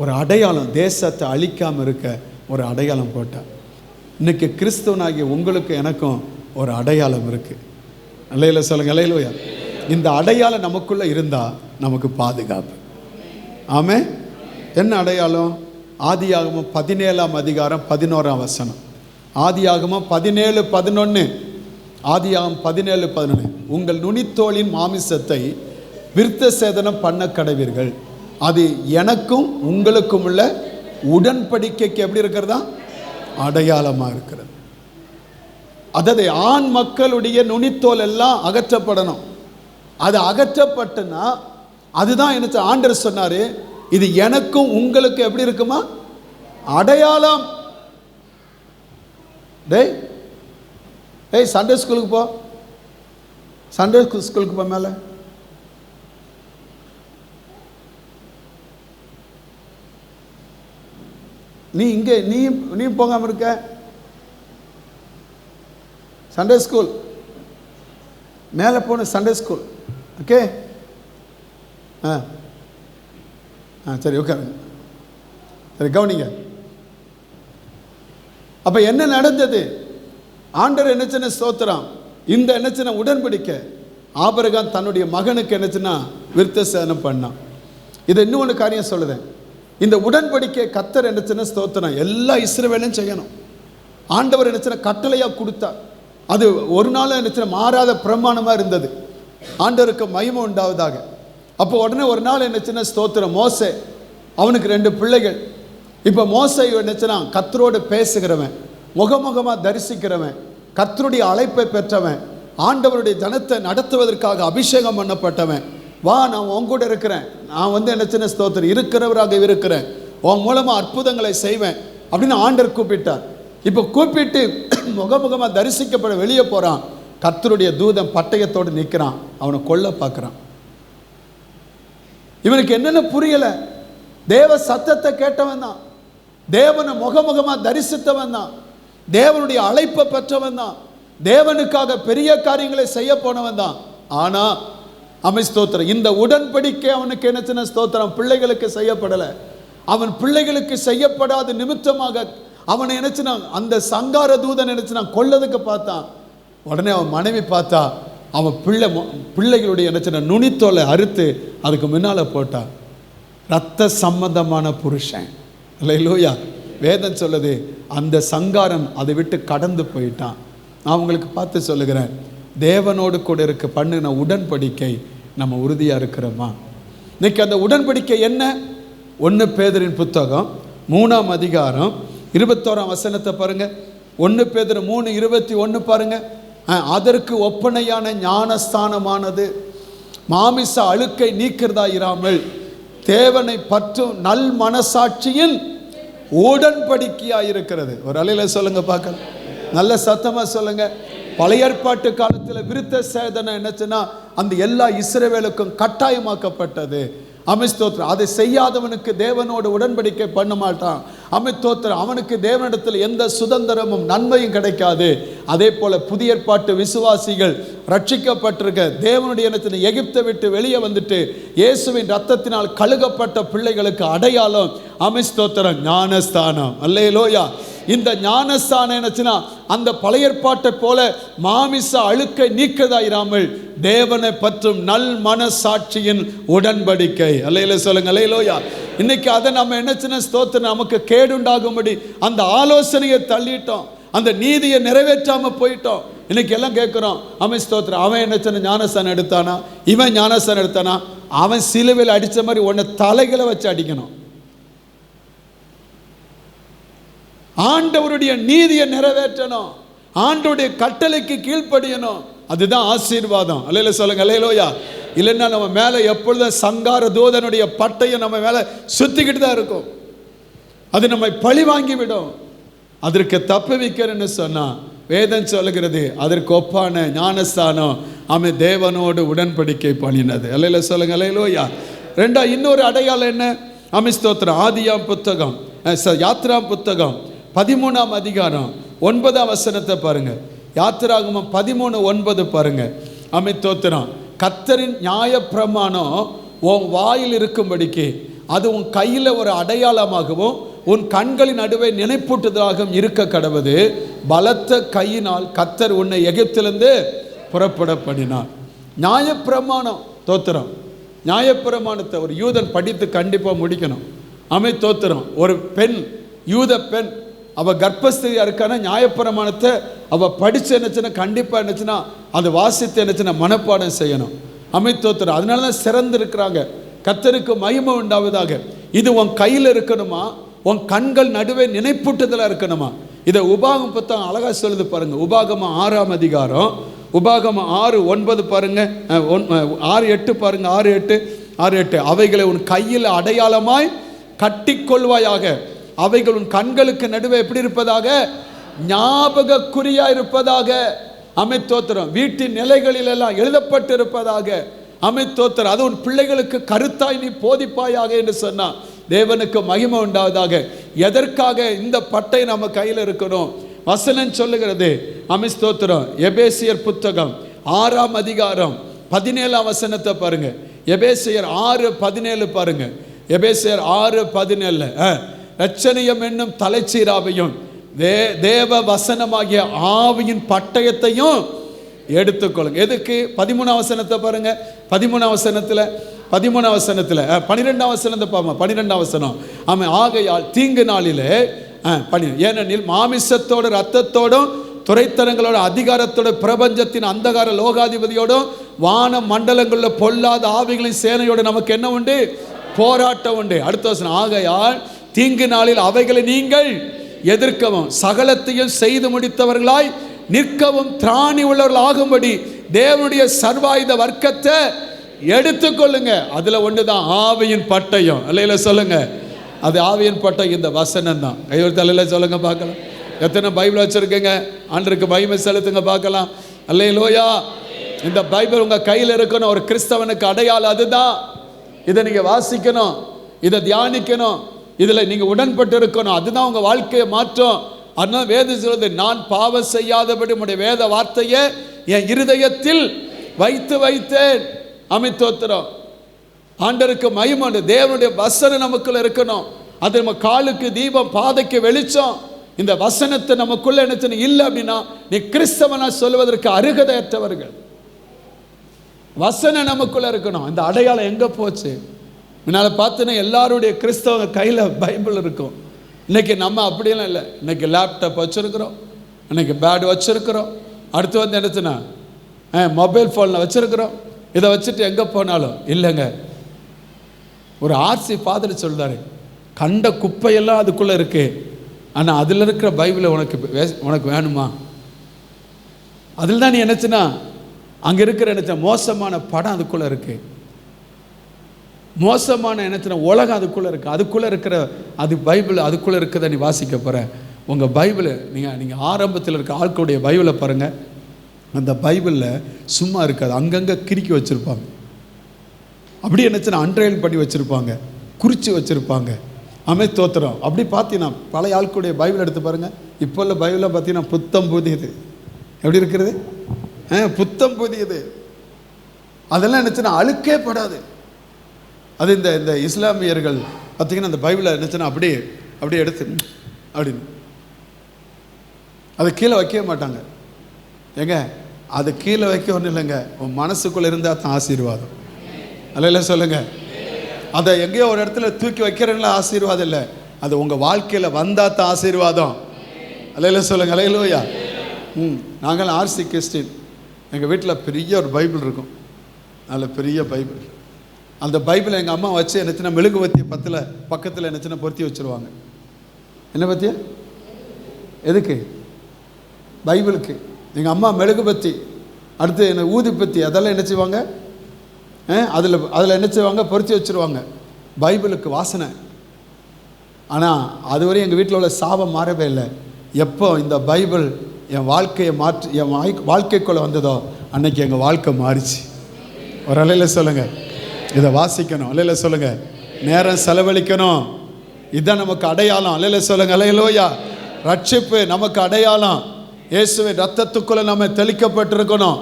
ஒரு அடையாளம், தேசத்தை அழிக்காமல் இருக்க ஒரு அடையாளம் போட்டார். இன்னைக்கு கிறிஸ்தவனாகிய உங்களுக்கு எனக்கும் ஒரு அடையாளம் இருக்கு. அல்லேலூயா சொல்லுங்க. அல்லேலூயா. இந்த அடையாளம் நமக்குள்ள இருந்தா நமக்கு பாதுகாப்பு. ஆமே. என்ன அடையாளம்? ஆதியாகமம் 17ஆம் அதிகாரம் 11ஆம் வசனம். ஆதியாகமம் 17:11. ஆதியாகமம் 17:11. உங்கள் நுனித்தோளின் மாமிசத்தை விருத்த சேதனம் பண்ண கடவீர்கள், அது எனக்கும் உங்களுக்கும் உள்ள உடன்படிக்கைக்கு எப்படி இருக்கிறதா? அடையாளமா இருக்கிறது. அதாவது ஆண் மக்களுடைய நுனித்தோல் எல்லாம் அகற்றப்படணும். அது அகற்றப்பட்டுனா அதுதான் எனக்கு ஆண்டவர் சொன்னாரு, இது எனக்கும் உங்களுக்கு எப்படி இருக்குமா? அடையாளம். டேய் சண்டே ஸ்கூலுக்கு போ, சண்டே ஸ்கூலுக்கு போ. மேலே நீ இங்கே நீ போகாமல் இருக்க. சண்டே ஸ்கூல் மேலே போன சண்டே ஸ்கூல். ஓகே. சரி உட்காருங்க. சரி கவனிங்க. அப்போ என்ன நடந்தது? ஆண்டவர் என்னச்சுன்னா ஸ்தோத்திரம், இந்த என்னச்சுன்னா உடன்படிக்கை ஆபிரகாம் தன்னுடைய மகனுக்கு என்னச்சுன்னா விருத்த சேதனம் பண்ணான். இதை இன்னொன்று காரியம் சொல்லுதேன். இந்த உடன்படிக்கை கர்த்தர் என்னச்சுன்னா ஸ்தோத்திரம் எல்லா இஸ்ரவேலையும் செய்யணும். ஆண்டவர் என்னச்சுன்னா கட்டளையாக கொடுத்தார். அது ஒரு நாள் என்னச்சுன்னா மாறாத பிரமாணமாக இருந்தது. ஆண்டவருக்கு மகிமை உண்டாவதாக. அப்போ உடனே ஒரு நாள் என்னச்சுன்னா ஸ்தோத்திரம் மோசே, அவனுக்கு 2 பிள்ளைகள். இப்போ மோசே என்னச்சுன்னா கர்த்தரோடு பேசுகிறவன், முகமுகமாக தரிசிக்கிறவன், கர்த்தருடைய அழைப்பை பெற்றவன், ஆண்டவருடைய ஜனத்தை நடத்துவதற்காக அபிஷேகம் பண்ணப்பட்டவன். வா, நான் உன் கூட இருக்கிறேன், நான் என்னச்சுன்னா ஸ்தோத்திரம் இருக்கிறவராக இருக்கிறேன், உன் மூலமாக அற்புதங்களை செய்வேன் அப்படின்னு ஆண்டவர் கூப்பிட்டார். இப்போ கூப்பிட்டு முகமுகமாக தரிசிக்கப்பட வெளியே போகிறான். கர்த்தருடைய தூதன் பட்டயத்தோடு நிற்கிறான், அவனை கொல்ல பார்க்குறான். இவனுக்கு என்னென்ன புரியலை. தேவ சத்தத்தை கேட்டவன் தான், தேவனை முகமுகமாக தரிசித்தவன் தான், தேவனுடைய அழைப்பை பெற்றவன் தான், தேவனுக்காக பெரிய காரியங்களை செய்ய போனவன் தான். ஆனால் ஸ்தோத்திரம், இந்த உடன்படிக்கை அவனுக்கு என்னச்சுன்னா ஸ்தோத்திரம் பிள்ளைகளுக்கு செய்யப்படலை. அவன் பிள்ளைகளுக்கு செய்யப்படாத நிமித்தமாக அவனை நினைச்சுனா அந்த சங்கார தூதன் நினைச்சுனா கொல்லதுக்கு பார்த்தான். உடனே அவன் மனைவி பார்த்தா, அவன் பிள்ளைகளுடைய நினைச்சுனா நுனித்தோலை அறுத்து அதுக்கு முன்னால் போட்டான். இரத்த சம்பந்தமான புருஷன். அல்லேலூயா. வேதம் சொல்லுது, அந்த சங்காரன் அதை விட்டு கடந்து போயிட்டான். நான் உங்களுக்கு பார்த்து சொல்லுகிறேன், தேவனோடு கூட இருக்க பண்ணின உடன்படிக்கை நம்ம உறுதியாக இருக்கிறோமா? இன்னைக்கு அந்த உடன்படிக்கை என்ன? 1 பேதுருவின் புத்தகம் 3ஆம் அதிகாரம் 21ஆம் வசனத்தை பாருங்க. 1 பேதுரு 3:21 பாருங்க. அதற்கு ஒப்பனையான ஞானஸ்தானமானது மாமிச அழுக்கை நீக்கிறதா இராமல் தேவனை பற்றும் நல் மனசாட்சியின் உடன்படிக்கையாக இருக்கிறது. ஒரு அலையில சொல்லுங்க பார்க்கலாம், நல்ல சத்தமாக சொல்லுங்க. பழைய ஏற்பாட்டு காலத்தில் விருத்த சேதனை என்னச்சுன்னா அந்த எல்லா இஸ்ரவேலுக்கும் கட்டாயமாக்கப்பட்டது. ஸ்தோத்திரம். அதை செய்யாதவனுக்கு தேவனோடு உடன்படிக்கை பண்ண மாட்டான். ஸ்தோத்திரம். அவனுக்கு தேவனிடத்தில் எந்த சுதந்திரமும் நன்மையும் கிடைக்காது. அதே போல புதிய ஏற்பாட்டு விசுவாசிகள் ரட்சிக்கப்பட்டிருக்க தேவனுடைய இனத்தினை எகிப்தை விட்டு வெளியே வந்துட்டு இயேசுவின் ரத்தத்தினால் கழுகப்பட்ட பிள்ளைகளுக்கு அடையாளம் ஸ்தோத்திரம் ஞானஸ்தானம். அல்லேலூயா. இந்த ஞானஸ்தானம் என்னச்சுன்னா அந்த பழைய ஏற்பாட்டை போல மாமிச அழுக்கை நீக்கதா இராமல் தேவனை பற்றும் நல் மனசாட்சியின் உடன்படிக்கை. அல்லேலூயா சொல்லுங்க. அல்லேலூயா. இன்னைக்கு அதை நம்ம என்னச்சுன்னா ஸ்தோத்திரம் நமக்கு கேடுண்டாகும்படி அந்த ஆலோசனையை தள்ளிட்டோம், அந்த நீதியை நிறைவேற்றாம போயிட்டோம். இன்னைக்கு எல்லாம் கேட்கிறோம், ஸ்தோத்திரம் அவன் என்னச்சுன்னா ஞானஸ்தானம் எடுத்தானா, இவன் ஞானஸ்தானம் எடுத்தானா, அவன் சிலுவையில் அடித்த மாதிரி உன்னை தலைகளை வச்சு அடிக்கணும். ஆண்டவருடைய நீதியை நிறைவேற்றணும், ஆண்டவருடைய கட்டளைக்கு கீழ்ப்படியணும். அதுதான் ஆசீர்வாதம். அல்லேலூயா சொல்லுங்க. அல்லேலூயா. இல்லைன்னா நம்ம மேலே எப்பொழுதும் சங்கார தூதனுடைய பட்டயம் நம்ம மேலே சுத்திக்கிட்டு தான் இருக்கும். அது நம்மை பழி வாங்கிவிடும். அதற்கு தப்பு வைக்கிறேன்னு சொன்னா வேதம் சொல்லுகிறது, அதற்கு ஒப்பான ஞானஸ்தானம் அவன் தேவனோடு உடன்படிக்கை பண்ணினது. அல்லேலூயா சொல்லுங்க. அல்லேலூயா. இன்னொரு அடையாளம் என்ன? ஸ்தோத்திரம். ஆதியாம் புத்தகம் யாத்ராம் புத்தகம் 13ஆம் அதிகாரம் 9ஆம் வசனத்தை பாருங்க. யாத்திராகமம் 13:9 பாருங்க. ஸ்தோத்திரம். கர்த்தரின் நியாயப்பிரமாணம் உன் வாயில் இருக்கும்படிக்கு அது உன் கையில் ஒரு அடையாளமாகவும் உன் கண்களின் நடுவே நினைப்பூட்டுதலாகவும் இருக்க கடவுது. பலத்த கையினால் கர்த்தர் உன்னை எகிப்திலிருந்து புறப்பட பண்ணினார். நியாயப்பிரமாணம். தோத்திரம். நியாயப்பிரமாணத்தை ஒரு யூதன் படித்து கண்டிப்பாக முடிக்கணும். தோத்திரம். ஒரு பெண், யூத பெண், அவள் கர்ப்பஸ்திரியாக இருக்கான நியாயப்பிரமாணத்தை அவள் படித்து என்னச்சுன்னா கண்டிப்பாக என்னச்சுன்னா அதை வாசித்து என்னச்சுன்னா மனப்பாடம் செய்யணும். தோத்திரம். அதனால தான் சிறந்து இருக்கிறாங்க. கர்த்தருக்கு மகிமை உண்டாவதாக. இது உன் கையில் இருக்கணுமா, உன் கண்கள் நடுவே நினைப்பூட்டுதலாக இருக்கணுமா? இதை உபாகம் புத்தகம் அழகாக சொல்லுது பாருங்க. உபாகமம் 6ஆம் அதிகாரம் உபாகமம் 6:9 பாருங்க, 6:8 பாருங்க. 6:8 அவைகளை உன் கையில் அடையாளமாய் கட்டிக்கொள்வாயாக, அவைகள் உன் கண்களுக்கு நடுவே எப்படி இருப்பதாக, ஞாபக குறியா இருப்பதாக. தோத்திரம். வீட்டின் நிலைகளில் எல்லாம் எழுதப்பட்டு இருப்பதாக. தோத்திரம். அது உன் பிள்ளைகளுக்கு கருத்தாய் நீ போதிப்பாயாக என்று சொன்னா தேவனுக்கு மகிமை உண்டாவதாக. எதற்காக இந்த பட்டை நம்ம கையில் இருக்கணும்? வசனம் சொல்லுகிறது. ஸ்தோத்திரம். எபேசியர் புத்தகம் 6ஆம் அதிகாரம் 17ஆம் வசனத்தை பாருங்க. எபேசியர் 6:17 பாருங்க. எபேசியர் 6:17 ரட்சணியம் என்னும் தலைச்சீராவையும் தேவ வசனமாகிய ஆவியின் பட்டயத்தையும் எடுத்துக்கொள்ளுங்க. எதுக்கு? 13ஆம் வசனத்தை பாருங்க. 13ஆம் வசனத்தில் 12ஆம் வசனத்தை பாருங்க. 12ஆம் வசனம். ஆகையால் தீங்கு நாளிலே ஏனெனில் மாமிசத்தோடு ரத்தத்தோடும் துரைத்தனங்களோட அதிகாரத்தோட பிரபஞ்சத்தின் அந்தகார லோகாதிபதியோடும் வான மண்டலங்களில் பொல்லாத ஆவிகளின் சேனையோடு நமக்கு என்ன உண்டு? போராட்டம் உண்டு. அடுத்த வசனம். ஆகையால் தீங்கு நாளில் அவைகளை நீங்கள் எதிர்க்கவும் சகலத்தையும் செய்து முடித்தவர்களாய் நிற்கவும் திராணி உள்ளவர்கள் ஆகும்படி தேவனுடைய சர்வாயுத வர்க்கத்தை எடுத்துக்கொள்ளுங்க. அதுல ஒண்ணுதான் ஆவியின் பட்டயம். அல்லையில சொல்லுங்க, அது ஆவியின் பட்டயம் இந்த வசனம் தான். கையொரு தலையில சொல்லுங்க பார்க்கலாம். எத்தனை பைபிள் வச்சிருக்கீங்க? ஆண்டருக்கு மகிமை செலுத்துங்க பார்க்கலாம். அல்லேலூயா. இந்த பைபிள் உங்க கையில் இருக்கணும். ஒரு கிறிஸ்தவனுக்கு அடையாளம் அதுதான். இதை நீங்க வாசிக்கணும், இதை தியானிக்கணும், இதுல நீங்க உடன்பட்டு இருக்கணும். அதுதான் உங்க வாழ்க்கையை மாற்றும். அதனால வேதம் சொல்லுது, நான் பாவம் செய்யாதபடி உடைய வேத வார்த்தையை என் இருதயத்தில் வைத்து வைத்தேன். அமைத்தோத்திரம். ஆண்டருக்கு மகிமை. தேவனுடைய வசனம் நமக்குள்ள இருக்கணும். அது நம்ம காலுக்கு தீபம், பாதைக்கு வெளிச்சம். இந்த வசனத்தை நமக்குள்ள என்ன இல்லை அப்படின்னா நீ கிறிஸ்தவனா சொல்வதற்கு அருகதையற்றவர்கள். வசனம் நமக்குள்ள இருக்கணும். இந்த அடையாளம் எங்க போச்சு? முன்னால பார்த்தீங்கன்னா எல்லாருடைய கிறிஸ்தவங்க கையில பைபிள் இருக்கும். இன்னைக்கு நம்ம அப்படியெல்லாம் இல்லை. இன்னைக்கு லேப்டாப் வச்சிருக்கிறோம், இன்னைக்கு பேட் வச்சிருக்கிறோம், அடுத்து வந்து என்னச்சுன்னா மொபைல் ஃபோனில் வச்சிருக்கிறோம். இதை வச்சுட்டு எங்கே போனாலும் இல்லைங்க. ஒரு ஆர்சி ஃபாதர் சொல்றாரு, கண்ட குப்பையெல்லாம் அதுக்குள்ளே இருக்கு, ஆனால் அதில் இருக்கிற பைபிளை உனக்கு வேணுமா? அதில் தான் நீ என்னச்சுன்னா அங்கே இருக்கிற என்ன மோசமான படம் அதுக்குள்ளே இருக்கு, மோசமான என்னச்சுன்னா உலகம் அதுக்குள்ளே இருக்கு. அதுக்குள்ளே இருக்கிற அது பைபிள் அதுக்குள்ளே இருக்கிறத நீ வாசிக்க போகிற. உங்கள் பைபிளை நீங்கள் ஆரம்பத்தில் இருக்க ஆட்களுடைய பைபிளை பாருங்கள். அந்த பைபிளில் சும்மா இருக்காது, அங்கங்கே கிறுக்கி வச்சுருப்பாங்க. அப்படி என்னச்சுன்னா அண்ட்ரைல் பண்ணி வச்சுருப்பாங்க, குறித்து வச்சுருப்பாங்க. தோத்திரம். அப்படி பார்த்தீங்கன்னா பழைய ஆட்களுடைய பைபிள் எடுத்து பாருங்கள். இப்போ உள்ள பைபிளை பார்த்தீங்கன்னா புத்தம் புதியது. எப்படி இருக்கிறது? புத்தம் புதியது. அதெல்லாம் என்னச்சுன்னா அழுக்கே படாது. அது இந்த இஸ்லாமியர்கள் பார்த்தீங்கன்னா அந்த பைபிளை என்னச்சுன்னா அப்படியே எடுத்து அப்படின்னு அது கீழே வைக்கவே மாட்டாங்க. ஏங்க அது கீழே வைக்க ஒன்றும் இல்லைங்க, உன் மனசுக்குள்ளே இருந்தால் தான் ஆசீர்வாதம். அல்ல சொல்லுங்க, அதை எங்கேயோ ஒரு இடத்துல தூக்கி வைக்கிறதுல ஆசீர்வாதம் இல்லை, அது உங்கள் வாழ்க்கையில் வந்தால் தான் ஆசீர்வாதம். அல்ல சொல்லுங்க. அல்லேலூயா. நாங்கள் ஆர்சி கிறிஸ்டின். எங்கள் வீட்டில் பெரிய ஒரு பைபிள் இருக்கும், நல்ல பெரிய பைபிள். அந்த பைபிளை எங்கள் அம்மா வச்சு என்னச்சுன்னா மெழுகுவத்தி பக்கத்தில் என்னச்சுன்னா பொருத்தி வச்சுருவாங்க. என்ன பற்றியா? எதுக்கு? பைபிளுக்கு. எங்கள் அம்மா மெழுகுபத்தி, அடுத்து என்ன ஊதுபத்தி, அதெல்லாம் என்ன செய்வாங்க? அதில் என்ன செய்வாங்க? பொருத்தி வச்சுருவாங்க. பைபிளுக்கு வாசனை. ஆனால் அதுவரை எங்கள் வீட்டில் உள்ள சாபம் மாறவே இல்லை. எப்போ இந்த பைபிள் என் வாழ்க்கையை மாற்றி என் வாழ்க்கைக்குள்ளே வந்ததோ அன்னைக்கு எங்கள் வாழ்க்கை மாறிச்சு. ஒரு அலையில் சொல்லுங்கள், இதை வாசிக்கணும். அலையில சொல்லுங்க, நேரம் செலவழிக்கணும். இதுதான் நமக்கு அடையாளம். அலையில சொல்லுங்க. அல்லேலூயா. ரட்சிப்பு நமக்கு அடையாளம். இயேசுவின் ரத்தத்துக்குள்ள நம்ம தெளிக்கப்பட்டிருக்கணும்.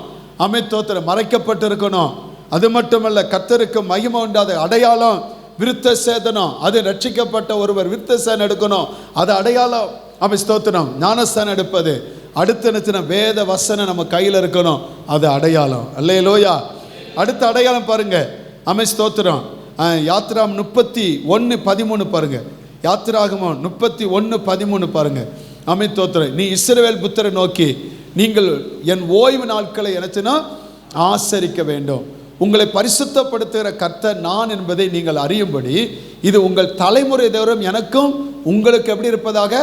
தோத்திரம் மறைக்கப்பட்டிருக்கணும். அது மட்டுமல்ல, கர்த்தருக்கு மகிமை உண்டாத அடையாளம் விருத்த சேதனம். அது ரட்சிக்கப்பட்ட ஒருவர் விருத்த சேதனம் எடுக்கணும், அது அடையாளம். ஸ்தோத்திரம். ஞானஸ்தானம் எடுப்பது. அடுத்து என்னச்சுன்னா வேத வசனம் நம்ம கையில் இருக்கணும், அது அடையாளம். அல்லேலூயா. அடுத்த அடையாளம் பாருங்க. ஸ்தோத்திரம். யாத்திராம் 31:13 பாருங்க. யாத்திராகமம் 31:13 பாருங்க. தோத்திரம். நீ இஸ்ரவேல் புத்திரரை நோக்கி, நீங்கள் என் ஓய்வு நாட்களை என்னச்சுன்னா ஆசரிக்க வேண்டும், உங்களை பரிசுத்தப்படுத்துகிற கர்த்தர் நான் என்பதை நீங்கள் அறியும்படி இது உங்கள் தலைமுறை தோறும் எனக்கும் உங்களுக்கு எப்படி இருப்பதாக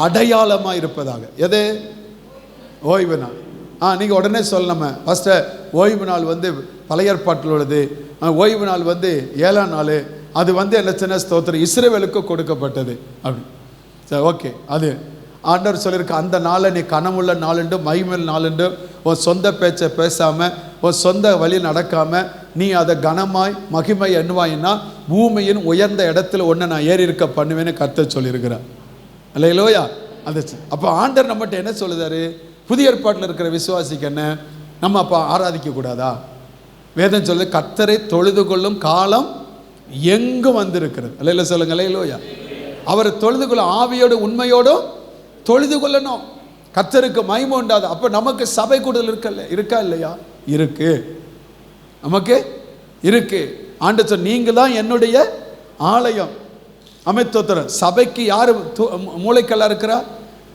அடையாளமாக இருப்பதாக. எது? ஓய்வு நாள். நீங்கள் உடனே சொல்லணுமே, ஃபஸ்ட்டு ஓய்வு நாள் வந்து பழைய ஏற்பாட்டில் உள்ளது, ஓய்வு நாள் வந்து 7ஆம் நாள், அது வந்து என்ன சின்ன ஸ்தோத்திரம் இஸ்ரவேலுக்கு கொடுக்கப்பட்டது அப்படி. சரி, ஓகே. அது ஆண்டவர் சொல்லியிருக்க அந்த நாளை நீ கனமுள்ள நாளுண்டு மகிமையில் நாளுண்டு உன் சொந்த பேச்சை பேசாமல் உன் சொந்த வழி நடக்காமல் நீ அதை கனமாய் மகிமை எண்ணுவாயின்னா பூமியின் உயர்ந்த இடத்துல ஒன்று நான் ஏறி இருக்க பண்ணுவேன்னு கர்த்தர் சொல்லியிருக்கிறார். அல்லேலூயா. அது அப்போ ஆண்டவர் நம்மகிட்ட என்ன சொல்லுதாரு? புதிய ஏற்பாட்டில் இருக்கிற விசுவாசிக்கு என்ன, நம்ம அப்போ ஆராதிக்க கூடாதா? வேதம் சொல்லுது, கர்த்தரை தொழுது கொள்ளும் காலம் எங்கும் வந்திருக்கிறது. அல்லேலூயா சொல்லுங்க. அல்லேலூயா. அவரை தொழுது கொள்ள ஆவியோடு உண்மையோடும் தொழுது கொள்ளணும். கர்த்தருக்கு மகிமை உண்டாது. அப்போ நமக்கு சபை கூடுதல் இருக்கா இல்லையா? இருக்கு, நமக்கு இருக்கு. ஆண்டவர் சொல், நீங்க தான் என்னுடைய ஆலயம். தோத்திரம். சபைக்கு யாரு மூளைக்கல்லா இருக்கிறா?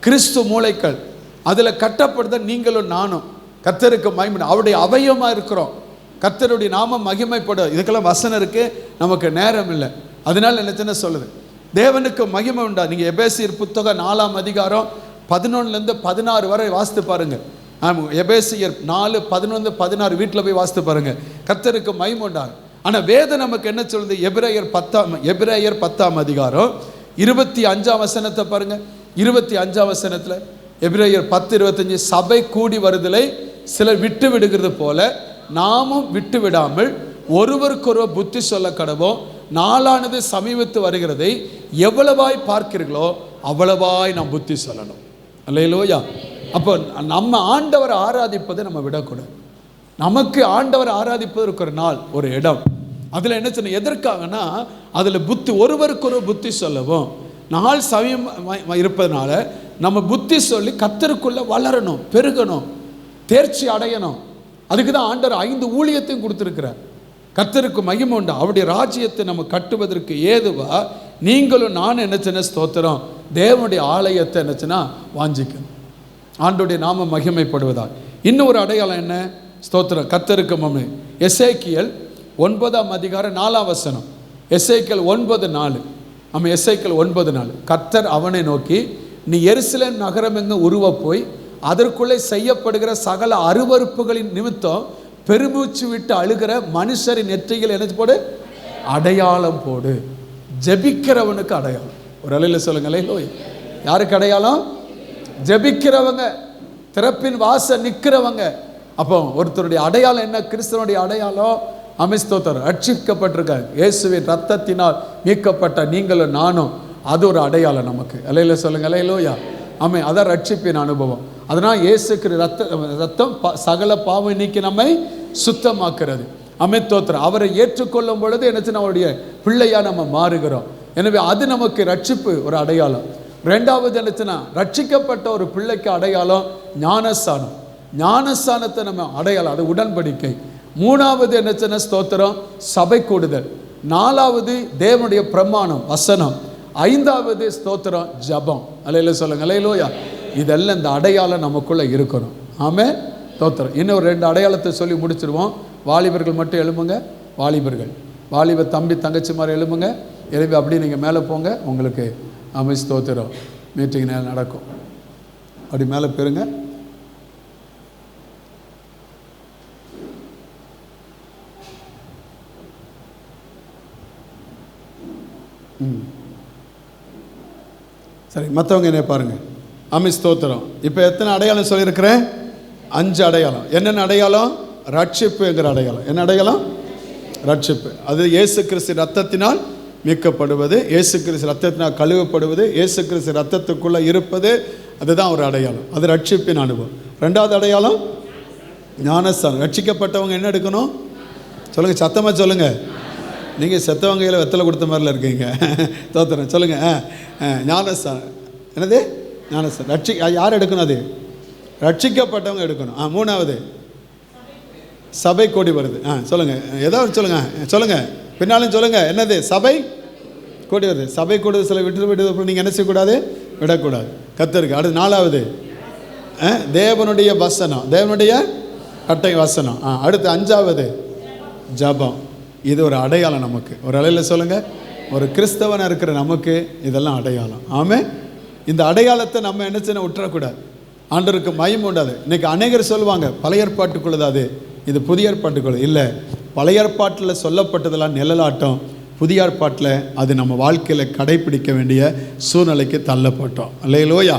கிறிஸ்து மூளைக்கல். அதில் கட்டப்படுத்த நீங்களும் நானும் கர்த்தருக்கு மகிமை, அவருடைய அவயமாக இருக்கிறோம். கர்த்தருடைய நாமம் மகிமைப்படும். இதுக்கெல்லாம் வசனம் இருக்கு, நமக்கு நேரம் இல்லை. அதனால என்ன சொல்லுது, தேவனுக்கு மகிமை உண்டா. நீங்கள் எபேசியர் புத்தகம் 4ஆம் அதிகாரம் 11லேருந்து 16 வரை வாசித்து பாருங்க. ஆமாம், எபேசியர் 4:11-16 வீட்டில் போய் வாசித்து பாருங்க. கர்த்தருக்கு மகிமை உண்டாங்க. ஆனால் வேதம் நமக்கு என்ன சொல்லுது? எபிரேயர் 10ஆம் அதிகாரம் 25ஆம் வசனத்தை பாருங்க. 25ஆம் வசனத்தில் எபிரேயர் 10:25, சபை கூடி வருதலை சிலர் விட்டு விடுகிறது போல நாமும் விட்டு விடாமல் ஒருவருக்கொருவர் புத்தி சொல்ல கடவோம். நாளானது சமீபத்து வருகிறதை எவ்வளவாய் பார்க்கிறீர்களோ அவ்வளவாய் நாம் புத்தி சொல்லணும். அல்லேலூயா. அப்போ நம்ம ஆண்டவரை ஆராதிப்பதை நம்ம விடக்கூடாது. நமக்கு ஆண்டவரை ஆராதிப்பதற்கு ஒரு நாள், ஒரு இடம். அதில் என்ன சொன்ன எதற்காகனா, அதில் புத்தி, ஒருவருக்கொரு புத்தி சொல்லவும் நாள் சமயம் இருப்பதனால நம்ம புத்தி சொல்லி கர்த்தருக்குள்ள வளரணும், பெருகணும், தேர்ச்சி அடையணும். அதுக்கு தான் ஆண்டவர் 5 ஊழியத்தையும் கொடுத்துருக்கிறார். கர்த்தருக்கு மகிமை உண்டு. அவருடைய ராஜ்யத்தை நம்ம கட்டுவதற்கு ஏதுவா நீங்களும் நான் என்னச்சுன்னா ஸ்தோத்திரம் தேவனுடைய ஆலயத்தை என்னச்சுன்னா வாஞ்சிக்கணும். ஆண்டோடைய நாம மகிமைப்படுவதால் இன்னும் ஒரு அடையாளம் என்ன? ஸ்தோத்திரம் கர்த்தருக்கு மகிமை. எசேக்கியேல் 9ஆம் அதிகாரம் 4ஆம் வசனம். எசேக்கியேல் 9:4. நம்ம எசேக்கியேல் 9:4. கர்த்தர் அவனை நோக்கி, நீ எருசலேம் நகரம் எங்க உருவ போய் அதற்குள்ளே செய்யப்படுகிற சகல அருவருப்புகளின் நிமித்தம் பெருமூச்சு விட்டு அழுகிற மனுஷரின் நெற்றியில் என்ன போடு? அடையாளம் போடு. ஜெபிக்கிறவனுக்கு அடையாளம். ஒரு அலையில் சொல்லுங்களே, யாருக்கு அடையாளம்? ஜெபிக்கிறவங்க, திறப்பின் வாசல் நிற்கிறவங்க. அப்போ ஒருத்தருடைய அடையாளம் என்ன? கிறிஸ்தவனுடைய அடையாளம் அமிஸ்தோத்தர் ரட்சிக்கப்பட்டிருக்காங்க. இயேசுவின் ரத்தத்தினால் மீட்கப்பட்ட நீங்களும் நானும், அது ஒரு அடையாளம் நமக்கு. அலையில் சொல்லுங்க அலையிலோயா. ஆமாம், அதான் ரட்சிப்பின் அனுபவம். அதனால் இயேசுக்கு ரத்தம் சகல பாவம் நீக்கி நம்மை சுத்தமாக்குறது. அமித்தோத்திரம் அவரை ஏற்றுக்கொள்ளும் பொழுது என்னச்சுன்னா அவருடைய பிள்ளையாக நம்ம மாறுகிறோம். எனவே அது நமக்கு ரட்சிப்பு ஒரு அடையாளம். 2வது என்னச்சுன்னா ரட்சிக்கப்பட்ட ஒரு பிள்ளைக்கு அடையாளம் ஞானஸ்தானம். ஞானஸ்தானத்தை நம்ம அடையாளம், அது உடன்படிக்கை. 3வது என்னச்சுன்னா ஸ்தோத்திரம் சபை கூடுதல். 4வது தேவனுடைய பிரமாணம் வசனம். 5வது ஸ்தோத்திரம் ஜபம். அலையில சொல்லுங்க அலையிலோயா. இதெல்லாம் இந்த அடையாளம் நமக்குள்ள இருக்கணும். ஆமென், ஸ்தோத்திரம். இன்னும் 2 அடையாளத்தை சொல்லி முடிச்சிருவோம். வாலிபர்கள் மட்டும் எழும்புங்க. வாலிப தம்பி தங்கச்சி மாதிரி எழும்புங்க. எழுப்பி அப்படி நீங்கள் மேலே போங்க. உங்களுக்கு ஆமென் ஸ்தோத்திரம் மீட்டிங் நடக்கும். அப்படி மேலே போயிருங்க. சரி, மற்றவங்க என்ன பாருங்க. ஆமென் ஸ்தோத்திரம். இப்போ எத்தனை அடையாளம் சொல்லியிருக்கிறேன்? 5 அடையாளம். என்னென்ன அடையாளம்? ரட்சிப்புங்கிற அடையாளம். என்ன அடையாளம்? ரட்சிப்பு. அது இயேசு கிறிஸ்து ரத்தத்தினால் மீட்கப்படுவது, இயேசு கிறிஸ்து ரத்தத்தினால் கழுவப்படுவது, இயேசு கிறிஸ்து ரத்தத்துக்குள்ளே இருப்பது. அதுதான் ஒரு அடையாளம். அது ரட்சிப்பின் அனுபவம். 2வது அடையாளம் ஞானஸ்தானம். ரட்சிக்கப்பட்டவங்க என்ன எடுக்கணும்? சொல்லுங்கள், சத்தமாக சொல்லுங்கள். நீங்கள் செத்தவங்கையில் வெத்தலை கொடுத்த மாதிரில இருக்கீங்க. தோத்திரம் சொல்லுங்கள். ஞானஸ்தானம். என்னது? ஞானஸ்தானம். யார் எடுக்கணும்? அது ரட்சிக்கப்பட்டவங்க எடுக்கணும். 3வது சபை கூடி வருது. சொல்லுங்கள், ஏதாவது சொல்லுங்கள். பின்னாலும் சொல்லுங்கள். என்னது? சபை கூடி வருது. சபை கூடுது சில விட்டு நீங்கள் என்ன செய்யக்கூடாது? விடக்கூடாது. கர்த்தருக்கு. அடுத்து 4வது தேவனுடைய வசனம், தேவனுடைய கட்டை வசனம். அடுத்து 5வது ஜபம். இது ஒரு அடையாளம் நமக்கு. ஒரு அலையில் சொல்லுங்கள், ஒரு கிறிஸ்தவனாக இருக்கிற நமக்கு இதெல்லாம் அடையாளம். ஆமென். இந்த அடையாளத்தை நம்ம என்ன செய்ய விட்டுறக்கூடாது. ஆண்டவருக்கு மகிமை உண்டாது. இன்றைக்கி அநேகர் சொல்லுவாங்க பழைய ஏற்பாட்டுக்குள்ளது, அது இது புதிய ஏற்பாட்டுக்குள்ளது. இல்லை, பழைய ஏற்பாட்டில் சொல்லப்பட்டதெல்லாம் நிழலாட்டம். புதிய ஏற்பாட்டில் அது நம்ம வாழ்க்கையில் கடைப்பிடிக்க வேண்டிய சூழ்நிலைக்கு தள்ளப்பட்டோம். அல்லேலூயா.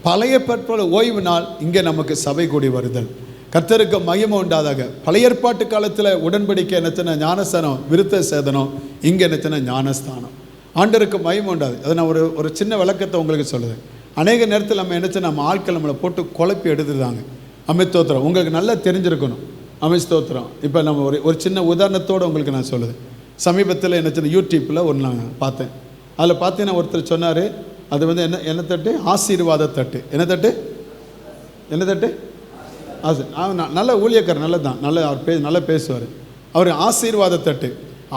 பழைய ஏற்பாட்டோட ஓய்வு நாள் இங்கே நமக்கு சபை கூடி வருதல். கர்த்தருக்கு மகிமை உண்டாதாக. பழைய ஏற்பாட்டு காலத்தில் உடன்படிக்கை என்னத்தின ஞானஸ்தானம், விருத்த சேதனம். இங்கே என்னத்தின ஞானஸ்தானம். ஆண்டவருக்கு மகிமை உண்டாது. அதை நான் ஒரு சின்ன விளக்கத்தை உங்களுக்கு சொல்லுவேன். அநேக நேரத்தில் நம்ம என்னச்சு நம்ம ஆட்கள் நம்மளை போட்டு குழப்பி எடுத்துருந்தாங்க. அமிஸ்தோத்திரம் உங்களுக்கு நல்லா தெரிஞ்சிருக்கணும். அமிஸ்தோத்திரம். இப்போ நம்ம ஒரு சின்ன உதாரணத்தோடு உங்களுக்கு நான் சொல்லுவேன். சமீபத்தில் என்ன சின்ன யூடியூப்பில் ஒன்று நான் பார்த்தேன். அதில் பார்த்தீங்கன்னா ஒருத்தர் சொன்னார், அது வந்து என்ன தட்டு? ஆசீர்வாத தட்டு. என்ன தட்டு? நல்ல ஊழியக்காரர், நல்லது தான், அவர் நல்லா பேசுவார். அவர் ஆசீர்வாத தட்டு.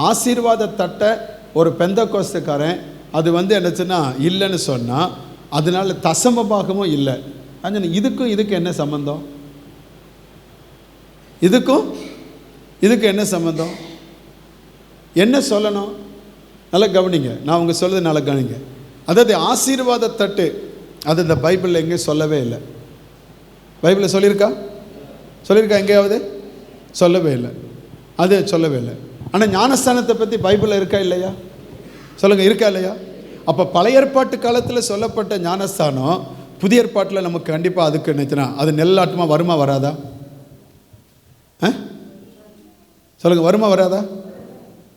ஆசீர்வாத தட்டை ஒரு பெந்தகோஸ்துக்காரன் அது வந்து என்னச்சுன்னா இல்லைன்னு சொன்னால், அதனால தசம பாகமும் இல்லை. இதுக்கும் என்ன சம்பந்தம்? இதுக்கு என்ன சம்பந்தம்? என்ன சொல்லணும்? நல்லா கவனிங்க, நான் உங்க சொல்றது நல்லா கவனிங்க. அதாவது ஆசீர்வாத தட்டு அது இந்த பைபிளில் எங்கேயும் சொல்லவே இல்லை. பைபிளில் சொல்லியிருக்கா? எங்கேயாவது? சொல்லவே இல்லை. அது சொல்லவே இல்லை. ஆனால் ஞானஸ்தானத்தை பற்றி பைபிளில் இருக்கா இல்லையா? சொல்லுங்க, இருக்கா இல்லையா? அப்போ பழைய ஏற்பாட்டு காலத்தில் சொல்லப்பட்ட ஞானஸ்தானம் புதிய ஏற்பாட்டில் நமக்கு கண்டிப்பாக அதுக்கு நினைச்சுனா அது நெல்லாட்டமாக வருமா வராதா? சொல்லுங்க, வருமா வராதா?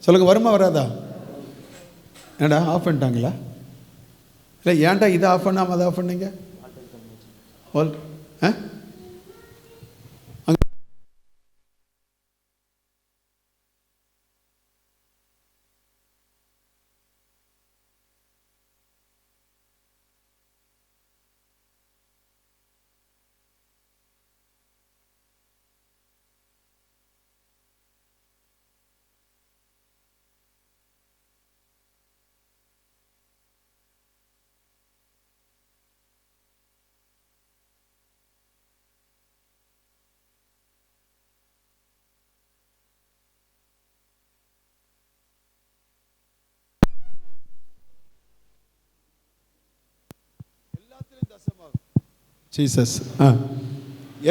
சொல்லுங்க, வருமா வராதா? ஏண்டா ஆஃப் பண்ணிட்டாங்களா? இல்லை, ஏன்டா இதை ஆஃப் பண்ணாமல் அதை ஆஃப் பண்ணீங்க? ஜீசஸ்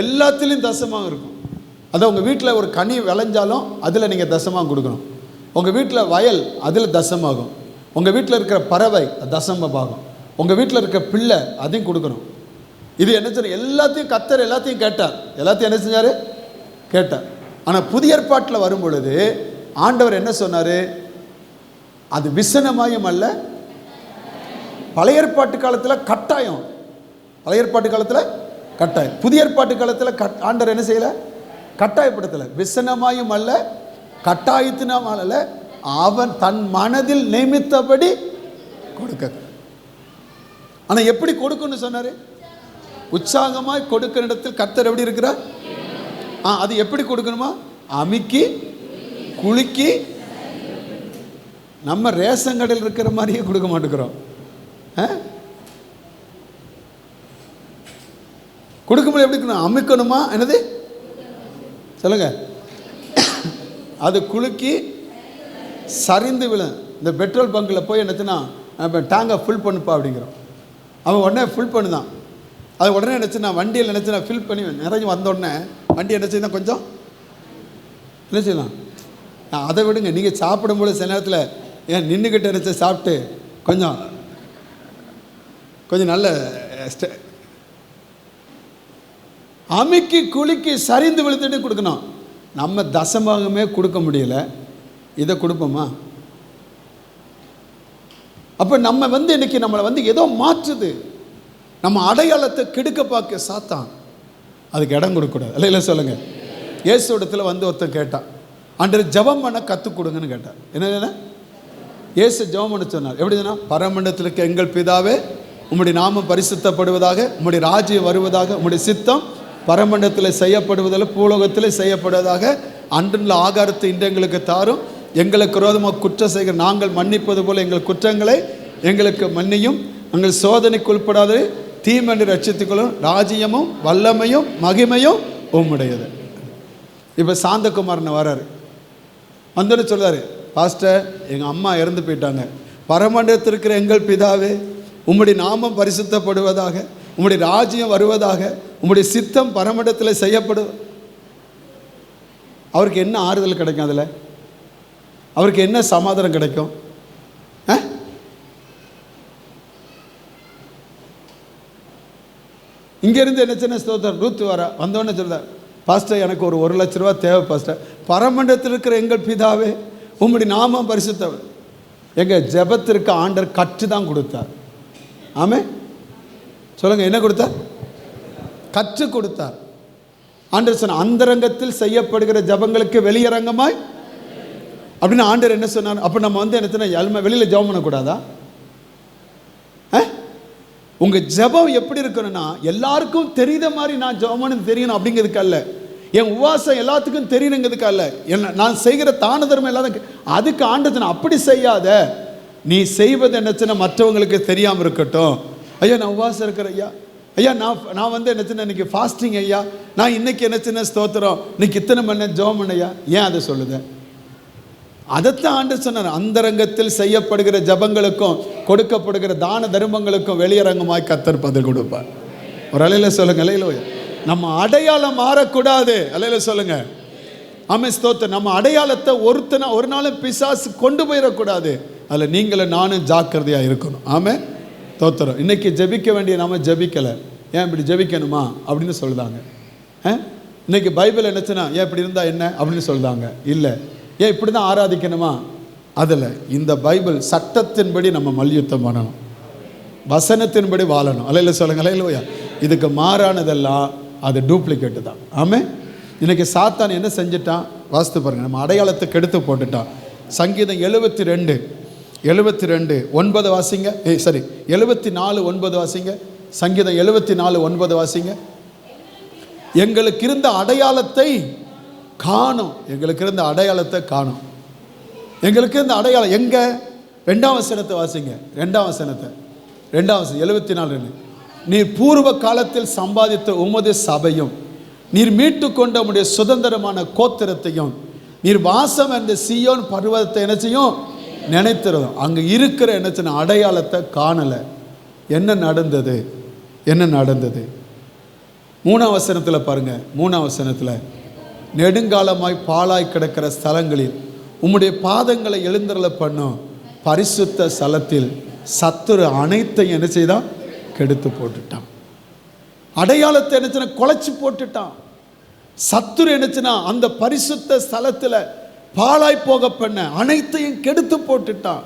எல்லாத்திலையும் தசமாக இருக்கும். அதான் உங்கள் வீட்டில் ஒரு கனி விளைஞ்சாலும் அதில் நீங்கள் தசமாக கொடுக்கணும். உங்கள் வீட்டில் வயல் அதில் தசமாகும். உங்கள் வீட்டில் இருக்கிற பறவை தசமபாகும். உங்கள் வீட்டில் இருக்கிற பிள்ளை அதையும் கொடுக்கணும். இது என்ன சொன்ன? எல்லாத்தையும் கர்த்தர் எல்லாத்தையும் கேட்டார். எல்லாத்தையும் என்ன செஞ்சார்? கேட்டார். ஆனால் புதிய ஏற்பாட்டில் வரும் பொழுது ஆண்டவர் என்ன சொன்னார்? அது விசனமாயும் அல்ல, பழைய ஏற்பாட்டு காலத்தில் கட்டாயம். பழைய ஏற்பாட்டு காலத்தில் கட்டாயம். புதிய ஏற்பாட்டு காலத்தில் ஆண்டவர் என்ன செய்யலை? கட்டாயப்படுத்தலை. விசனமாயும் அல்ல, கட்டாயத்தினாலும் அல்ல, அவன் தன் மனதில் நியமித்தபடி கொடுக்க. ஆனால் எப்படி கொடுக்கணும்னு சொன்னார்? உற்சாகமாய் கொடுக்கிற இடத்தில் கர்த்தர் எப்படி இருக்கிறார்? அது எப்படி கொடுக்கணுமா? அமுக்கி குலுக்கி. நம்ம ரேஷன் கடையில் இருக்கிற மாதிரியே கொடுக்க மாட்டேங்கிறோம். கொடுக்கும்போது எப்படி இருக்கணும்? அமுக்கணுமா? என்னது சொல்லுங்க. அது குலுக்கி சரிந்து விழும். இந்த பெட்ரோல் பங்கில் போய் என்னச்சுன்னா டேங்கை ஃபுல் பண்ணுப்பா அப்படிங்கிறோம். அவன் உடனே ஃபுல் பண்ணுதான். அது உடனே நினச்சுன்னா வண்டியில் நினச்சுன்னா ஃபில் பண்ணி நிறைஞ்சு வந்தோடனே வண்டி என்ன செய்யணும்? கொஞ்சம் என்ன செய்யலாம்? அதை விடுங்க. நீங்கள் சாப்பிடும்போது சில நேரத்தில் ஏன் நின்றுக்கிட்டு நினச்ச சாப்பிட்டு கொஞ்சம் நல்ல அமுக்கி குலுக்கி சரிந்து விழுந்துட்டு கொடுக்கணும். நம்ம தசமாகவே கொடுக்க முடியல, இதை கொடுப்போமா? அப்போ நம்ம இன்னைக்கு நம்மளை ஏதோ மாற்றுது. நம்ம அடையாளத்தை கெடுக்க பார்க்க சாத்தான். அதுக்கு இடம் கொடுக்கக்கூடாது. இல்லை சொல்லுங்க. இயேசு இடத்துல ஒருத்தன் கேட்டான், ஆண்டவர் ஜெபம் பண்ண கற்றுக் கொடுங்கன்னு கேட்டார். என்ன? இயேசு ஜெபம் பண்ண சொன்னார். எப்படி சொன்னால், பரமண்டலத்தில் இருக்க எங்கள் பிதாவே, உம்முடைய நாமம் பரிசுத்தப்படுவதாக, உம்முடைய ராஜ்யம் வருவதாக, உம்முடைய சித்தம் பரமண்டலத்தில் செய்யப்படுவதில் பூலோகத்தில் செய்யப்படுவதாக. அன்றுள்ள ஆகாரத்தை இன்று எங்களுக்கு தாரும். எங்களுக்கு விரோதமாக குற்றம் செய்கிற நாங்கள் மன்னிப்பது போல எங்கள் குற்றங்களை எங்களுக்கு மன்னியும். எங்கள் சோதனைக்கு உட்படாது தீமன்று ரட்சித்துக்கொள்ளும். ராஜ்யமும் வல்லமையும் மகிமையும் உம்முடையது. இப்போ சாந்தகுமாரனை வர்றாரு. வந்தோன்னு சொல்றாரு, பாஸ்டர் எங்கள் அம்மா இறந்து போயிட்டாங்க. பரமண்டலத்தில் இருக்கிற எங்கள் பிதாவே, உம்முடைய நாமம் பரிசுத்தப்படுவதாக, உம்முடைய ராஜ்யம் வருவதாக, உம்முடைய சித்தம் பரமண்டலத்தில் செய்யப்படும். அவருக்கு என்ன ஆறுதல் கிடைக்கும்? அதில் அவருக்கு என்ன சமாதானம் கிடைக்கும்? இங்கேருந்து என்ன சின்ன ஸ்தோத்திரம். ரூத் வர வந்தோடனே சொல்கிறார், பாஸ்டர் எனக்கு ஒரு 1 லட்ச ரூபா தேவை பாஸ்டர். பரமண்டலத்தில் இருக்கிற எங்கள் பிதாவே, உம்முடைய நாமம் பரிசுத்தம். எங்கள் ஜெபத்திற்கு ஆண்டவர் கற்று தான் கொடுத்தார். ஆமே சொல்லுங்க. என்ன கொடுத்தார்? கற்று கொடுத்தார். ஆண்டவர் சொன்ன அந்தரங்கத்தில் செய்யப்படுகிற ஜபங்களுக்கு வெளியரங்கமாய் அப்படின்னு ஆண்டவர் என்ன சொன்னார்? அப்போ நம்ம என்ன சொன்ன வெளியில் ஜெபம் பண்ணக்கூடாதா? உங்கள் ஜெபம் எப்படி இருக்கணும்னா, எல்லாருக்கும் தெரியுத மாதிரி நான் ஜெபம் பண்ணது தெரியணும் அப்படிங்கிறதுக்கு அல்ல. என் உபவாசம் எல்லாத்துக்கும் தெரியணுங்கிறதுக்கு அல்ல. என்ன நான் செய்கிற தான தர்மம் எல்லாத்துக்கும். அதுக்கு ஆண்டவர் அப்படி செய்யாத, நீ செய்வது என்னச்சுன்னா மற்றவங்களுக்கு தெரியாமல் இருக்கட்டும். ஐயா நான் உபவாசம் இருக்கிறேன் ஐயா, ஐயா நான் என்ன சின்ன இன்னைக்கு ஃபாஸ்டிங் ஐயா, நான் இன்னைக்கு என்ன சின்ன ஸ்தோத்திரம், இன்னைக்கு இத்தனை மணி நேரம் ஜெபம் பண்ணையா. ஏன் அதை சொல்லுத? அதைத்தான் ஆண்டவர் சொன்னார், அந்தரங்கத்தில் செய்யப்படுகிற ஜபங்களுக்கும் கொடுக்கப்படுகிற தான தர்மங்களுக்கும் வெளியரங்கமாய் கர்த்தர் பதில் கொடுப்பார். ஒரு அலையில சொல்லுங்க, அல்லேலூயா. நம்ம அடையாளம் மாறக்கூடாது. அல்லேலூயா சொல்லுங்க. ஆமென், ஸ்தோத்திரம். நம்ம அடையாளத்தை ஒரு நாளும் பிசாசு கொண்டு போயிடக்கூடாது. அதில் நீங்களும் நானும் ஜாக்கிரதையாக இருக்கணும். ஆமென், ஸ்தோத்திரம். இன்னைக்கு ஜெபிக்க வேண்டிய நாம ஜெபிக்கலை. ஏன் இப்படி ஜெபிக்கணுமா அப்படின்னு சொல்லுதாங்க. இன்னைக்கு பைபிள் என்னச்சுன்னா, ஏன் இப்படி இருந்தால் என்ன அப்படின்னு சொல்லுதாங்க. இல்லை, ஏன் இப்படி தான் ஆராதிக்கணுமா? அதில் இந்த பைபிள் சட்டத்தின்படி நம்ம மல்யுத்தம் பண்ணணும், வசனத்தின்படி வாழணும். அல்லேலூயா சொல்லுங்க, அல்லேலூயா. இதுக்கு மாறானதெல்லாம் அது டூப்ளிகேட்டு தான். ஆமென். இன்னைக்கு சாத்தான் என்ன செஞ்சிட்டான் வாசித்து பாருங்க. நம்ம அடையாளத்தை கெடுத்து போட்டுட்டான். சங்கீதம் 72:9 வாசிங்க. 74:9 வாசிங்க. சங்கீதம் 74:9 வாசிங்க. எங்களுக்கு இருந்த அடையாளத்தை காணும். எங்களுக்கு இருந்த அடையாளத்தை காணும். எங்களுக்கு இருந்த அடையாளம் எங்க? 2ஆம் வசனத்தை வாசிங்க. 2ஆம் வசனத்தை 2ஆம் வசனம் 74. நீர் பூர்வ காலத்தில் சம்பாதித்த உமது சபையும், நீர் மீட்டு கொண்ட உம்முடைய சுதந்திரமான கோத்திரத்தையும், நீர் வாசம் என்ற சீயோன் பர்வதத்தை என்னச்சையும் நினைத்திருந்தோம். அங்கே இருக்கிற என்னச்சுன்னா அடையாளத்தை காணலை. என்ன நடந்தது? என்ன நடந்தது? 3ஆம் வசனத்தில் பாருங்க. 3ஆம் வசனத்தில், நெடுங்காலமாய் பாழாய் கிடக்கிற ஸ்தலங்களில் உம்முடைய பாதங்களை எழுந்தருள பண்ணும் பரிசுத்த ஸ்தலத்தில் சத்துரு அனைத்தையும் என்ன செய்தான்? கெடுத்து போட்டுட்டான். அடையாளத்தை என்னச்சுன்னா குலைச்சி போட்டுட்டான். சத்துரு என்னச்சுன்னா அந்த பரிசுத்த ஸ்தலத்தில் பாழாய் போக பண்ண அனைத்தையும் கெடுத்து போட்டுட்டான்.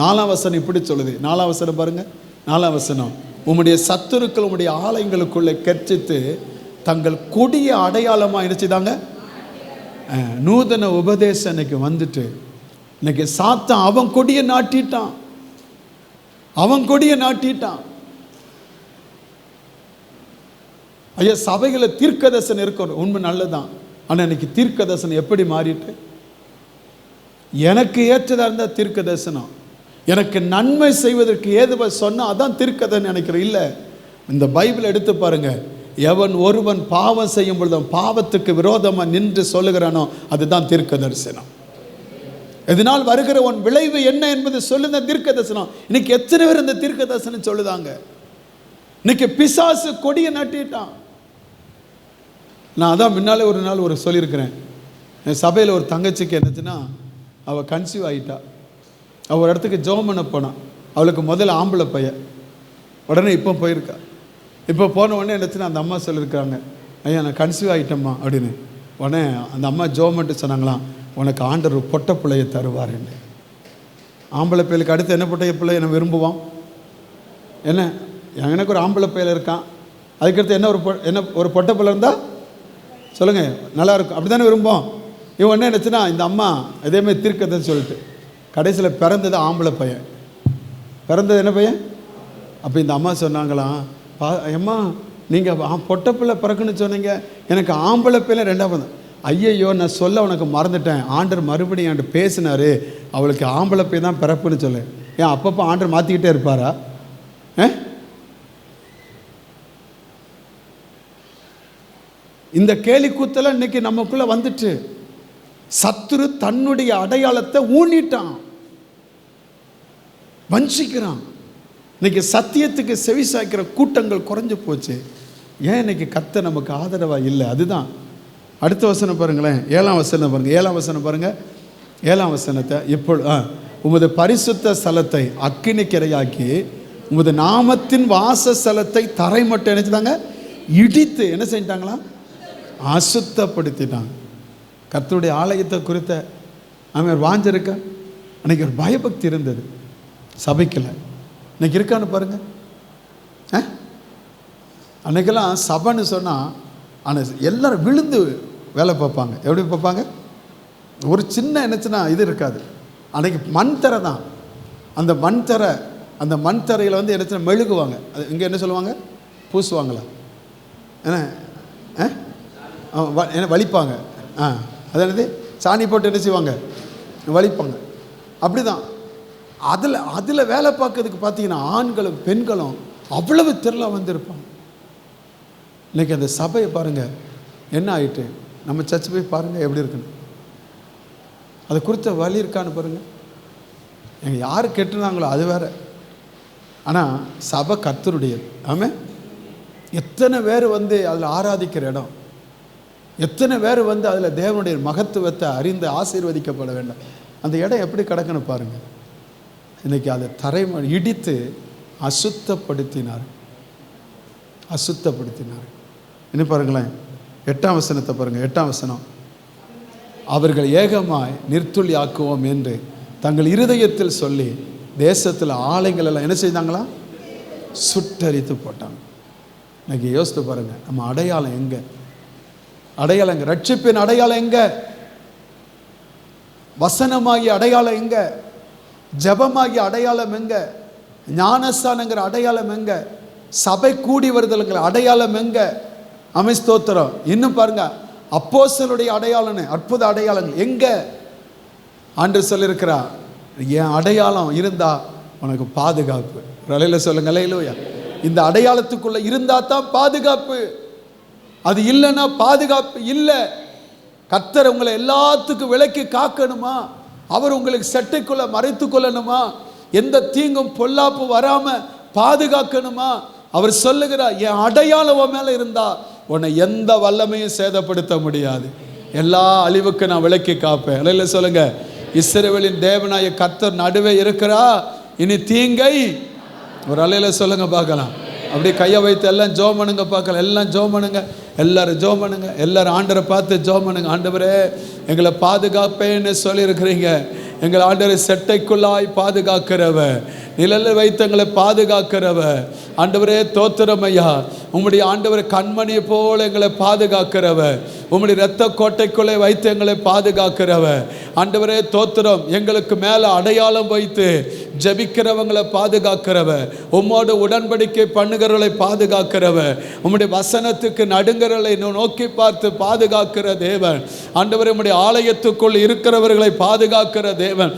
4ஆம் வசனம் இப்படி சொல்லுது. 4ஆம் வசனம் பாருங்க. 4ஆம் வசனம், உம்முடைய சத்துருக்கள் உம்முடைய ஆலயங்களுக்குள்ளே கெர்ச்சித்து தங்கள் கொடிய அடையாளமாக என்ன செய்தாங்க? நூதன உபதேசம் இன்னைக்கு வந்துட்டு இன்னைக்கு சாத்தான் அவன் கொடியை நாட்டிட்டான். அவன் கொடியை நாட்டிட்டான். ஐயா, சபைகளில் தீர்க்கதரிசனம் இருக்கணும், உண்மை நல்லதான். ஆனால் இன்னைக்கு தீர்க்கதரிசனம் எப்படி மாறிட்டு, எனக்கு ஏற்றதாக இருந்தால் தீர்க்க தரிசனம், எனக்கு நன்மை செய்வதற்கு ஏதுவ சொன்னால் அதான் தீர்க்கதரிசனம் நினைக்கிறேன். இல்லை, இந்த பைபிள் எடுத்து பாருங்க. எவன் ஒருவன் பாவம் செய்யும் பொழுது பாவத்துக்கு விரோதமாக நின்று சொல்லுகிறானோ அதுதான் தீர்க்க தரிசனம். இதனால் வருகிற உன் விளைவு என்ன என்பது சொல்லுங்க தீர்க்க தரிசனம். இன்னைக்கு எத்தனை பேர் இந்த தீர்க்க தரிசனம் சொல்லுதாங்க? இன்னைக்கு பிசாசு கொடியை நட்டிட்டான். நான் அதான் முன்னாலே ஒரு நாள் சொல்லியிருக்கிறேன். என் சபையில் ஒரு தங்கச்சிக்கு என்னச்சுன்னா, அவள் கன்சீவ் ஆகிட்டா. அவள் ஒரு இடத்துக்கு ஜெபம் பண்ண போனான். அவளுக்கு முதல்ல ஆம்பளை பையன். உடனே இப்போ போயிருக்கா. இப்போ போன உடனே என்னச்சுன்னா அந்த அம்மா சொல்லியிருக்காங்க, ஐயா நான் கன்சீவ் ஆகிட்டம்மா அப்படின்னு. உடனே அந்த அம்மா ஜெபம் பண்ணிட்டு சொன்னாங்களாம், உனக்கு ஆண்டவர் பொட்ட பிள்ளையை தருவாருன்னு. ஆம்பளை பிள்ளைக்கு அடுத்து என்ன பொட்டைய பிள்ளையை நம்ம விரும்புவோம்? என்ன, எனக்கு ஒரு ஆம்பளை பையல் இருக்கான், அதுக்கடுத்து என்ன ஒரு பொட்ட பிள்ளை இருந்தால் சொல்லுங்கள் நல்லா இருக்கும், அப்படி தானே விரும்புவோம். இவன் என்ன நினச்சுன்னா இந்த அம்மா இதேமாதிரி தீர்க்கதன்னு சொல்லிட்டு கடைசியில் பிறந்தது ஆம்பளை பையன். பிறந்தது என்ன பையன்? அப்போ இந்த அம்மா சொன்னாங்களாம், அம்மா நீங்கள் பொட்ட பிள்ளை பிறக்குன்னு சொன்னீங்க, எனக்கு ஆம்பளை பிள்ளை 2ஆவது. ஐயையோ நான் சொல்ல உனக்கு மறந்துட்டேன், ஆண்டர் மறுபடியும் என்கிட்ட பேசினார், அவளுக்கு ஆம்பளை பையன் தான் பிறப்புன்னு சொல்லு. ஏன் அப்பப்போ ஆண்டர் மாற்றிக்கிட்டே இருப்பாரா? இந்த கேலி கூத்தெல்லாம் இன்னைக்கு நமக்குள்ளே வந்துட்டு சத்துரு தன்னுடைய அடையாளத்தை ஊனிட்டான், வஞ்சிக்கிறான். இன்னைக்கு சத்தியத்துக்கு செவி சாய்க்கிற கூட்டங்கள் குறைஞ்சு போச்சு. ஏன் இன்னைக்கு கர்த்தர் நமக்கு ஆதரவாக இல்லை? அதுதான். அடுத்த வசனம் பாருங்களேன், 7ஆம் வசனம் பாருங்க. 7ஆம் வசனம் பாருங்க. 7ஆம் வசனத்தை, இப்பொழுது உமது பரிசுத்த ஸ்தலத்தை அக்கினிக்கிரையாக்கி உமது நாமத்தின் வாசஸ்தலத்தை தரை மட்டும் நினைச்சுட்டாங்க, இடித்து என்ன செஞ்சிட்டாங்களா? அசுத்தப்படுத்திட்டாங்க. கர்த்தருடைய ஆலயத்தை குறித்த அவன் வாஞ்சிருக்க அன்னைக்கு ஒரு பயபக்தி இருந்தது சபைக்குள்ள. இன்னைக்கு இருக்கான்னு பாருங்க. அன்னைக்கெல்லாம் சபைன்னு சொன்னால் ஆனால் எல்லாரும் விழுந்து வேலை பார்ப்பாங்க. எப்படி பார்ப்பாங்க? ஒரு சின்ன என்னச்சுன்னா இது இருக்காது. அன்னைக்கு மண் தரை தான். அந்த மண் தரையில் வந்து என்னச்சுன்னா மெழுகுவாங்க. அது இங்கே என்ன சொல்லுவாங்க? பூசுவாங்களா? என்ன வலிப்பாங்க. அதாவது சாணி போட்டு என்ன செய்வாங்க? வலிப்பாங்க. அப்படி தான். அதில் வேலை பார்க்கறதுக்கு பார்த்தீங்கன்னா ஆண்களும் பெண்களும் அவ்வளவு திரளாக வந்திருப்பாங்க. இன்றைக்கி அந்த சபையை பாருங்கள் என்ன ஆகிட்டு. நம்ம சர்ச்சு போய் பாருங்கள் எப்படி இருக்குன்னு. அதை குறித்த வழி இருக்கான்னு பாருங்கள். எங்கள் யார் கெட்டுனாங்களோ அது வேற, ஆனால் சபை கர்த்தருடையது. ஆமென். எத்தனை பேர் வந்து அதில் ஆராதிக்கிற இடம், எத்தனை பேர் வந்து அதில் தேவனுடைய மகத்துவத்தை அறிந்து ஆசீர்வதிக்கப்பட வேண்டும். அந்த இடம் எப்படி கிடக்குன்னு பாருங்கள். இன்றைக்கி அதை இடித்து அசுத்தப்படுத்தினார். இன்னும் பாருங்களேன், 8ஆம் வசனத்தை பாருங்கள். 8ஆம் வசனம், அவர்கள் ஏகமாய் நிர்த்துளி ஆக்குவோம் என்று தங்கள் இருதயத்தில் சொல்லி தேசத்தில் ஆலைகள் எல்லாம் என்ன செய்தாங்களா? சுட்டரித்து போட்டாங்க. இன்னைக்கு யோசித்து பாருங்கள், நம்ம அடையாளம் எங்கே? அடையாளம் எங்கே? ரட்சிப்பின் அடையாளம் எங்கே? வசனமாகிய அடையாளம் எங்கே? ஜபமாகிய அடையாளம் எங்கே? ஞானஸ்தானங்கிற அடையாளம் எங்கே? சபை கூடி வருதலுங்கிற அடையாளம் எங்கே? ஸ்தோத்திரம். இன்னும் பாருங்க, அப்போஸ்தலருடைய அடையாளம், அற்புத அடையாளங்கள் எங்கே? ஆண்டவர் சொல்லியிருக்கிறா, என் அடையாளம் இருந்தா உனக்கு பாதுகாப்பு. ரலையில சொல்லுங்க அல்லேலூயா. இந்த அடையாளத்துக்குள்ள இருந்தா தான் பாதுகாப்பு, அது இல்லைன்னா பாதுகாப்பு இல்லை. கர்த்தர் உங்களை எல்லாத்துக்கும் விலக்கி காக்கணுமா? அவர் உங்களுக்கு செட்டைக்குள்ள மறைத்து கொள்ளணுமா? எந்த தீங்கும் பொல்லாப்பு வராம பாதுகாக்கணுமா? அவர் சொல்லுகிறார், என் அடையாளம் உன் மேல இருந்தா உன்னை எந்த வல்லமையும் சேதப்படுத்த முடியாது. எல்லா அழிவுக்கு நான் விலக்கி காப்பேன். அல்லேலூயா சொல்லுங்க. இஸ்ரவேலின் தேவனாய கர்த்தர் நடுவே இருக்கிறா, இனி தீங்கை. ஒரு அல்லேலூயா சொல்லுங்க பார்க்கலாம். அப்படியே கையை வைத்து எல்லாம் ஜெபம் பண்ணுங்க பார்க்கலாம். எல்லாம் ஜெபம் பண்ணுங்க, எல்லாரும் ஜெபம் பண்ணுங்க, எல்லாரும் ஆண்டவரை பார்த்து ஜெபம் பண்ணுங்க. ஆண்டவரே எங்களை பாதுகாப்பேன்னு சொல்லியிருக்கிறீங்க. எங்கள் ஆண்டவரை செட்டைக்குள்ளாய் பாதுகாக்கிறவ, நிழலில் வைத்து எங்களை பாதுகாக்கிறவ. ஆண்டவரே தோத்திரம் ஐயா. உம்முடைய ஆண்டவரை கண்மணியை போல எங்களை பாதுகாக்கிறவ, உம்முடைய இரத்த கோட்டைக்குள்ளே வைத்து எங்களை பாதுகாக்கிறவ. ஆண்டவரே தோத்திரம். எங்களுக்கு மேலே அடையாளம் வைத்து ஜபிக்கிறவங்களை பாதுகாக்கிறவ, உம்மோடு உடன்படிக்கை பண்ணுகிறவர்களை பாதுகாக்கிறவ, உம்முடைய வசனத்துக்கு நடுங்கிறவர்களை நோக்கி பார்த்து பாதுகாக்கிற தேவன். ஆண்டவரே உம்முடைய ஆலயத்துக்குள் இருக்கிறவர்களை பாதுகாக்கிற தேவன்.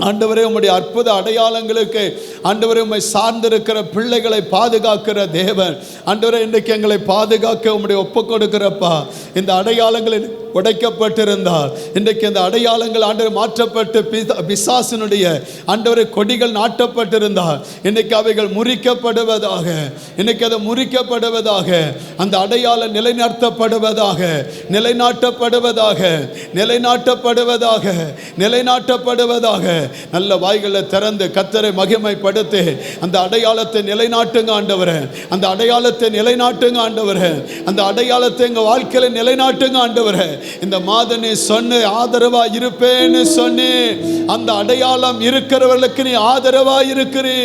ஆண்டவரே உம்முடைய அற்புத அடையாளங்களுக்கு ஆண்டவரே உம்மை சார்ந்திருக்கிற பிள்ளைகளை பாதுகாக்கிற தேவன். ஆண்டவரே இன்றைக்கு எங்களை பாதுகாக்க உம்முடைய ஒப்பு கொடுக்கிறப்பா. இந்த அடையாளங்கள் உடைக்கப்பட்டிருந்தால் இன்றைக்கு இந்த அடையாளங்கள் ஆண்டவர் மாற்றப்பட்டு பிசாசினுடைய ஆண்டவரே கொடிகள் நாட்டப்பட்டிருந்தால் இன்றைக்கு அவைகள் முறிக்கப்படுவதாக. இன்றைக்கு அதை முறிக்கப்படுவதாக. அந்த அடையாளம் நிலைநாட்டப்படுவதாக, நிலைநாட்டப்படுவதாக, நிலைநாட்டப்படுவதாக, நிலைநாட்டப்படுவதாக. நல்ல வாய்களை திறந்து கர்த்தரை மகிமைப்படுத்தி அந்த அடையாளத்தை நிலைநாட்டுங்க ஆண்டவரே. அந்த அடையாளத்தை நிலைநாட்டுங்க ஆண்டவரே. அந்த அடையாளத்தை எங்கள் வாழ்க்கையில நிலைநாட்டுங்க ஆண்டவரே. இந்த மாதம் நீ சொன்ன ஆதரவா இருப்பேன்னு சொன்னே, அந்த அடையாளம் இருக்கிறவர்களுக்கு நீ ஆதரவா இருக்கிறீ.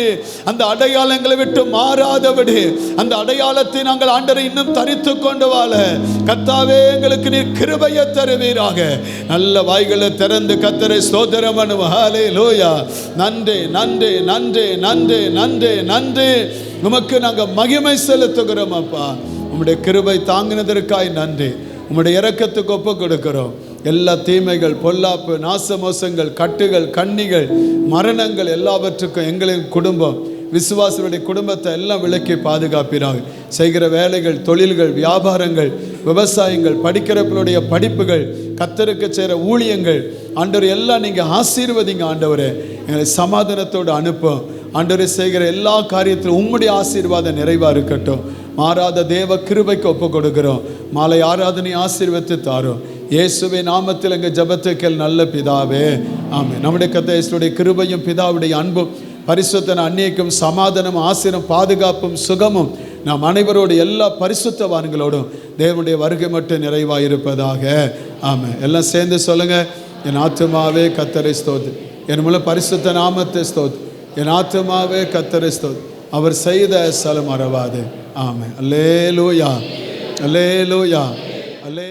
அந்த அடையாளங்களை விட்டு மாறாதபடி அந்த அடையாளத்தை நாங்கள் ஆண்டவரை இன்னும் தரித்து கொண்டு வாழ கர்த்தாவே எங்களுக்கு நீ கிருபையை தருவீராக. நல்ல வாய்களை திறந்து கர்த்தரை ஸ்தோத்திரம் பண்ணுவோம். ஹல்லேலூயா. நன்றி நன்றி நன்றி நன்றி நன்றி நன்றி. உமக்கு நாங்கள் மகிமை செலுத்துகிறோம் அப்பா. உம்முடைய கிருபை தாங்கினதற்காய் நன்றி. உம்முடைய இரக்கத்துக்கு ஒப்பு கொடுக்கிறோம். எல்லா தீமைகள், பொல்லாப்பு, நாசமோசங்கள், கட்டுகள், கண்ணிகள், மரணங்கள் எல்லாவற்றுக்கும் எங்களின் குடும்பம், விசுவாசிகளுடைய குடும்பத்தை எல்லாம் விலக்கி பாதுகாப்பினாங்க. செய்கிற வேலைகள், தொழில்கள், வியாபாரங்கள், விவசாயங்கள், படிக்கிறவர்களுடைய படிப்புகள், கர்த்தருக்கு செய்கிற ஊழியங்கள் ஆண்டவர் எல்லாம் நீங்கள் ஆசீர்வதிங்க ஆண்டவரே. எங்களை சமாதானத்தோடு அனுப்பும் ஆண்டவரை. செய்கிற எல்லா காரியத்திலும் உம்முடைய ஆசீர்வாதம் நிறைவாக இருக்கட்டும். மாறாத தேவ கிருபைக்கு ஒப்பு கொடுக்கிறோம். மாலை ஆராதனை ஆசீர்வதித்து தாரும். இயேசுவின் நாமத்தில் எங்கள் ஜெபத்துக்கு நல்ல பிதாவே, ஆமென். நம்முடைய கர்த்தர் இயேசுவுடைய கிருபையும் பிதாவுடைய அன்பும் பரிசுத்த அன்னியக்கும் சமாதானம், ஆசீர்வாதம், பாதுகாப்பும் சுகமும் நாம் அனைவரோடு எல்லா பரிசுத்தவான்களோடும் தேவனுடைய வருகை மட்டும் நிறைவாக இருப்பதாக. ஆமென். எல்லாம் சேர்ந்து சொல்லுங்க. என் ஆத்துமாவே கர்த்தரை ஸ்தோத்திரி, என் மூலம் பரிசுத்த நாமத்தை ஸ்தோத்திரி. என் ஆத்துமாவே கர்த்தரை ஸ்தோத்திரி, அவர் செய்த சலம் மறவாது. ஆமென். அல்லேலூயா, அல்லேலூயா, அல்லே